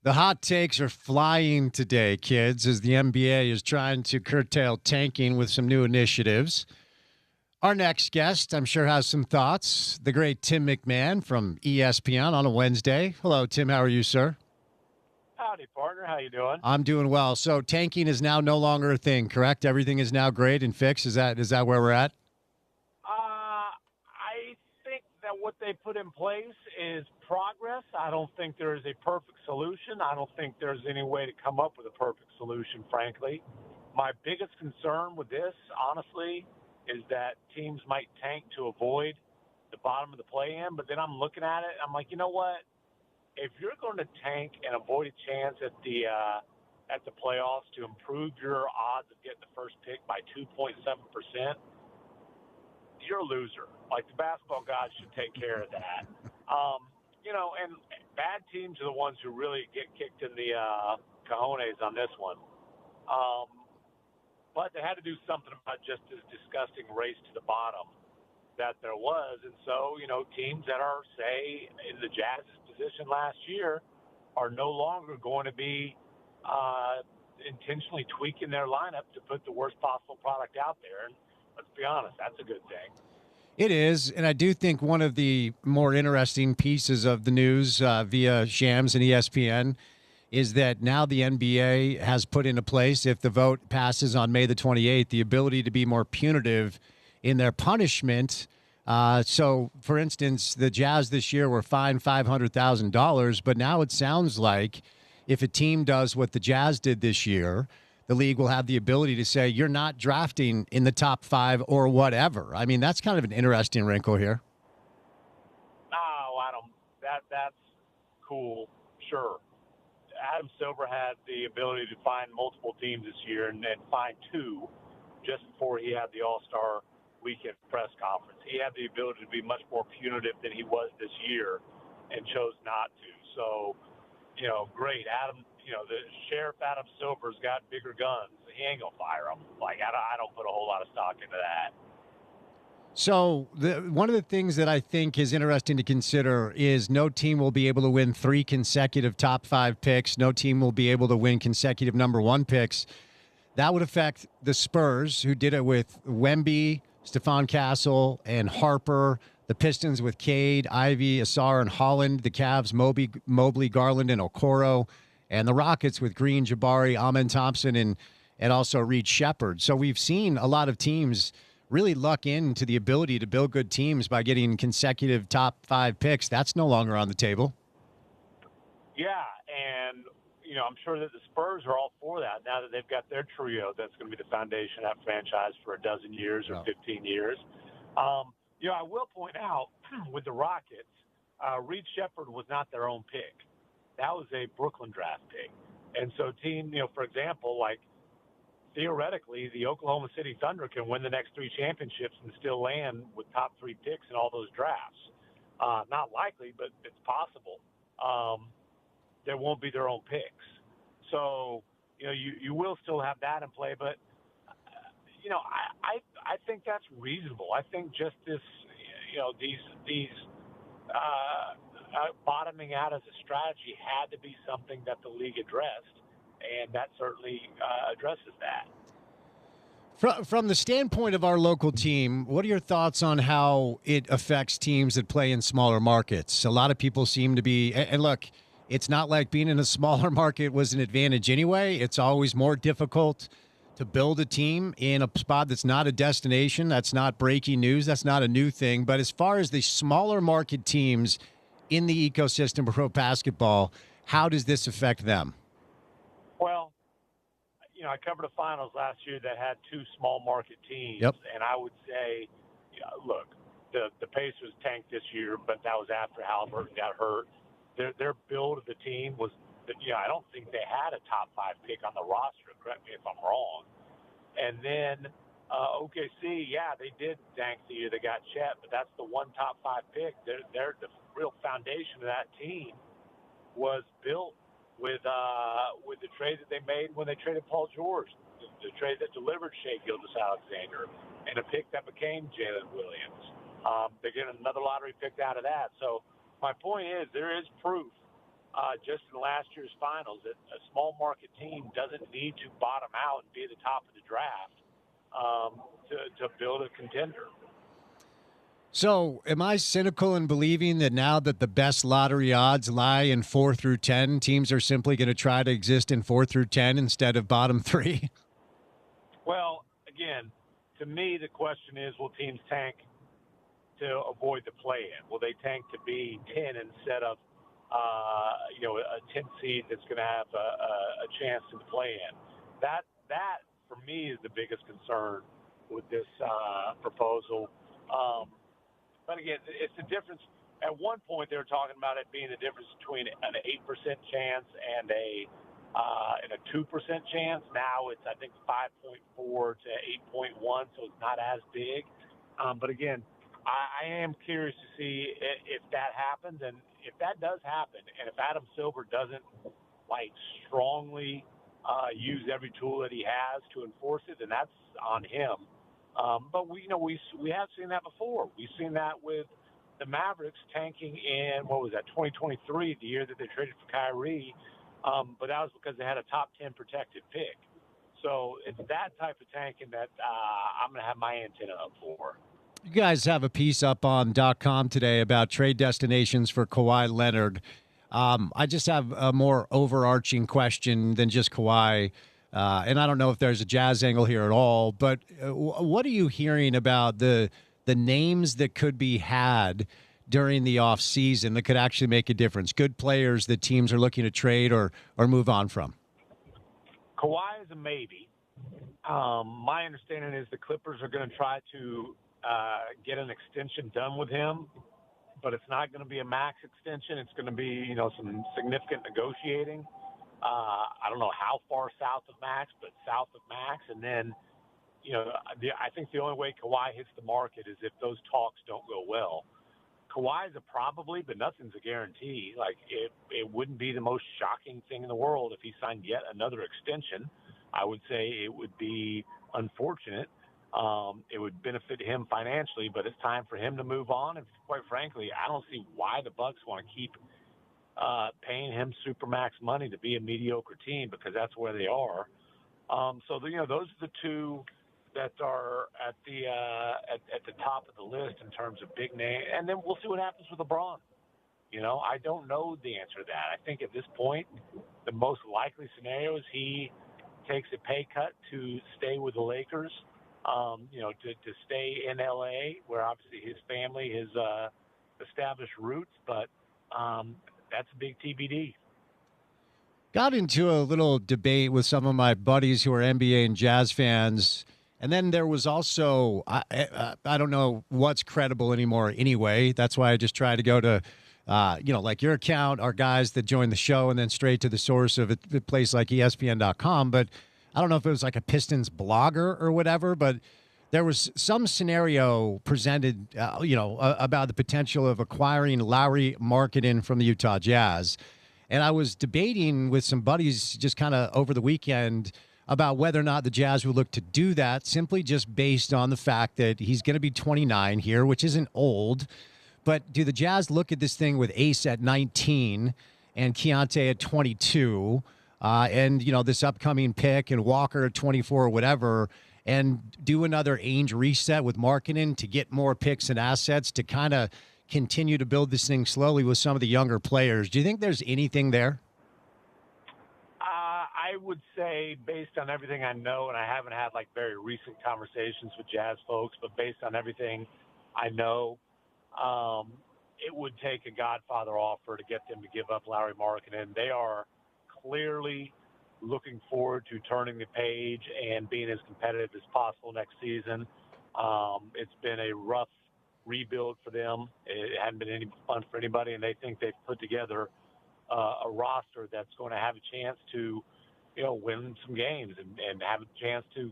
The hot takes are flying today, kids, as the NBA is trying to curtail tanking with some new initiatives. Our next guest, I'm sure, has some thoughts. The great Tim McMahon from ESPN on a Wednesday. Hello, Tim. How are you, sir? Howdy, partner. How you doing? I'm doing well. So tanking is now no longer a thing, correct? Everything is now great and fixed. Is that where we're at? I think that what they put in place is progress. I don't think there is a perfect solution. I don't think there's any way to come up with a perfect solution, frankly. My biggest concern with this, honestly, is that teams might tank to avoid the bottom of the play-in, but then I'm looking at it, I'm like, you know what? If you're going to tank and avoid a chance at the playoffs to improve your odds of getting the first pick by 2.7%, you're a loser. Like, the basketball gods should take care of that. And bad teams are the ones who really get kicked in the cojones on this one. But they had to do something about just this disgusting race to the bottom that there was. And so, teams that are, say, in the Jazz's position last year are no longer going to be intentionally tweaking their lineup to put the worst possible product out there. And let's be honest, that's a good thing. It is, and I do think one of the more interesting pieces of the news via Shams and ESPN is that now the NBA has put into place, if the vote passes on May the 28th, the ability to be more punitive in their punishment. So, for instance, the Jazz this year were fined $500,000, but now it sounds like if a team does what the Jazz did this year, the league will have the ability to say, you're not drafting in the top 5 or whatever. I mean, that's kind of an interesting wrinkle here. No, I don't. That's cool. Sure. Adam Silver had the ability to find multiple teams this year and then find 2 just before he had the All-Star weekend press conference. He had the ability to be much more punitive than he was this year and chose not to. So, great. Adam, the Sheriff Adam Silver's got bigger guns. He ain't going to fire him. Like, I don't put a whole lot of stock into that. So one of the things that I think is interesting to consider is no team will be able to win 3 consecutive top 5 picks. No team will be able to win consecutive number 1 picks. That would affect the Spurs, who did it with Wemby, Stephon Castle, and Harper. The Pistons with Cade, Ivy, Asar, and Holland. The Cavs, Mobley, Garland, and Okoro. And the Rockets with Green, Jabari, Amen Thompson, and also Reed Shepherd. So we've seen a lot of teams really luck into the ability to build good teams by getting consecutive top 5 picks. That's no longer on the table. Yeah, and, I'm sure that the Spurs are all for that now that they've got their trio that's going to be the foundation of that franchise for a dozen years or 15 years. I will point out with the Rockets, Reed Shepherd was not their own pick. That was a Brooklyn draft pick. And so team, for example, like, theoretically, the Oklahoma City Thunder can win the next 3 championships and still land with top 3 picks in all those drafts. Not likely, but it's possible. There won't be their own picks. So, you will still have that in play. But, I think that's reasonable. I think just this, these bottoming out as a strategy had to be something that the league addressed. And that certainly addresses that. From the standpoint of our local team, what are your thoughts on how it affects teams that play in smaller markets? A lot of people seem to be – and look, it's not like being in a smaller market was an advantage anyway. It's always more difficult to build a team in a spot that's not a destination, that's not breaking news, that's not a new thing. But as far as the smaller market teams in the ecosystem of pro basketball, how does this affect them? Well, I covered a finals last year that had 2 small market teams. Yep. And I would say, look, the Pacers tanked this year, but that was after Halliburton got hurt. Their build of the team was, I don't think they had a top 5 pick on the roster. Correct me if I'm wrong. And then OKC, yeah, they did tank the year they got Chet, but that's the one top 5 pick. The real foundation of that team was built with the trade that they made when they traded Paul George, the trade that delivered Shai Gilgeous-Alexander, and a pick that became Jalen Williams. They're getting another lottery pick out of that. So my point is there is proof just in last year's finals, that a small market team doesn't need to bottom out and be at the top of the draft to build a contender. So, am I cynical in believing that now that the best lottery odds lie in 4 through 10, teams are simply going to try to exist in 4 through 10 instead of bottom 3? Well, again, to me, the question is, will teams tank to avoid the play-in? Will they tank to be 10 instead of, a 10 seed that's going to have a chance to the play-in? That, for me, is the biggest concern with this proposal. But again, it's the difference. At one point, they were talking about it being the difference between an 8% chance and a 2% chance. Now it's, I think, 5.4 to 8.1, so it's not as big. But again, I am curious to see if that happens, and if that does happen, and if Adam Silver doesn't strongly use every tool that he has to enforce it, then that's on him. But we have seen that before. We've seen that with the Mavericks tanking in 2023, the year that they traded for Kyrie. But that was because they had a top 10 protected pick. So it's that type of tanking that I'm going to have my antenna up for. You guys have a piece up on .com today about trade destinations for Kawhi Leonard. I just have a more overarching question than just Kawhi. And I don't know if there's a Jazz angle here at all, but what are you hearing about the names that could be had during the offseason that could actually make a difference? Good players that teams are looking to trade or move on from? Kawhi is a maybe. My understanding is the Clippers are going to try to get an extension done with him, but it's not going to be a max extension. It's going to be, some significant negotiating. I don't know how far south of max, but south of max. And then, I think the only way Kawhi hits the market is if those talks don't go well. Kawhi's a probably, but nothing's a guarantee. It wouldn't be the most shocking thing in the world if he signed yet another extension. I would say it would be unfortunate. It would benefit him financially, but it's time for him to move on. And quite frankly, I don't see why the Bucks want to keep paying him supermax money to be a mediocre team, because that's where they are. So those are the two that are at the top of the list in terms of big name. And then we'll see what happens with LeBron. I don't know the answer to that. I think at this point, the most likely scenario is he takes a pay cut to stay with the Lakers, to stay in LA, where obviously his family has established roots. But that's a big TBD. Got into a little debate with some of my buddies who are NBA and Jazz fans. And then there was also, I don't know what's credible anymore anyway. That's why I just try to go to, like your account, our guys that join the show, and then straight to the source of a place like ESPN.com. But I don't know if it was like a Pistons blogger or whatever, but there was some scenario presented, about the potential of acquiring Lauri Markkanen from the Utah Jazz. And I was debating with some buddies just kind of over the weekend about whether or not the Jazz would look to do that, simply just based on the fact that he's going to be 29 here, which isn't old. But do the Jazz look at this thing with Ace at 19 and Keontae at 22 and, this upcoming pick and Walker at 24 or whatever, and do another Ainge reset with Markkanen to get more picks and assets to kind of continue to build this thing slowly with some of the younger players? Do you think there's anything there? I would say, based on everything I know, and I haven't had very recent conversations with Jazz folks, but based on everything I know, it would take a Godfather offer to get them to give up Lauri Markkanen. They are clearly looking forward to turning the page and being as competitive as possible next season. It's been a rough rebuild for them. It hadn't been any fun for anybody, and they think they've put together a roster that's going to have a chance to, win some games and have a chance to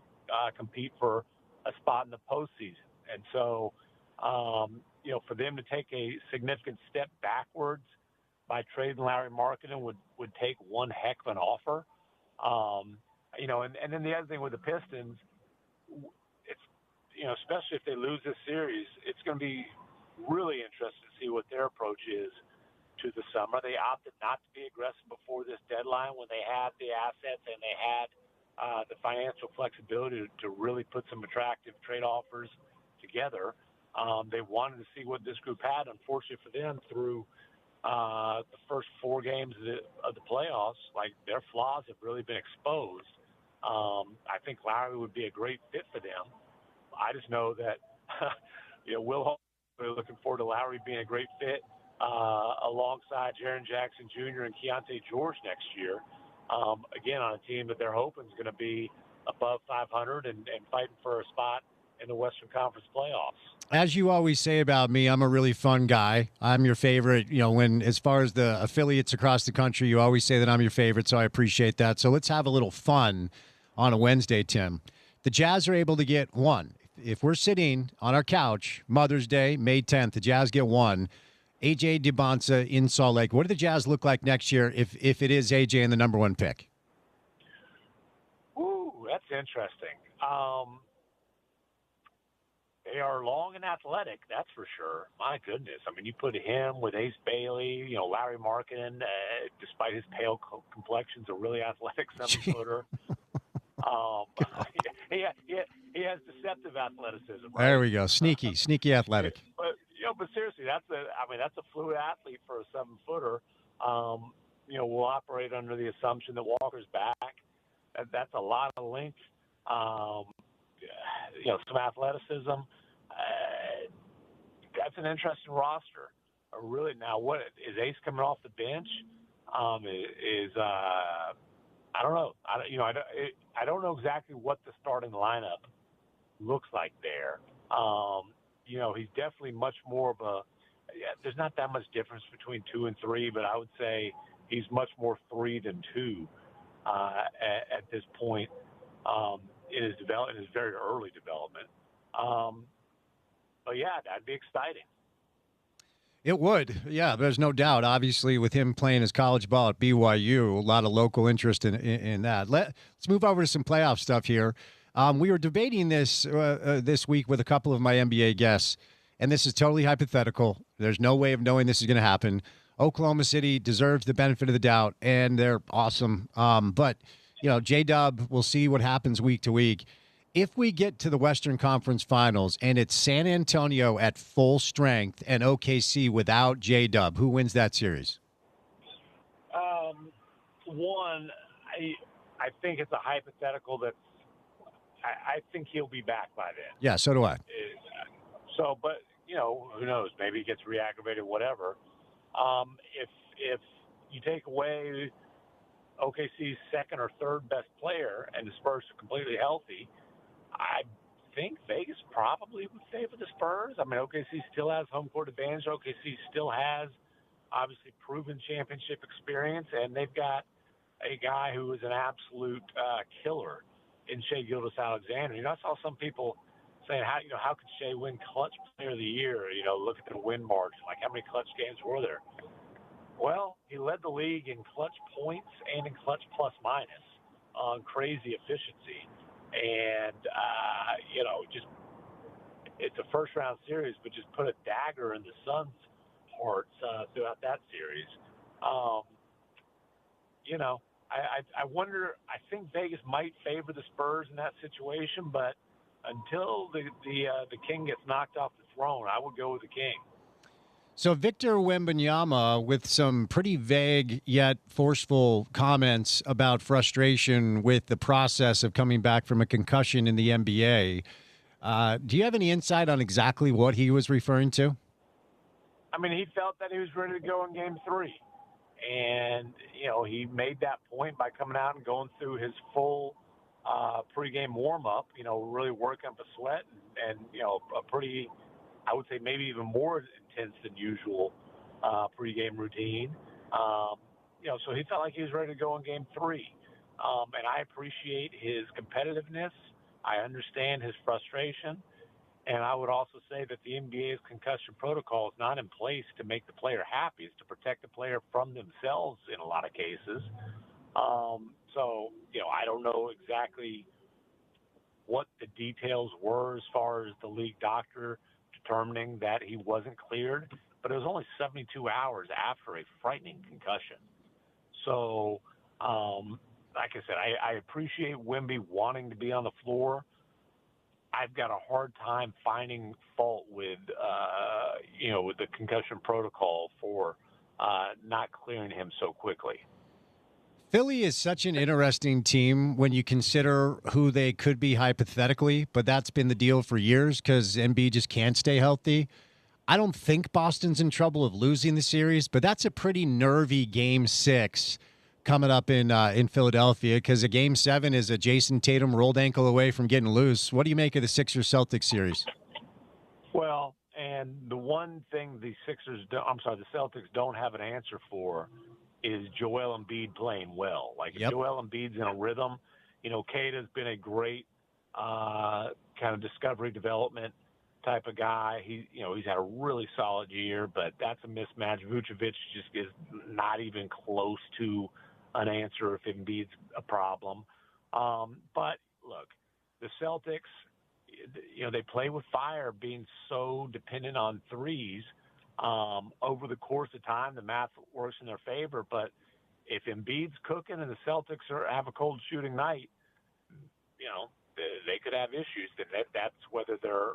compete for a spot in the postseason. And so, for them to take a significant step backwards by trading Lauri Markkanen would take one heck of an offer. And then the other thing with the Pistons, it's, especially if they lose this series, it's going to be really interesting to see what their approach is to the summer. They opted not to be aggressive before this deadline when they had the assets and they had the financial flexibility to really put some attractive trade offers together. They wanted to see what this group had. Unfortunately for them, through the first 4 games of the playoffs, like, their flaws have really been exposed. I think Lowry would be a great fit for them. I just know that, Will we're looking forward to Lowry being a great fit alongside Jaren Jackson Jr. and Keontae George next year. Again, on a team that they're hoping is going to be above 500 and fighting for a spot in the Western Conference playoffs. As you always say about me, I'm a really fun guy. I'm your favorite. When as far as the affiliates across the country, you always say that I'm your favorite, so I appreciate that. So let's have a little fun on a Wednesday, Tim. The Jazz are able to get one. If we're sitting on our couch, Mother's Day, May 10th, the Jazz get one. A.J. DeBonsa in Salt Lake. What do the Jazz look like next year if it is A.J. and the number 1 pick? Ooh, that's interesting. They are long and athletic, that's for sure. My goodness. I mean, you put him with Ace Bailey, Larry Markkinen, despite his pale complexion, a really athletic 7-footer. He has deceptive athleticism. Right? There we go. Sneaky athletic. But seriously, that's a fluid athlete for a 7-footer. We'll operate under the assumption that Walker's back. That's a lot of length. Some athleticism. That's an interesting roster. Really, now what is Ace coming off the bench? I don't know. I don't know exactly what the starting lineup looks like there. He's definitely much more of a. Yeah, there's not that much difference between 2 and 3, but I would say he's much more 3 than 2 at this point in his very early development. But yeah, that'd be exciting. It would, yeah. There's no doubt. Obviously, with him playing his college ball at BYU, a lot of local interest in that. Let's move over to some playoff stuff here. We were debating this this week with a couple of my NBA guests, and this is totally hypothetical. There's no way of knowing this is going to happen. Oklahoma City deserves the benefit of the doubt, and they're awesome. But J-Dub, we'll see what happens week to week. If we get to the Western Conference Finals and it's San Antonio at full strength and OKC without J-Dub, who wins that series? I think it's a hypothetical that I think he'll be back by then. Yeah, so do I. But who knows? Maybe he gets re-aggravated, whatever. If you take away OKC's second or third best player and the Spurs are completely healthy, I think Vegas probably would favor the Spurs. I mean, OKC still has home court advantage. OKC still has, obviously, proven championship experience, and they've got a guy who is an absolute killer in Shai Gilgeous-Alexander. I saw some people saying, how could Shai win Clutch Player of the Year? Look at the win margin. Like, how many clutch games were there? Well, he led the league in clutch points and in clutch plus minus on crazy efficiency. And, it's a first-round series, but just put a dagger in the Suns' hearts throughout that series. I wonder. I think Vegas might favor the Spurs in that situation, but until the king gets knocked off the throne, I would go with the king. So Victor Wembanyama, with some pretty vague yet forceful comments about frustration with the process of coming back from a concussion in the NBA. Do you have any insight on exactly what he was referring to? I mean, he felt that he was ready to go in Game 3. And, he made that point by coming out and going through his full pregame warm-up, really working up a sweat and a pretty, I would say maybe even more intense than usual pregame routine. So he felt like he was ready to go in Game 3. And I appreciate his competitiveness. I understand his frustration. And I would also say that the NBA's concussion protocol is not in place to make the player happy. It's to protect the player from themselves in a lot of cases. I don't know exactly what the details were as far as the league doctor determining that he wasn't cleared. but it was only 72 hours after a frightening concussion. So, like I said, I appreciate Wemby wanting to be on the floor. I've got a hard time finding fault with, with the concussion protocol for not clearing him so quickly. Philly is such an interesting team when you consider who they could be hypothetically, but that's been the deal for years because Embiid just can't stay healthy. I don't think Boston's in trouble of losing the series, but that's a pretty nervy Game 6 coming up in Philadelphia because a Game 7 is a Jason Tatum rolled ankle away from getting loose. What do you make of the Sixers-Celtics series? Well, and the one thing the Celtics don't have an answer for is Joel Embiid playing well. Like, if Joel Embiid's in a rhythm, Kata's been a great kind of discovery development type of guy. He's had a really solid year, but that's a mismatch. Vucevic just is not even close to an answer if Embiid's a problem. But look, the Celtics, they play with fire, being so dependent on threes. Over the course of time, the math works in their favor. But if Embiid's cooking and the Celtics have a cold shooting night, they could have issues. That's whether they're.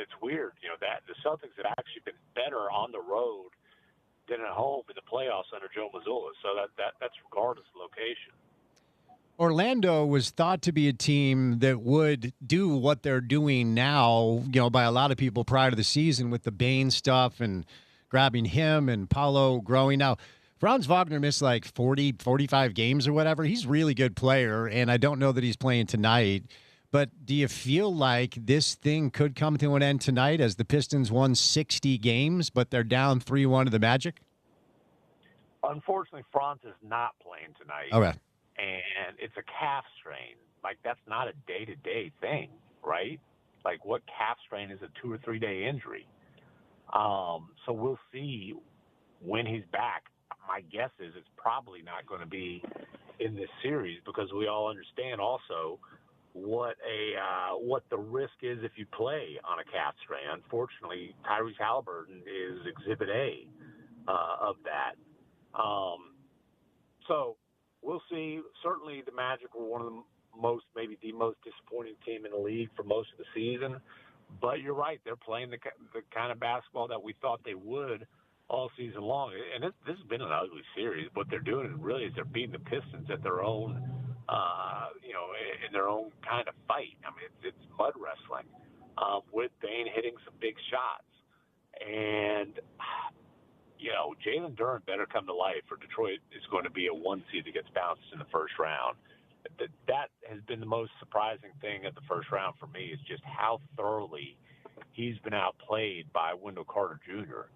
It's weird, that the Celtics have actually been better on the road than at home in the playoffs under Joe Mazzulla. So that's regardless of location. Orlando was thought to be a team that would do what they're doing now, by a lot of people prior to the season with the Bane stuff and grabbing him and Paolo growing. Now, Franz Wagner missed like 40, 45 games or whatever. He's a really good player, and I don't know that he's playing tonight. But do you feel like this thing could come to an end tonight as the Pistons won 60 games, but they're down 3-1 to the Magic? Unfortunately, Franz is not playing tonight. Okay. And it's a calf strain. Like, that's not a day-to-day thing, right? Like, what calf strain is a 2 or 3 day injury? So we'll see when he's back. My guess is it's probably not going to be in this series because we all understand also what the risk is if you play on a calf strain. Unfortunately, Tyrese Halliburton is Exhibit A of that. So we'll see. Certainly, the Magic were one of maybe the most disappointing team in the league for most of the season. But you're right; they're playing the kind of basketball that we thought they would all season long. And this has been an ugly series. What they're doing really is they're beating the Pistons at their own, in their own kind of fight. I mean, it's mud wrestling with Bane hitting some big shots. And, Jalen Duren better come to life or Detroit is going to be a 1 seed that gets bounced in the first round. That has been the most surprising thing at the first round for me is just how thoroughly he's been outplayed by Wendell Carter Jr.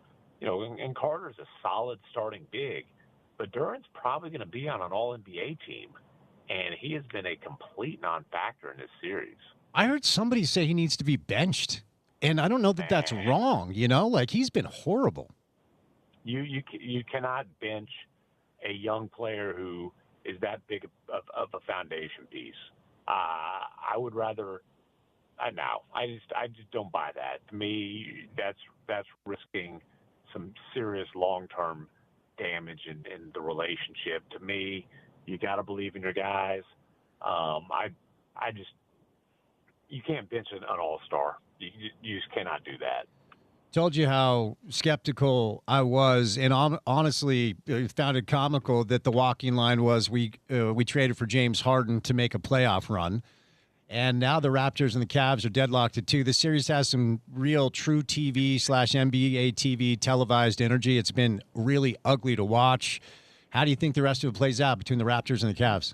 And Carter's a solid starting big, but Duren's probably going to be on an All-NBA team, and he has been a complete non-factor in this series. I heard somebody say he needs to be benched, and I don't know that that's wrong, Like, he's been horrible. You cannot bench a young player who is that big of a foundation piece. I would rather – I just don't buy that. To me, that's risking – some serious long-term damage in the relationship. To me, you got to believe in your guys. You can't bench an all-star. You just cannot do that. Told you how skeptical I was, and honestly found it comical that the walking line was we traded for James Harden to make a playoff run. And now the Raptors and the Cavs are deadlocked at 2. This series has some real true TV/NBA TV televised energy. It's been really ugly to watch. How do you think the rest of it plays out between the Raptors and the Cavs?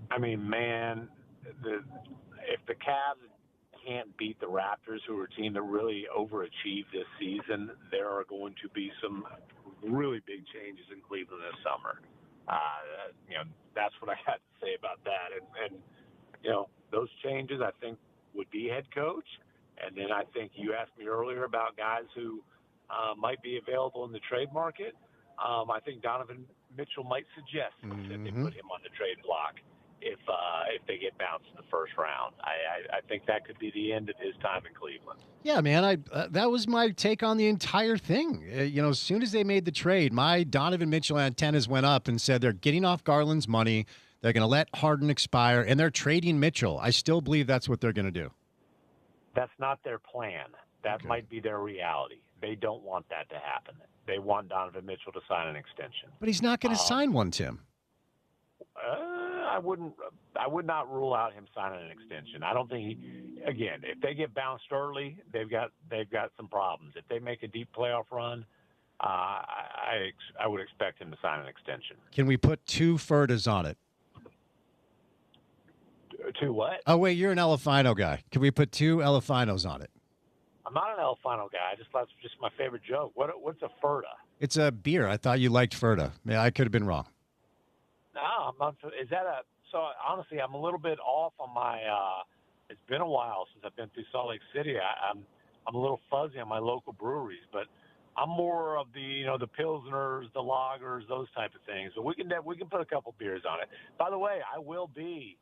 I mean, man, if the Cavs can't beat the Raptors, who are a team that really overachieved this season, there are going to be some really big changes in Cleveland this summer. That's what I had to say about that. And those changes, I think, would be head coach. And then I think you asked me earlier about guys who might be available in the trade market. I think Donovan Mitchell might suggest that they put him on the trade block. if they get bounced in the first round. I think that could be the end of his time in Cleveland. Yeah, man, that was my take on the entire thing. As soon as they made the trade, my Donovan Mitchell antennas went up and said they're getting off Garland's money. They're going to let Harden expire, and they're trading Mitchell. I still believe that's what they're going to do. That's not their plan. That might be their reality. They don't want that to happen. They want Donovan Mitchell to sign an extension. But he's not going to sign one, Tim. I would not rule out him signing an extension. I don't think again, if they get bounced early, they've got some problems. If they make a deep playoff run, I would expect him to sign an extension. Can we put 2 Furtas on it? 2 what? Oh, wait, you're an Elefino guy. Can we put 2 Elefinos on it? I'm not an Elefino guy. That's just my favorite joke. What's a Furta? It's a beer. I thought you liked Furta. Yeah, I could have been wrong. No, I'm not. Is that a? So honestly, I'm a little bit off on my. It's been a while since I've been through Salt Lake City. I'm a little fuzzy on my local breweries, but I'm more of the the pilsners, the lagers, those type of things. So we can put a couple beers on it. By the way, I will be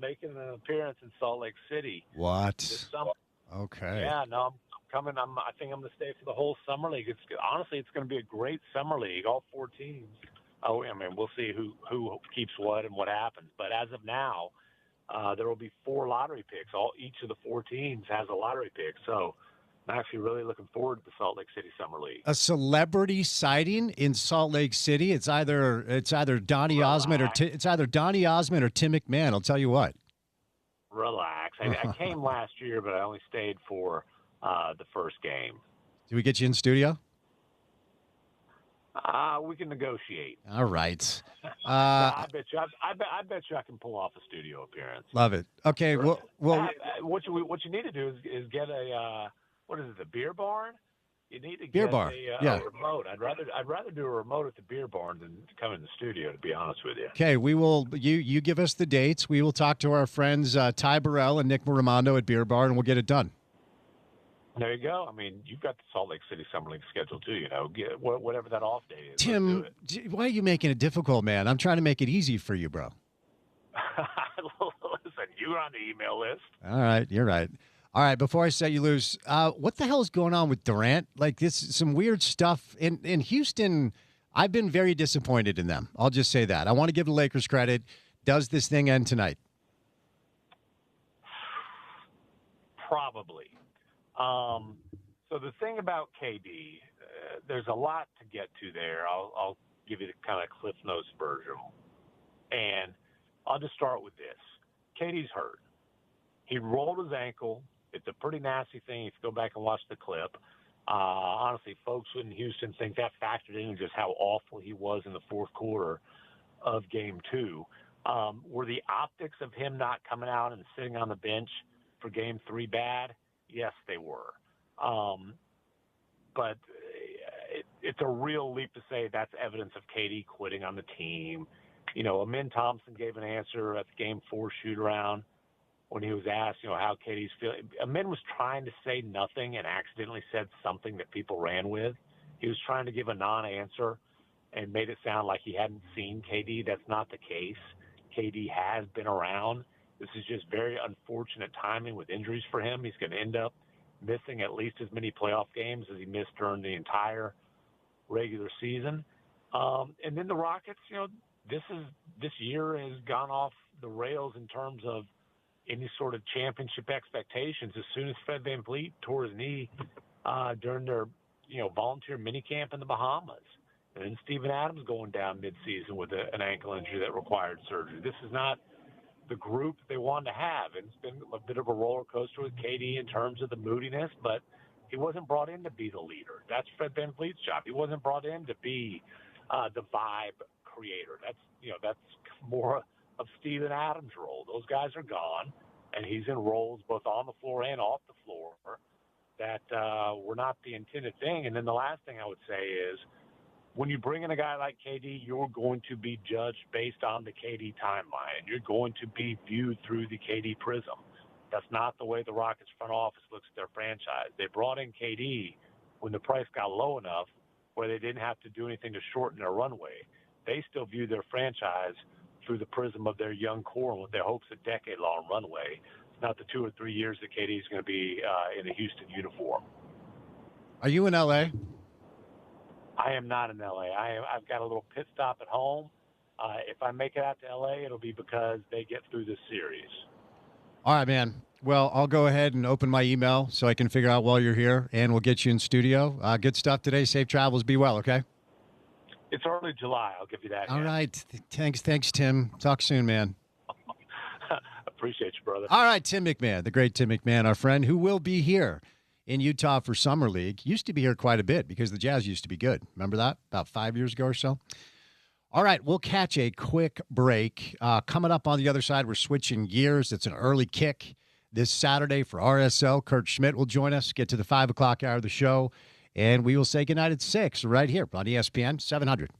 making an appearance in Salt Lake City. What? This summer. Okay. Yeah, no, I'm coming. I think I'm going to stay for the whole summer league. Honestly, it's going to be a great summer league. All 4 teams. Oh, I mean, we'll see who keeps what and what happens. But as of now, there will be 4 lottery picks. Each of the 4 teams has a lottery pick. So I'm actually really looking forward to the Salt Lake City Summer League. A celebrity sighting in Salt Lake City. It's either Donny Osmond or it's either Donny Osmond or Tim McMahon. I'll tell you what. Relax. I came last year, but I only stayed for the first game. Did we get you in studio? We can negotiate. All right. I bet you I can pull off a studio appearance. Love it. Okay. Well, what you need to do is get a what is it? The beer barn. You need to beer get bar. a remote. I'd rather do a remote at the beer barn than come in the studio. To be honest with you. Okay. We will. You give us the dates. We will talk to our friends Ty Burrell and Nick Raimondo at Beer Bar, and we'll get it done. There you go. I mean, you've got the Salt Lake City Summer League schedule too. Get whatever that off day is. Tim, why are you making it difficult, man? I'm trying to make it easy for you, bro. Listen, you're on the email list. All right, you're right. All right, before I set you loose, what the hell is going on with Durant? Like some weird stuff in Houston. I've been very disappointed in them. I'll just say that. I want to give the Lakers credit. Does this thing end tonight? Probably. So the thing about KD, there's a lot to get to there. I'll give you the kind of Cliff Notes version. And I'll just start with this. KD's hurt. He rolled his ankle. It's a pretty nasty thing if you go back and watch the clip. Honestly, folks in Houston think that factored in just how awful he was in the fourth quarter of Game 2. Were the optics of him not coming out and sitting on the bench for Game 3 bad? Yes, they were. But it's a real leap to say that's evidence of KD quitting on the team. Amin Thompson gave an answer at the Game 4 shoot-around when he was asked, how KD's feeling. Amin was trying to say nothing and accidentally said something that people ran with. He was trying to give a non-answer and made it sound like he hadn't seen KD. That's not the case. KD has been around. This is just very unfortunate timing with injuries for him. He's going to end up missing at least as many playoff games as he missed during the entire regular season. And then the Rockets, this year has gone off the rails in terms of any sort of championship expectations. As soon as Fred VanVleet tore his knee during their volunteer minicamp in the Bahamas, and then Steven Adams going down midseason with an ankle injury that required surgery. This is not the group they wanted to have. And it's been a bit of a roller coaster with KD in terms of the moodiness, but he wasn't brought in to be the leader. That's Fred VanVleet's job. He wasn't brought in to be the vibe creator. That's more of Steven Adams' role. Those guys are gone, and he's in roles both on the floor and off the floor that were not the intended thing. And then the last thing I would say is, when you bring in a guy like KD, you're going to be judged based on the KD timeline, and you're going to be viewed through the KD prism. That's not the way the Rockets front office looks at their franchise. They brought in KD when the price got low enough where they didn't have to do anything to shorten their runway. They still view their franchise through the prism of their young core and what they hope's a decade-long runway. It's not the 2 or 3 years that KD's going to be in a Houston uniform. Are you in L.A.? I am not in L.A. I've got a little pit stop at home. If I make it out to L.A., it'll be because they get through this series. All right, man. Well, I'll go ahead and open my email so I can figure out while you're here, and we'll get you in studio. Good stuff today. Safe travels. Be well, okay? It's early July. I'll give you that. All right. Thanks, Tim. Talk soon, man. Appreciate you, brother. All right, Tim McMahon, the great Tim McMahon, our friend, who will be here in Utah for Summer League. Used to be here quite a bit because the Jazz used to be good. Remember that? About 5 years ago or so. All right, we'll catch a quick break. Coming up on the other side, we're switching gears. It's an early kick this Saturday for RSL. Kurt Schmidt will join us, get to the 5 o'clock hour of the show, and we will say goodnight at 6 right here on ESPN 700.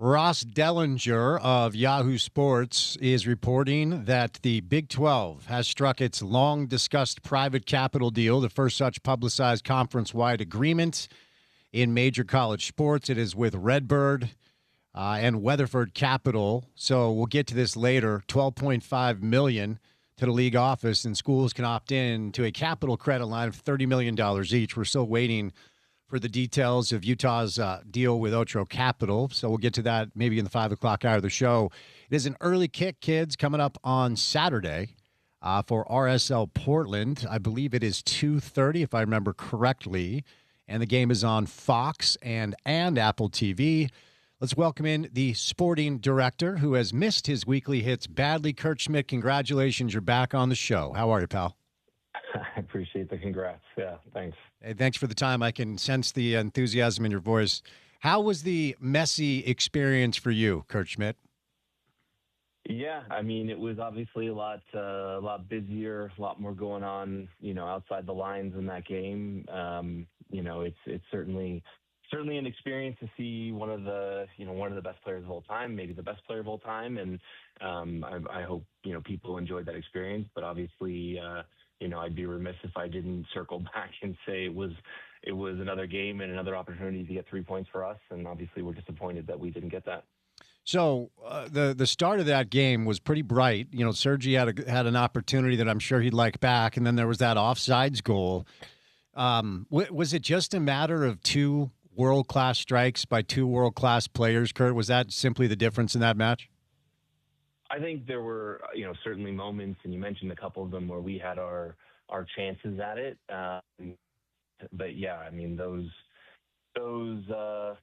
Ross Dellinger of Yahoo Sports is reporting that the Big 12 has struck its long-discussed private capital deal, the first such publicized conference-wide agreement in major college sports. It is with Redbird and Weatherford Capital. So we'll get to this later. $12.5 million to the league office, and schools can opt in to a capital credit line of $30 million each. We're still waiting for the details of Utah's deal with Otro Capital. So we'll get to that maybe in the 5 o'clock hour of the show. It is an early kick, kids, coming up on Saturday for RSL Portland. I believe it is 2:30, if I remember correctly. And the game is on Fox and Apple TV. Let's welcome in the sporting director who has missed his weekly hits badly. Kurt Schmidt, congratulations. You're back on the show. How are you, pal? I appreciate the congrats. Yeah, thanks. Hey, thanks for the time. I can sense the enthusiasm in your voice. How was the messy experience for you, Kurt Schmidt? Yeah, I mean, it was obviously a lot busier, a lot more going on, outside the lines in that game. It's certainly an experience to see one of the best players of all time, maybe the best player of all time, and I hope people enjoyed that experience. But obviously, I'd be remiss if I didn't circle back and say it was another game and another opportunity to get 3 points for us, and obviously we're disappointed that we didn't get that. So the start of that game was pretty bright. Sergi had an opportunity that I'm sure he'd like back, and then there was that offsides goal. Was it just a matter of two world-class strikes by two world-class players, Kurt? Was that simply the difference in that match? I think there were, certainly moments, and you mentioned a couple of them where we had our chances at it. But yeah, I mean, those goals are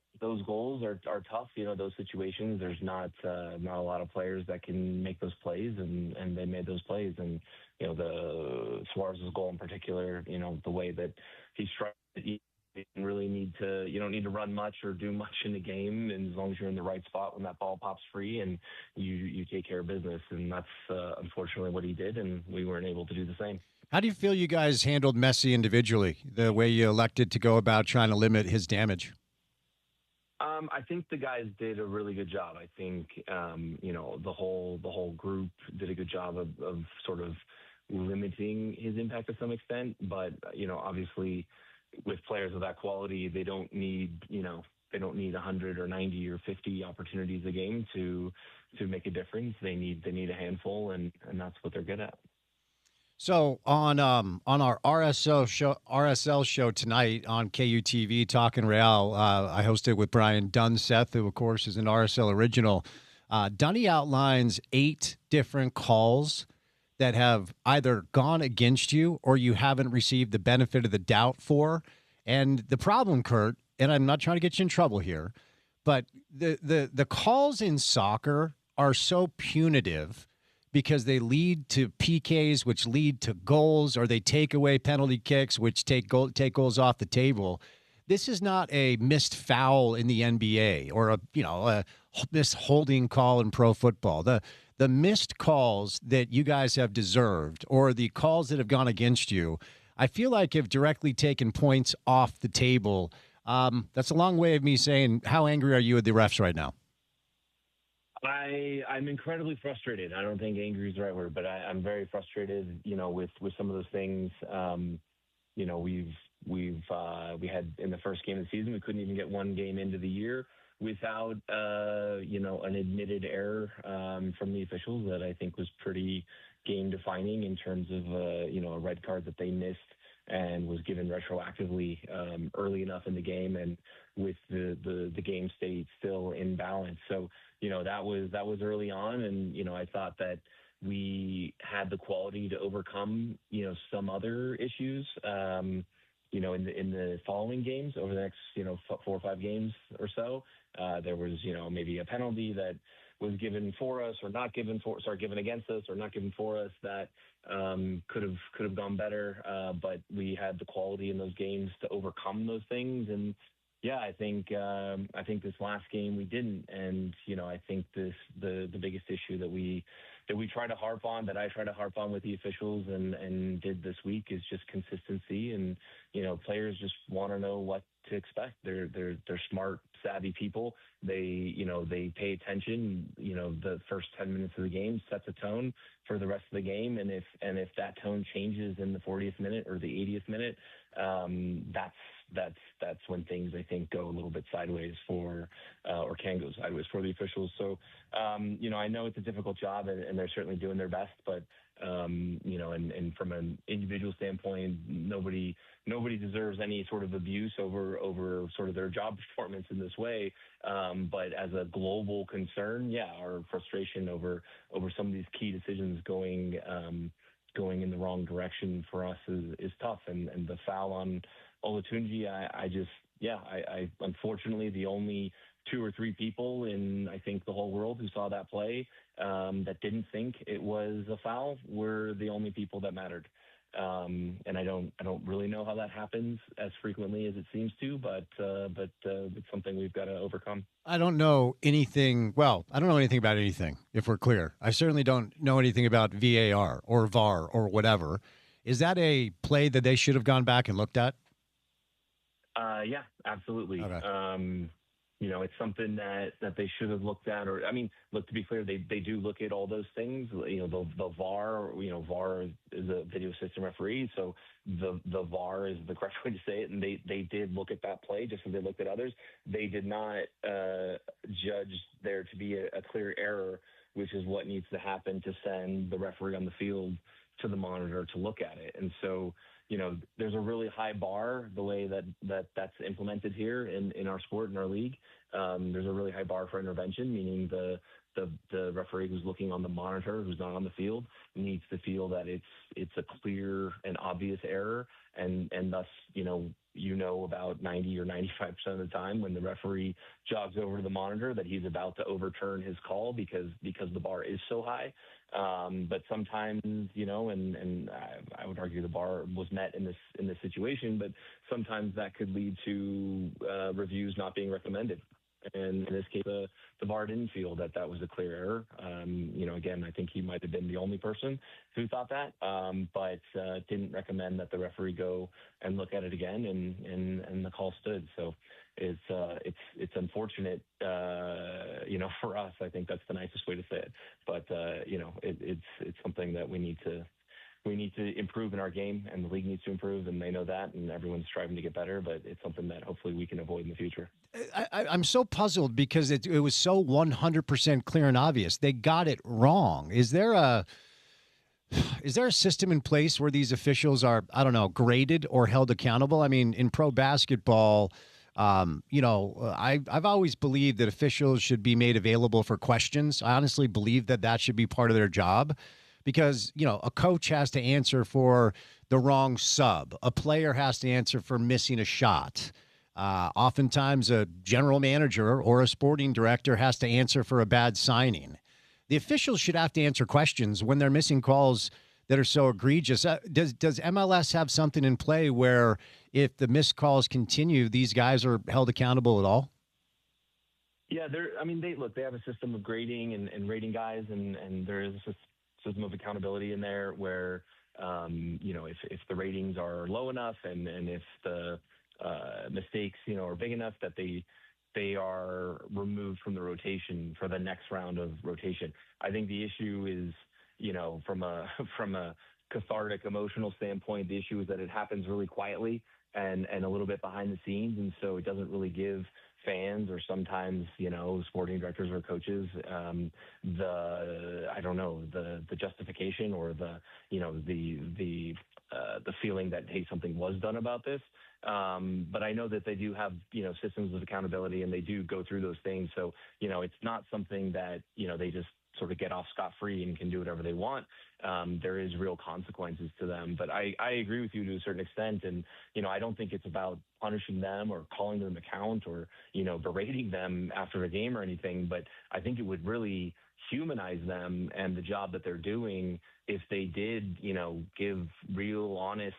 tough. Those situations. There's not a lot of players that can make those plays, and they made those plays. And the Suarez's goal in particular, the way that he struck it, you don't need to run much or do much in the game, and as long as you're in the right spot when that ball pops free and you take care of business. And that's unfortunately what he did, and we weren't able to do the same. How do you feel you guys handled Messi individually, the way you elected to go about trying to limit his damage? I think the guys did a really good job. I think the whole group did a good job of sort of limiting his impact to some extent. But obviously, with players of that quality, they don't need 100 or 90 or 50 opportunities a game to make a difference. They need a handful, and that's what they're good at. So on our RSL show tonight on KUTV, Talking Real, I hosted with Brian Dunseth, who of course is an RSL original. Dunny outlines 8 different calls that have either gone against you or you haven't received the benefit of the doubt for. And the problem, Kurt, and I'm not trying to get you in trouble here, but the calls in soccer are so punitive because they lead to PKs, which lead to goals, or they take away penalty kicks, which take goals off the table. This is not a missed foul in the NBA or a missed holding call in pro football. The missed calls that you guys have deserved, or the calls that have gone against you, I feel like have directly taken points off the table. That's a long way of me saying, how angry are you at the refs right now? I'm incredibly frustrated. I don't think angry is the right word, but I'm very frustrated, with some of those things. We had in the first game of the season, we couldn't even get one game into the year without, an admitted error from the officials that I think was pretty game defining in terms of, a red card that they missed and was given retroactively early enough in the game, and with the game state still in balance. So, that was early on, and I thought that we had the quality to overcome some other issues in the following games over the next 4 or 5 games or so. There was maybe a penalty that was given for us or not given given against us or not given for us that could have gone better, but we had the quality in those games to overcome those things. And yeah, I think this last game we didn't, and I think the biggest issue that we try to harp on, that I try to harp on with the officials and did this week, is just consistency. And players just want to know what to expect. They're smart savvy people. They pay attention. The first 10 minutes of the game sets a tone for the rest of the game, and if that tone changes in the 40th minute or the 80th minute, that's when things, I think, go a little bit sideways or can go sideways for the officials. So I know it's a difficult job, and they're certainly doing their best, but and from an individual standpoint, nobody deserves any sort of abuse over sort of their job performance in this way. But as a global concern, our frustration over some of these key decisions going in the wrong direction for us is tough. And the foul on Olatunji, I unfortunately the only 2 or 3 people in, I think, the whole world who saw that play that didn't think it was a foul were the only people that mattered. And I don't really know how that happens as frequently as it seems to, but it's something we've got to overcome. I don't know anything. Well, I don't know anything about anything, if we're clear. I certainly don't know anything about VAR or VAR or whatever. Is that a play that they should have gone back and looked at? Yeah, absolutely. Okay. It's something that they should have looked at. Or, I mean, look, to be clear, they do look at all those things. The VAR, VAR is a video system referee, so the VAR is the correct way to say it. And they did look at that play just as they looked at others. They did not judge there to be a clear error, which is what needs to happen to send the referee on the field to the monitor to look at it. And so, there's a really high bar the way that's implemented here in our sport, in our league. There's a really high bar for intervention, meaning the referee who's looking on the monitor, who's not on the field, needs to feel that it's a clear and obvious error, and thus, about 90 or 95% of the time when the referee jogs over to the monitor that he's about to overturn his call because the bar is so high. But sometimes, and I would argue the bar was met in this situation, but sometimes that could lead to reviews not being recommended. And in this case, the VAR didn't feel that was a clear error. Again, I think he might have been the only person who thought that, but didn't recommend that the referee go and look at it again, and the call stood. So it's unfortunate, for us. I think that's the nicest way to say it. But it's something that we need to improve in our game, and the league needs to improve, and they know that, and everyone's striving to get better, but it's something that hopefully we can avoid in the future. I'm so puzzled because it was so 100% clear and obvious. They got it wrong. Is there a system in place where these officials are, I don't know, graded or held accountable? I mean, in pro basketball, I've always believed that officials should be made available for questions. I honestly believe that should be part of their job. Because, a coach has to answer for the wrong sub. A player has to answer for missing a shot. Oftentimes, a general manager or a sporting director has to answer for a bad signing. The officials should have to answer questions when they're missing calls that are so egregious. Does MLS have something in play where if the missed calls continue, these guys are held accountable at all? Yeah, they have a system of grading and rating guys, and there is a system of accountability in there where, if the ratings are low enough and if the mistakes, are big enough that they are removed from the rotation for the next round of rotation. I think the issue is, from a cathartic emotional standpoint, the issue is that it happens really quietly and a little bit behind the scenes. And so it doesn't really give fans or sometimes, sporting directors or coaches, the justification or the feeling that, hey, something was done about this. But I know that they do have, systems of accountability, and they do go through those things. So, it's not something that, they just sort of get off scot-free and can do whatever they want. There is real consequences to them. But I agree with you to a certain extent. And, I don't think it's about punishing them or calling them account or, berating them after a game or anything. But I think it would really humanize them and the job that they're doing if they did, give real, honest,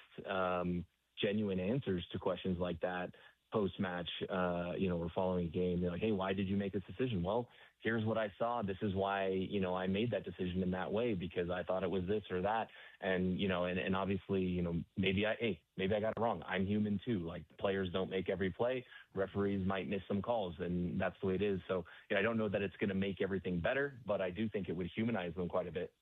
genuine answers to questions like that, post-match, or following a game. They're like, hey, why did you make this decision? Well, here's what I saw. This is why, I made that decision in that way because I thought it was this or that. And, and obviously, maybe I got it wrong. I'm human too. Like, players don't make every play. Referees might miss some calls, and that's the way it is. So I don't know that it's going to make everything better, but I do think it would humanize them quite a bit.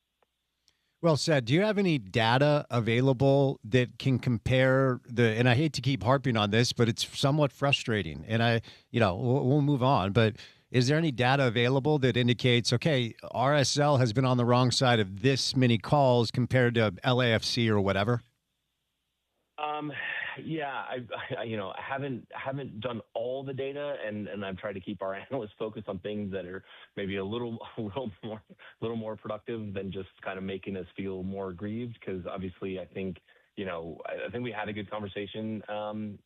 Well said. Do you have any data available that can compare and I hate to keep harping on this, but it's somewhat frustrating, and we'll move on, but is there any data available that indicates, okay, RSL has been on the wrong side of this many calls compared to LAFC or whatever? Yeah, I haven't done all the data, and I've tried to keep our analysts focused on things that are maybe a little more productive than just kind of making us feel more aggrieved. Because obviously, I think we had a good conversation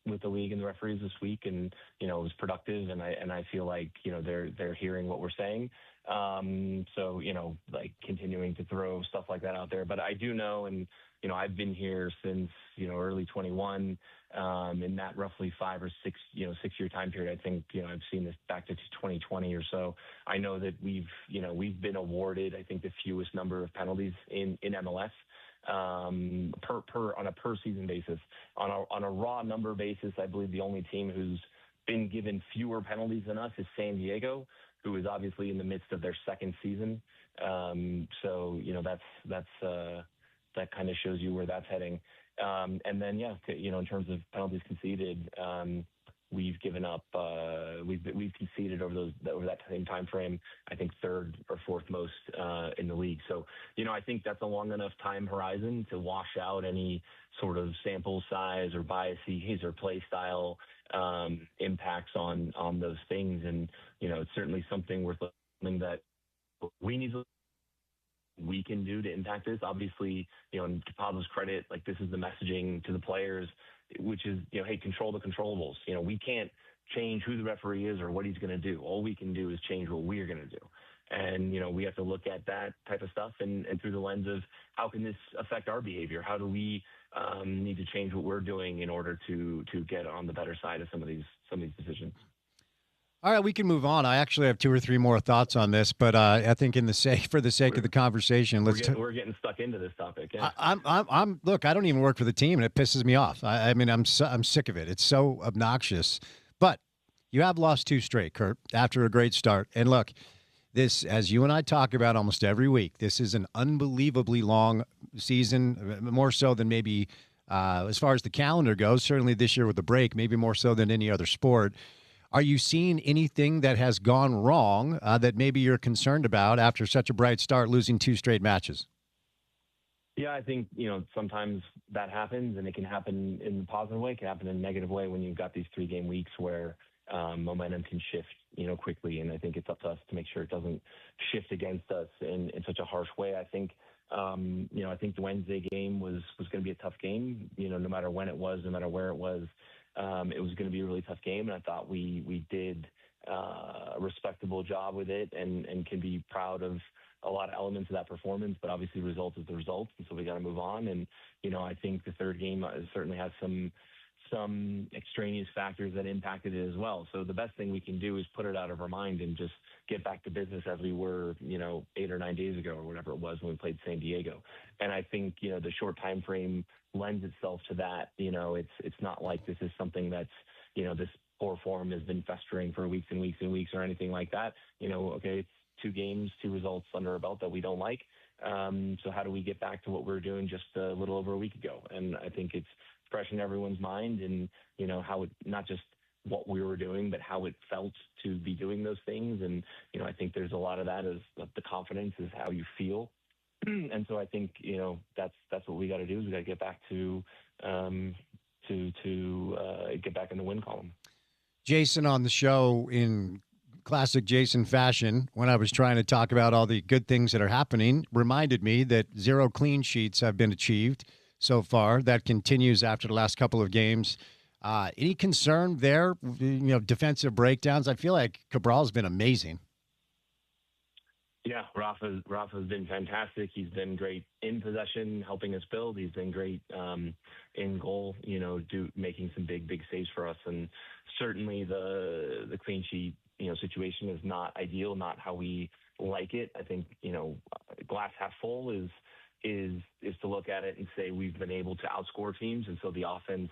with the league and the referees this week, and it was productive, and I feel like they're hearing what we're saying. So like continuing to throw stuff like that out there, but I do know, and I've been here since early 21, in that roughly 5 or 6 6-year time period. I think I've seen this back to 2020 or so. I know that we've been awarded, I think, the fewest number of penalties in MLS. On a per season basis. On a raw number basis, I believe the only team who's been given fewer penalties than us is San Diego, who is obviously in the midst of their second season. So that kind of shows you where that's heading. And then in terms of penalties conceded, we've given up. We've conceded over that same time frame, I think, third or fourth most in the league. So I think that's a long enough time horizon to wash out any sort of sample size or biases or play style impacts on those things. And it's certainly something worth looking that we can do to impact this. Obviously, in Pablo's credit, like, this is the messaging to the players, which is, hey, control the controllables. We can't change who the referee is or what he's going to do. All we can do is change what we're going to do. And, we have to look at that type of stuff and through the lens of how can this affect our behavior? How do we need to change what we're doing in order to get on the better side of some of these decisions? All right, we can move on. I actually have 2 or 3 more thoughts on this, but I think for the sake of the conversation, we're getting stuck into this topic. Yeah. Look, I don't even work for the team, and it pisses me off. I mean, I'm sick of it. It's so obnoxious. But you have lost 2 straight, Kurt, after a great start. And look, this, as you and I talk about almost every week, this is an unbelievably long season, more so than maybe as far as the calendar goes. Certainly this year with the break, maybe more so than any other sport. Are you seeing anything that has gone wrong that maybe you're concerned about after such a bright start, losing 2 straight matches? Yeah, I think, sometimes that happens, and it can happen in a positive way. It can happen in a negative way when you've got these 3-game weeks where momentum can shift, quickly. And I think it's up to us to make sure it doesn't shift against us in such a harsh way. I think, I think the Wednesday game was going to be a tough game, no matter when it was, no matter where it was. It was going to be a really tough game, and I thought we did a respectable job with it, and can be proud of a lot of elements of that performance. But obviously, result is the result, and so we got to move on. And I think the third game certainly has some extraneous factors that impacted it as well. So the best thing we can do is put it out of our mind and just get back to business as we were, 8 or 9 days ago or whatever it was when we played San Diego. And I think, the short time frame lends itself to that. It's not like this is something that's, this poor form has been festering for weeks and weeks and weeks or anything like that. Okay, it's 2 games, 2 results under our belt that we don't like. So how do we get back to what we were doing just a little over a week ago? And I think it's fresh in everyone's mind, and how it, not just what we were doing, but how it felt to be doing those things. And I think there's a lot of that, is the confidence is how you feel. And so I think that's what we got to do, is we got to get back to get back in the win column. Jason on the show in classic Jason fashion, when I was trying to talk about all the good things that are happening, reminded me that 0 clean sheets have been achieved so far. That continues after the last couple of games. Any concern there? Defensive breakdowns. I feel like Cabral's been amazing. Yeah, Rafa's been fantastic. He's been great in possession, helping us build. He's been great in goal, making some big saves for us. And certainly the clean sheet, situation is not ideal, not how we like it. I think, glass half full is to look at it and say we've been able to outscore teams, and so the offense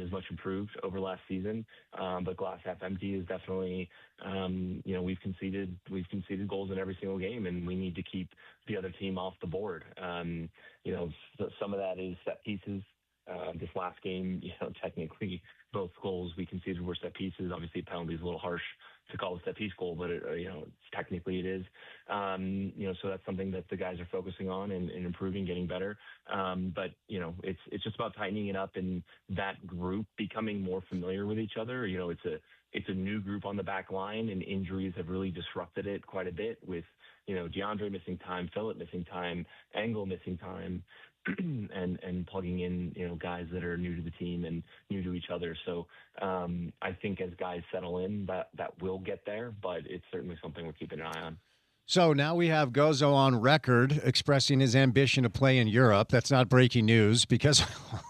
is much improved over last season. But glass half empty is definitely, we've conceded goals in every single game, and we need to keep the other team off the board. Some of that is set pieces. This last game, technically both goals we conceded were set pieces. Obviously, penalty is a little harsh to call a set piece goal, but technically it is. So that's something that the guys are focusing on and improving, getting better. But it's just about tightening it up and that group becoming more familiar with each other. It's a new group on the back line, and injuries have really disrupted it quite a bit with, DeAndre missing time, Phillip missing time, Engel missing time, and plugging in, guys that are new to the team and new to each other. So I think as guys settle in, that will get there, but it's certainly something we're keeping an eye on. So now we have Gozo on record expressing his ambition to play in Europe. That's not breaking news because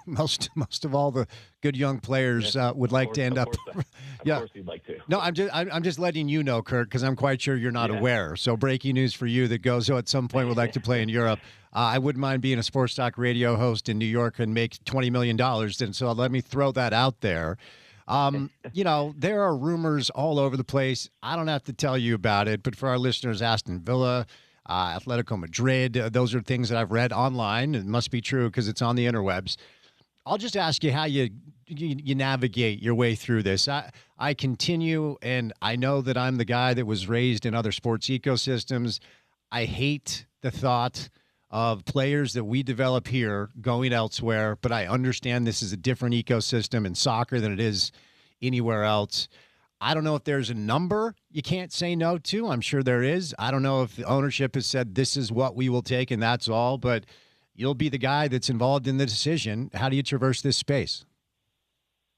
most of all the good young players would like to end up. Of course, you'd like to. No, I'm just letting you know, Kurt, because I'm quite sure you're not aware. So breaking news for you that Gozo at some point would like to play in Europe. I wouldn't mind being a sports talk radio host in New York and make $20 million. And so let me throw that out there. There are rumors all over the place. I don't have to tell you about it, but for our listeners, Aston Villa, Atletico Madrid, those are things that I've read online. It must be true because it's on the interwebs. I'll just ask you how you navigate your way through this. I continue, and I know that I'm the guy that was raised in other sports ecosystems. I hate the thought of players that we develop here going elsewhere, but I understand this is a different ecosystem in soccer than it is anywhere else. I don't know if there's a number you can't say no to. I'm sure there is. I don't know if the ownership has said this is what we will take and that's all, but you'll be the guy that's involved in the decision. How do you traverse this space?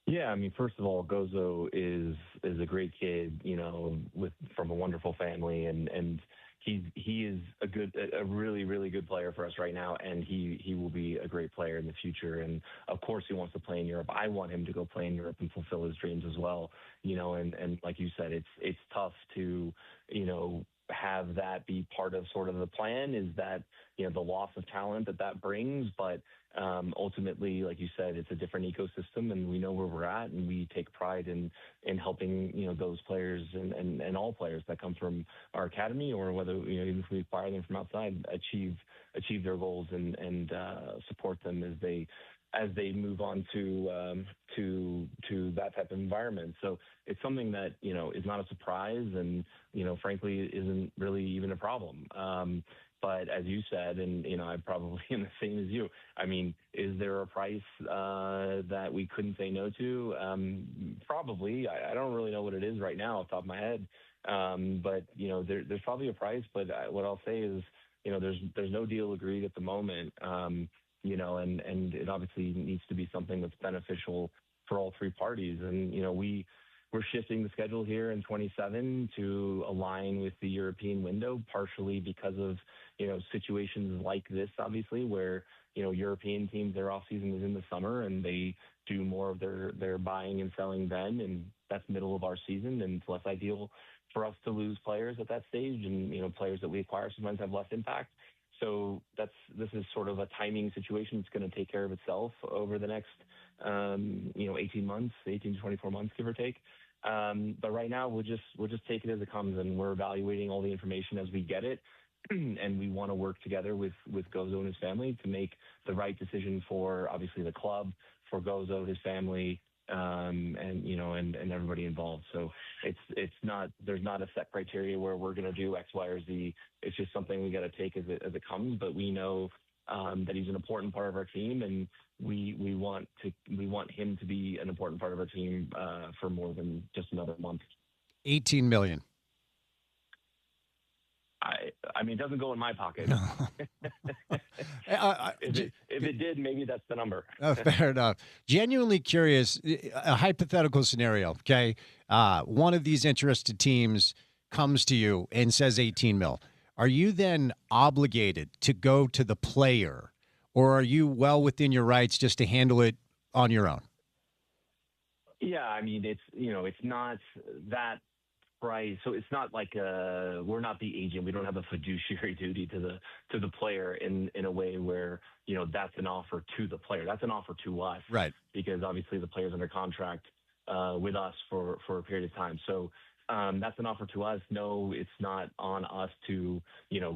Yeah, I mean, first of all, Gozo is a great kid, from a wonderful family, and he is a really, really good player for us right now, and he will be a great player in the future. And of course, he wants to play in Europe. I want him to go play in Europe and fulfill his dreams as well. And like you said, it's tough to have that be part of sort of the plan. Is that the loss of talent that brings, but ultimately, like you said, it's a different ecosystem, and we know where we're at, and we take pride in helping those players and all players that come from our academy, or whether even if we acquire them from outside, achieve their goals and support them as they move on to that type of environment. So it's something that is not a surprise, and frankly isn't really even a problem. But as you said, and I probably am the same as you. I mean, is there a price that we couldn't say no to? Probably. I don't really know what it is right now off the top of my head. But there's probably a price. But what I'll say is, there's no deal agreed at the moment. And it obviously needs to be something that's beneficial for all three parties. And we're shifting the schedule here in 27 to align with the European window, partially because of situations like this, obviously, where European teams, their off season is in the summer, and they do more of their buying and selling then, and that's middle of our season, and it's less ideal for us to lose players at that stage, and players that we acquire sometimes have less impact. So this is sort of a timing situation. It's going to take care of itself over the next 18 to 24 months, give or take. But right now we'll just take it as it comes, and we're evaluating all the information as we get it. And we want to work together with Gozo and his family to make the right decision for obviously the club, for Gozo, his family, and everybody involved. So there's not a set criteria where we're going to do X, Y, or Z. It's just something we got to take as it comes. But we know that he's an important part of our team, and we want him to be an important part of our team for more than just another month. $18 million. I mean, it doesn't go in my pocket. No. If it did, maybe that's the number. Fair enough. Genuinely curious, a hypothetical scenario, okay? One of these interested teams comes to you and says 18 mil. are you then obligated to go to the player, or are you well within your rights just to handle it on your own? Yeah, I mean, it's not that price. So it's not like we're not the agent. We don't have a fiduciary duty to the player in a way where, that's an offer to the player. That's an offer to us. Right. Because obviously the player's under contract with us for a period of time. So that's an offer to us. No, it's not on us to,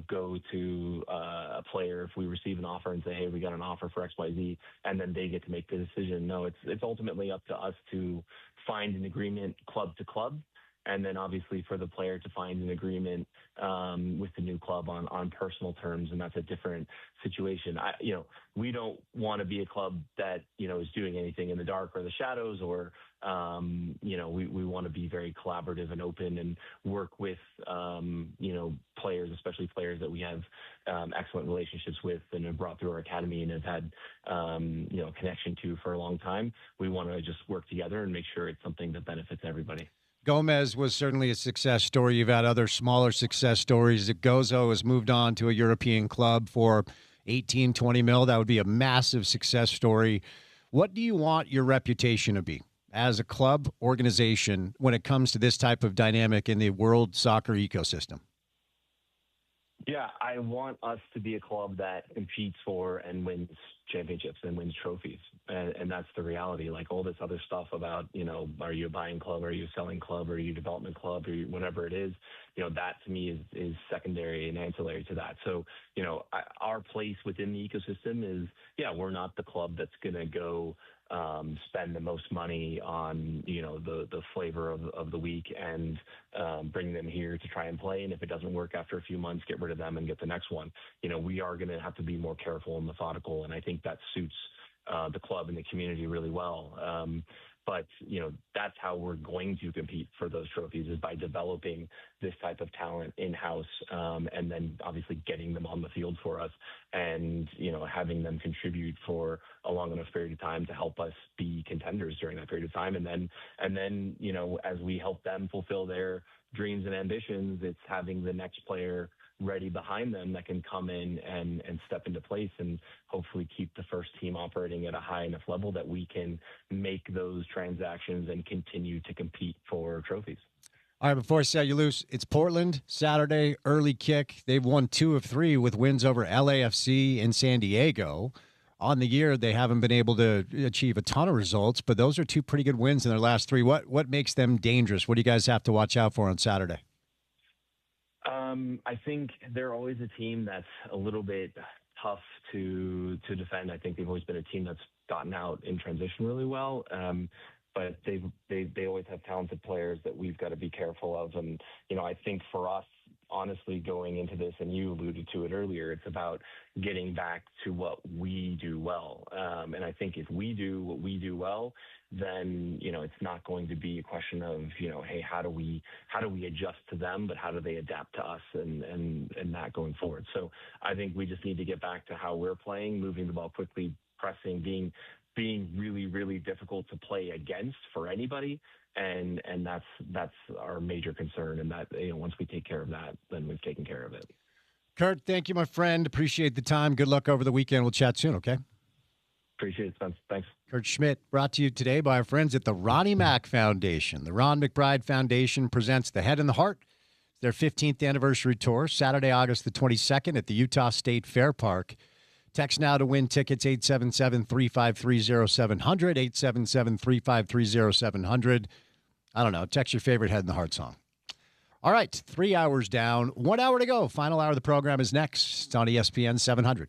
go to a player if we receive an offer and say, hey, we got an offer for XYZ, and then they get to make the decision. No, it's ultimately up to us to find an agreement club to club. And then obviously for the player to find an agreement with the new club on personal terms, and that's a different situation. We don't want to be a club that is doing anything in the dark or the shadows, or we want to be very collaborative and open and work with players, especially players that we have excellent relationships with and have brought through our academy and have had connection to for a long time. We want to just work together and make sure it's something that benefits everybody. Gomez was certainly a success story. You've had other smaller success stories. Gozo has moved on to a European club for 18, 20 mil. That would be a massive success story. What do you want your reputation to be as a club organization when it comes to this type of dynamic in the world soccer ecosystem? Yeah, I want us to be a club that competes for and wins championships and wins trophies. And that's the reality. Like all this other stuff about, are you a buying club? Are you a selling club? Are you a development club? Or whatever it is, that to me is secondary and ancillary to that. So, our place within the ecosystem is, we're not the club that's going to go spend the most money on, the flavor of the week and bring them here to try and play. And if it doesn't work after a few months, get rid of them and get the next one. We are going to have to be more careful and methodical. And I think that suits the club and the community really well. But, that's how we're going to compete for those trophies, is by developing this type of talent in-house, and then obviously getting them on the field for us and, having them contribute for a long enough period of time to help us be contenders during that period of time. And then, as we help them fulfill their dreams and ambitions, it's having the next player ready behind them that can come in and step into place and hopefully keep the first team operating at a high enough level that we can make those transactions and continue to compete for trophies. All right, before I set you loose, it's Portland, Saturday, early kick. They've won 2 of 3 with wins over LAFC and San Diego. On the year, they haven't been able to achieve a ton of results, but those are 2 pretty good wins in their last 3. What makes them dangerous? What do you guys have to watch out for on Saturday? I think they're always a team that's a little bit tough to defend. I think they've always been a team that's gotten out in transition really well. But they always have talented players that we've got to be careful of. And, I think for us, honestly, going into this, and you alluded to it earlier, it's about getting back to what we do well. And I think if we do what we do well, then, it's not going to be a question of, hey, how do we adjust to them, but how do they adapt to us and that going forward. So I think we just need to get back to how we're playing, moving the ball quickly, pressing, being really, really difficult to play against for anybody. And that's our major concern. And that, once we take care of that, then we've taken care of it. Kurt, thank you, my friend. Appreciate the time. Good luck over the weekend. We'll chat soon, okay? Appreciate it, Spence. Thanks. Kurt Schmidt, brought to you today by our friends at the Ronnie Mack Foundation. The Ron McBride Foundation presents The Head and the Heart, their 15th anniversary tour, Saturday, August the 22nd at the Utah State Fair Park. Text now to win tickets, 877-353-0700, 877-353-0700. I don't know, text your favorite Head and the Heart song. All right, 3 hours down, 1 hour to go. Final hour of the program is next. It's on ESPN 700.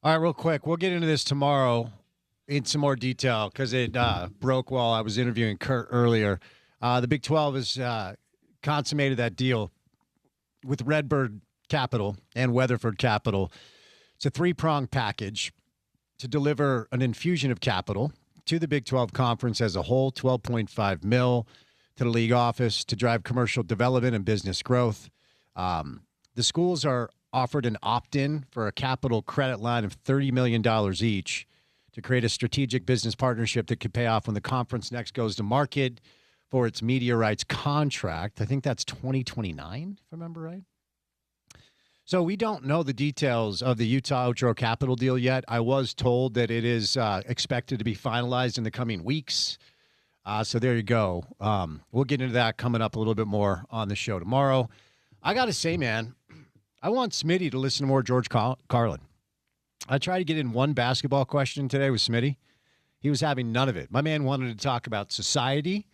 All right, real quick. We'll get into this tomorrow in some more detail because it broke while I was interviewing Kurt earlier. The Big 12 has consummated that deal with Redbird Capital and Weatherford Capital. It's a three-pronged package to deliver an infusion of capital to the Big 12 Conference as a whole, $12.5 million to the league office to drive commercial development and business growth. The schools are offered an opt-in for a capital credit line of $30 million each to create a strategic business partnership that could pay off when the conference next goes to market for its media rights contract. I think that's 2029, if I remember right. So we don't know the details of the Utah Outro Capital deal yet. I was told that it is expected to be finalized in the coming weeks. So there you go. We'll get into that coming up a little bit more on the show tomorrow. I got to say, man, I want Smitty to listen to more George Carlin. I tried to get in one basketball question today with Smitty. He was having none of it. My man wanted to talk about society.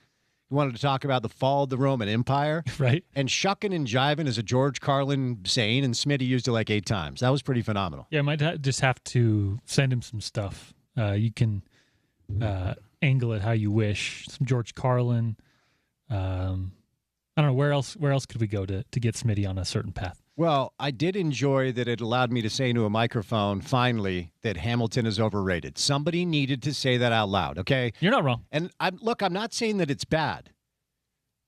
He wanted to talk about the fall of the Roman Empire. Right. And shucking and jiving is a George Carlin saying, and Smitty used it like 8 times. That was pretty phenomenal. Yeah, I might just have to send him some stuff. You can angle it how you wish. Some George Carlin. I don't know, where else could we go to get Smitty on a certain path? Well, I did enjoy that it allowed me to say into a microphone, finally, that Hamilton is overrated. Somebody needed to say that out loud, okay? You're not wrong. And I'm not saying that it's bad,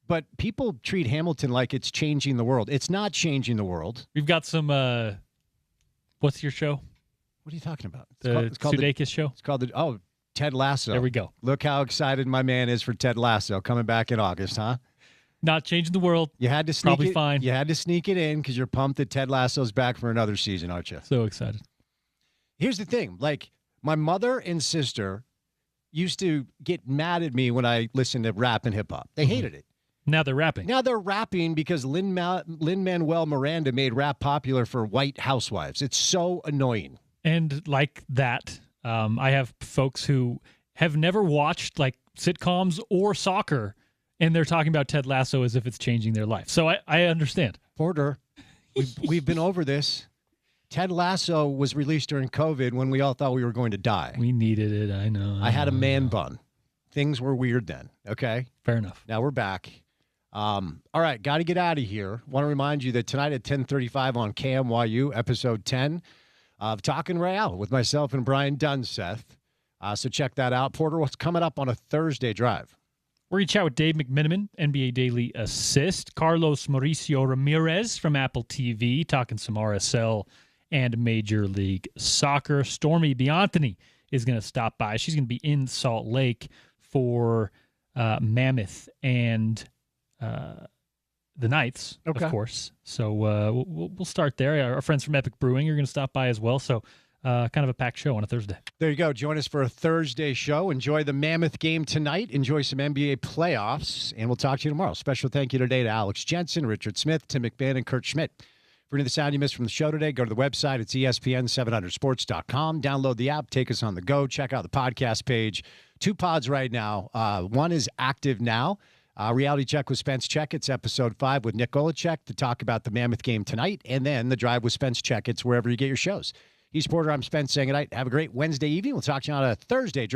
but people treat Hamilton like it's changing the world. It's not changing the world. We've got some, what's your show? What are you talking about? The Sudeikis show? It's called Ted Lasso. There we go. Look how excited my man is for Ted Lasso coming back in August, huh? Not changing the world. You had to sneak Probably it, fine. You had to sneak it in because you're pumped that Ted Lasso's back for another season, aren't you? So excited. Here's the thing. Like, my mother and sister used to get mad at me when I listened to rap and hip-hop. They hated it. Now they're rapping. Now they're rapping because Lin-Manuel Miranda made rap popular for white housewives. It's so annoying. And like that, I have folks who have never watched like sitcoms or soccer, and they're talking about Ted Lasso as if it's changing their life. So I understand. Porter, we've been over this. Ted Lasso was released during COVID when we all thought we were going to die. We needed it. I know. I had a man bun. Things were weird then, okay? Fair enough. Now we're back. All right, got to get out of here. Want to remind you that tonight at 10:35 on KMYU, episode 10 of Talkin' Real with myself and Brian Dunseth. So check that out. Porter, what's coming up on a Thursday drive? We're going to chat with Dave McMiniman, NBA Daily Assist, Carlos Mauricio Ramirez from Apple TV, talking some RSL and Major League Soccer. Stormy Bionthony is going to stop by. She's going to be in Salt Lake for Mammoth and the Knights, of course. So we'll start there. Our friends from Epic Brewing are going to stop by as well. So kind of a packed show on a Thursday. There you go. Join us for a Thursday show. Enjoy the Mammoth game tonight. Enjoy some NBA playoffs, and we'll talk to you tomorrow. Special thank you today to Alex Jensen, Richard Smith, Tim McMahon, and Kurt Schmidt. For any of the sound you missed from the show today, go to the website. It's ESPN700sports.com. Download the app. Take us on the go. Check out the podcast page. 2 pods right now. One is active now. Reality Check with Spence Checketts, episode 5 with Nick Olachek to talk about the Mammoth game tonight, and then The Drive with Spence Checketts wherever you get your shows. He's Porter. I'm Spence saying good night. Have a great Wednesday evening. We'll talk to you on a Thursday drive.